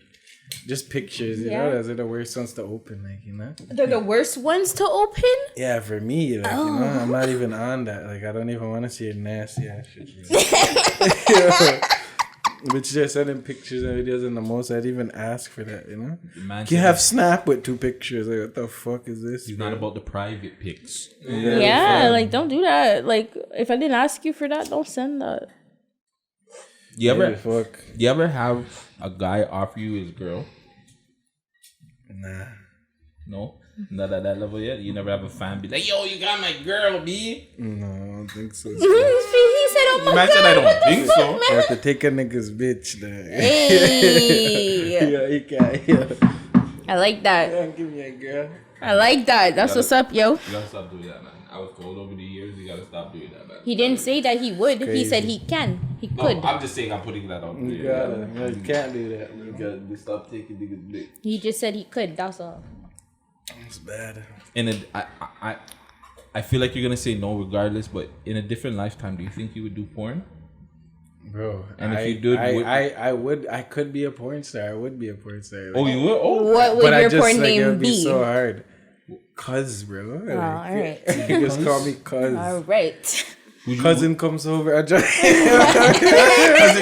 just pictures, you know. Those are the worst ones to open, like, you know. They're the worst ones to open? Yeah, for me, like, you know, I'm not even on that. Like, I don't even want to see your nasty ass shit. You know? But just sending pictures and videos and the most, I'd even ask for that, you know? You have Snap with 2 pictures. Like, what the fuck is this? It's not about the private pics. Yeah, like, don't do that. Like, if I didn't ask you for that, don't send that. You ever have a guy offer you his girl? Nah. No? Not at that level yet? You never have a fan be like, yo, you got my girl, B? No, I don't think so. He said, oh my Man God, said I don't what the think fuck, so. man? I have to take a nigga's bitch there. Hey. Yeah, he can't. Yeah. I like that. Yeah, give me a girl. I like that. That's what's up, yo. You gotta stop doing that, man. I was told over the years, you gotta stop doing that, man. He didn't say that he would. He Crazy. said he can. He No, could. I'm just saying I'm putting that out there. You gotta. No, you can't do that. You gotta stop taking niggas' dick. He just said he could. That's all. It's bad. And I feel like you're gonna say no regardless, but in a different lifetime, do you think you would do porn? Bro, And if you did, I could be a porn star. I would be a porn star. Like, oh, you would? Oh, What would but your I just porn like it name would be be? so hard. Cuzz, bro. Oh, all right. You just call me Cuzz. All right. Cousin comes over. Cousin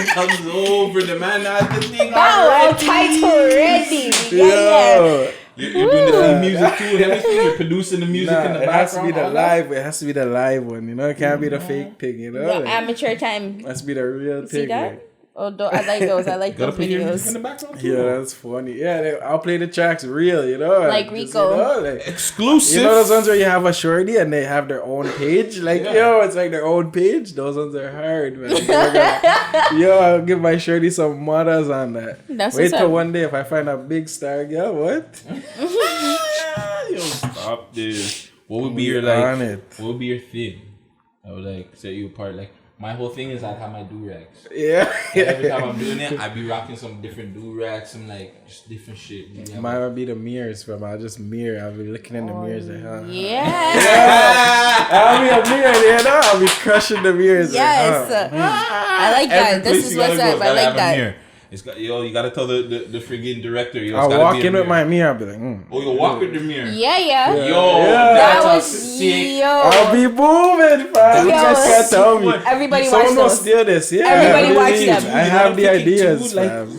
comes over, the man has the thing Wow, title ready. Yeah. Yo. You're doing the theme music too and everything. You're producing the music in the it has to background. be the all that? live. It has to be the live one. You know, it can't be the fake thing. You know, The like, amateur time. it has to be the real See thing. that? Like. Oh, I like those. I like Gotta those put your music in videos. the background too. Yeah, that's funny. Yeah, I'll play the tracks real. You know, Like just, Rico. You know, like, Exclusive. you know those ones where you have a shorty and they have their own page? Like, yo, it's like their own page. Those ones are hard, man. Yo, I'll give my shorty some mothers on that. That's Wait what's till up. one day if I find a big star girl, what? Yo, stop. Up there. What would be your What would be your thing? I would like set you apart. Like my whole thing is I have my do-rags. Yeah. Every time I'm doing it, I be rocking some different do-rags, some like just different shit. Yeah, mine would be the mirrors, fam. I'll just mirror. I'll be looking in the mirrors like, Yeah. I'll be a mirror, you know. I'll be crushing the mirrors. Yes. I like that. Every This is what's up. I like that. It's got, you gotta tell the friggin' director. I'll walk in with my mirror. I'll be like, Oh, you'll walk with the mirror. Yeah. That was sick. I'll be booming, fam. You guys can't tell me. Everybody watch Someone will those. steal this. Yeah. Everybody watch them. I have the ideas, like, fam.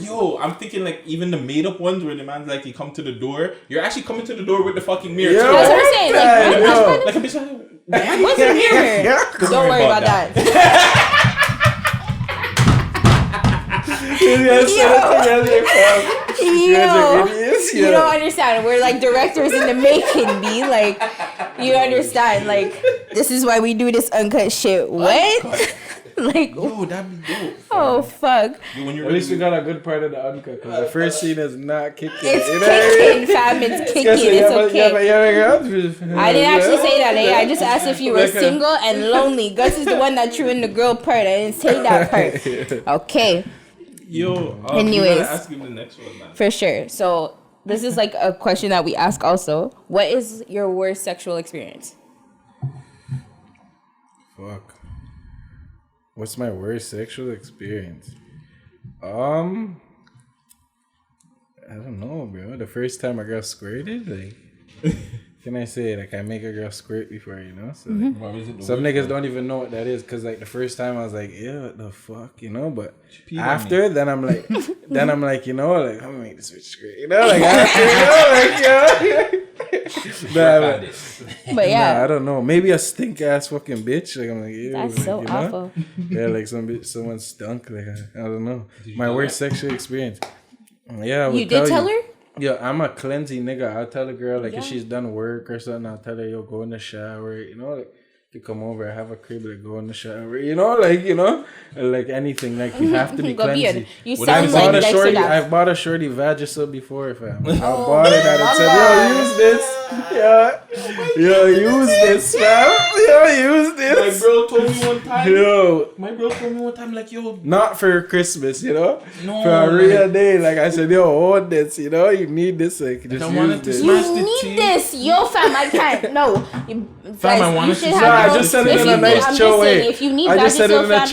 I'm thinking like even the made up ones where the man's like you come to the door. You're actually coming to the door with the fucking mirror. Yeah, too. That's what I'm saying. Like a bitch. What's the mirror? Don't worry about that. You don't understand. We're like directors in the making, B. Like, you understand. Like, this is why we do this uncut shit. What? Like, yo, that'd be dope. Oh, fuck. At least we got a good part of the uncut, because the first scene is not kicking. It's kicking, fam. It's kicking. It's okay. I didn't actually say that, eh? I just asked if you were single and lonely. Gus is the one that threw in the girl part. I didn't say that part. Okay. Yo, anyways, you gotta ask him the next one, man. For sure. So this is like a question that we ask also. What is your worst sexual experience? Fuck. What's my worst sexual experience? I don't know, bro. The first time a girl squirted, like, can I say, like, I make a girl squirt before, you know? So like, some niggas don't even know what that is, because like the first time I was like, yeah, what the fuck, you know? But after, then I'm like, you know, like, I'm gonna make this bitch squirt, you know? Like, after, you know, like, but yeah, nah, I don't know. Maybe a stink ass fucking bitch. Like, I'm like, ew, that's like, so awful. Yeah, like someone stunk. Like, I don't know. My worst sexual experience. Yeah, I would you did tell her? Yeah, I'm a cleansy nigga. I'll tell a girl, like, if she's done work or something, I'll tell her, yo, go in the shower, you know, like, you come over, I have a crib, like, go in the shower, you know, like, you know, like anything, like, you have to be cleansy. You sound like that. I've bought a shorty Vagisil before, fam. I bought it and it said, yo, use this. Yo, use this, fam. Yo, use this. My bro told me one time, like, yo. Not for Christmas, you know? No. For a real day. Like, I said, yo, hold this, you know? You need this, like, just use this. You need this. Yo, fam, I can't. No. Fam, I wanted to. I just said it in a nice chill way. If you need Vagisil, fam,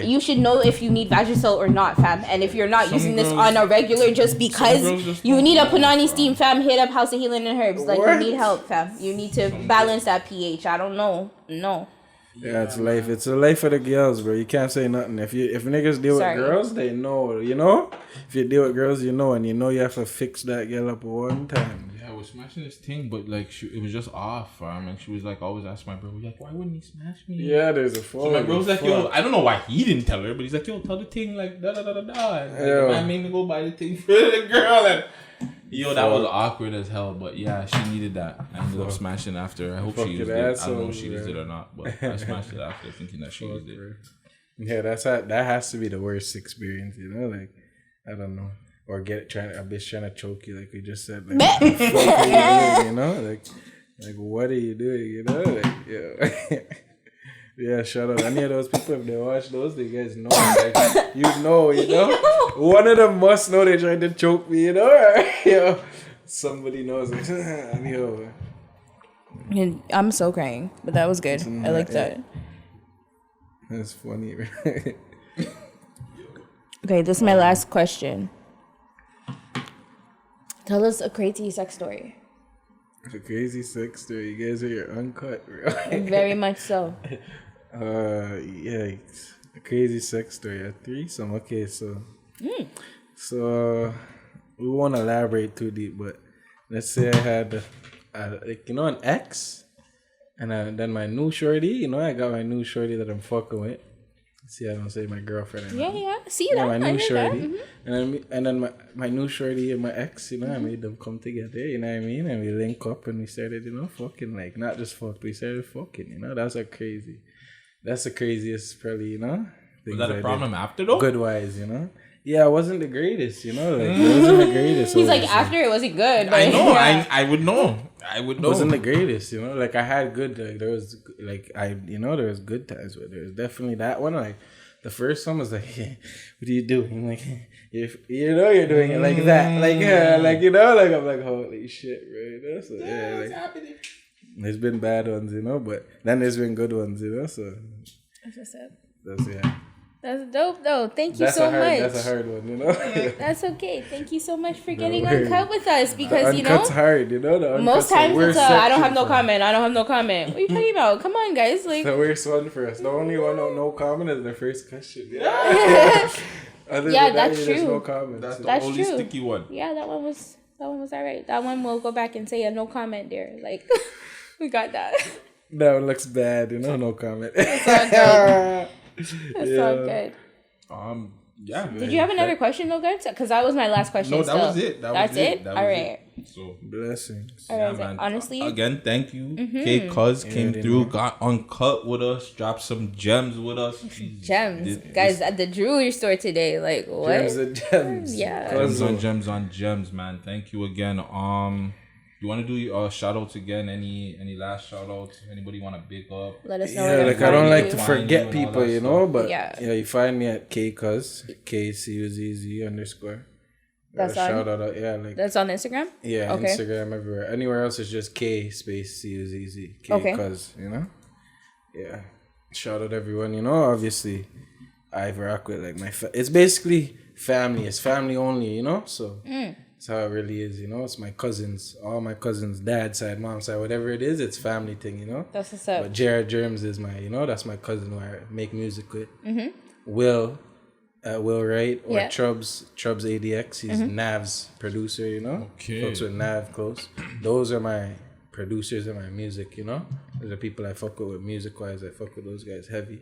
you should know if you need Vagisil or not, fam. And if you're not using this on a regular just because you need a Punani steam, fam, hit up House of Healing and Herbs. Like, you need help, fam. You need to balance that pH. I don't know. No. Yeah, it's life. It's a life for the girls, bro. You can't say nothing. If niggas deal with girls, they know, you know? If you deal with girls, you know, and you know you have to fix that girl up one time. Yeah, I was smashing this thing, but like it was just off, fam. And she was like, always ask my bro, like, why wouldn't he smash me? Yeah, there's a fault. So my bro's like, yo, I don't know why he didn't tell her, but he's like, yo, tell the thing like da da da da da. And like, the man made me go buy the thing for the girl, and yo, that was awkward as hell. But yeah, she needed that. I ended up smashing after. I hope she used it. I don't know if she used it or not, but I smashed it after thinking that she used it. Yeah, that has to be the worst experience, you know? Like, I don't know. Or a bitch trying to choke you, like we just said. Like, what the fuck are you doing, you know? Like, what are you doing, you know? Like, yeah. Yeah, shout out. Any of those people, if they watch those, they guys know. Like, you know. One of them must know they tried to choke me, you know? Yo, somebody knows. Like, yo. I'm so crying, but that was good. I like that. That's funny, right? Okay, this is my last question. Tell us a crazy sex story. A crazy sex story. You guys are your uncut, right? Very much so. Yeah, a crazy sex story. A threesome. Okay, so we won't elaborate too deep, but let's say I had, like, you know, an ex, and then my new shorty. You know, I got my new shorty that I'm fucking with. See, I don't say my girlfriend anymore. Yeah. See that? My new shorty. And then my new shorty and my ex, you know, I made them come together, you know what I mean? And we link up and we started, you know, fucking, like, not just fuck, we started fucking, you know? That's the craziest, probably, you know? Was that a problem after, though? Good wise, you know? Yeah, it wasn't the greatest, you know. Like, it wasn't the greatest. He's like, after it wasn't good. But I know. yeah. I would know. I would know. It wasn't the greatest, you know. Like I had good. Like there was like there was good times, but there was definitely that one. Like the first one was like, what are you doing? I'm like, you're doing it like that, like like I'm like, holy shit, bro. That's what's happening. There's been bad ones, you know, but then there's been good ones, you know. So that's what's up. That's That's dope, though. Thank you so much. That's a hard one, you know. That's okay. Thank you so much for getting uncut with us because the uncut's hard, you know. Most times it's I don't have no comment. I don't have no comment. What are you talking about? Come on, guys. Like the worst one for us. The only one no comment is the first question. Yeah, that's true. No comment. That's That's the only true. sticky one. Yeah, that one was alright. That one we'll go back and say a no comment there. Like we got that. That one looks bad, you know. No comment. It's all good. It's all good. Yeah. Did you have another question though, guys? Because that was my last question. No, that was it. That's it. All right. So blessings. All right, man. Honestly, again, thank you. K Cuzz came through, got uncut with us, dropped some gems with us. Gems, guys, at the jewelry store today. Like what? Gems and gems. Yeah. Gems on gems, man. Thank you again. You want to do shout outs again? Any last shout outs? Anybody want to big up? Let us know. Yeah, like I don't like to forget people, you know, but yeah, you find me at KCuzz, KCuzz_. That's on. Shout out, yeah, like that's on Instagram. Yeah, okay. Instagram everywhere. Anywhere else is just K space CUZZ. KCuzz, you know. Yeah, shout out everyone. You know, obviously, I rock with like it's basically family. It's family only, you know. So. That's how it really is, you know. It's my cousins, all my cousins, dad side, mom side, whatever it is, it's family thing, you know. That's what's up. But Jared Germs is my, you know, that's my cousin who I make music with. Will Wright or Chubbs ADX. He's Nav's producer, you know. Okay. Folks with Nav close. Those are my producers and my music, you know. Those are people I fuck with music wise. I fuck with those guys heavy.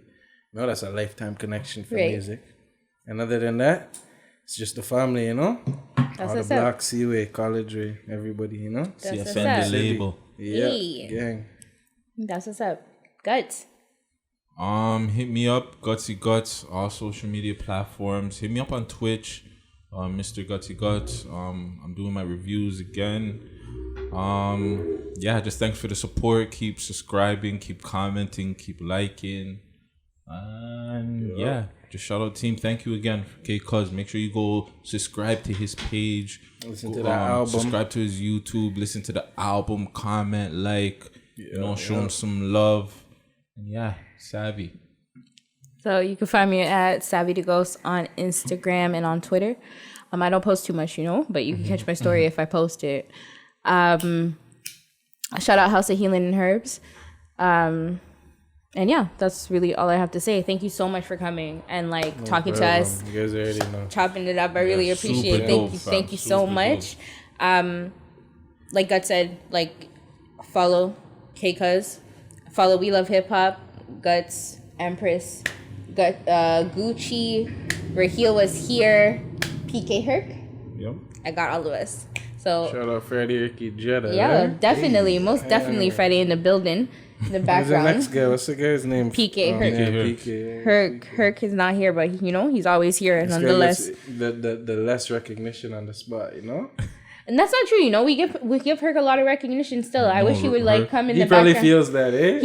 You know, that's a lifetime connection for music. And other than that, it's just the family, you know. That's all the Black Seaway, College Way, everybody, you know. That's what's CFN the label. Yeah, gang. That's what's up. Guts. Hit me up, Guttzy Guttz, all social media platforms. Hit me up on Twitch, Mr. Guttzy Guttz. I'm doing my reviews again. Just thanks for the support. Keep subscribing, keep commenting, keep liking. And just shout out team. Thank you again for K Cuzz. Make sure you go subscribe to his page. Listen to the album. Subscribe to his YouTube. Listen to the album. Comment, show him some love. And Savy. So you can find me at Savy the Ghost on Instagram and on Twitter. I don't post too much, you know, but you can catch my story if I post it. Shout out House of Healing and Herbs. And that's really all I have to say. Thank you so much for coming and talking to us. You guys already know. Chopping it up. I really appreciate it. Thank you so much. Like Guttz said, follow KCuzz. Follow We Love Hip Hop, Guttz, Empress, Gucci, Raheel was here, PK Herc. Yep. I got all of us. So shout out Freddie, Ricky, Jetta. Yeah, right? definitely. Most definitely Freddie in the building. In the background. Who's the next guy? What's the guy's name? PK Herc. PK. Herc is not here, but he's always here this nonetheless. The less recognition on the spot, you know? And that's not true, we give Herc a lot of recognition still. I wish he would come in the background. He probably feels that, eh?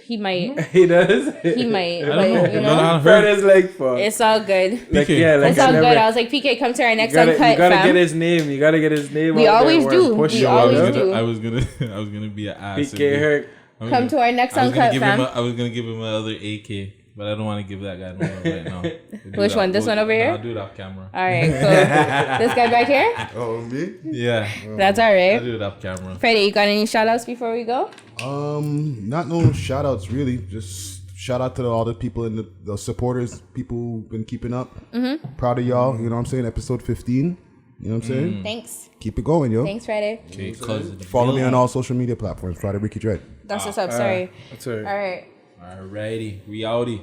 He might. He does? He might. I don't know. Fred is fuck. It's all good. It's all good. I was like, PK, come to our next Uncut, You gotta get his name. You gotta get his name. We always do. We always do. I was gonna be an ass. PK Herc. Come to our next Uncut, fam. I was gonna give him another AK. But I don't want to give that guy no one right now. Which one? This one over here? I'll do it off camera. All right, cool. This guy back here? Oh, me? Yeah. That's all right. I'll do it off camera. Freddie, you got any shout outs before we go? Not no shout outs really. Just shout out to all the people and the supporters, people who've been keeping up. Proud of y'all, you know what I'm saying? Episode 15. You know what I'm saying? Thanks. Keep it going, yo. Thanks, Friday. Follow me on all social media platforms. Friday Ricky Dred. That's what's up. Sorry. That's all right. All right. Alrighty. Reality.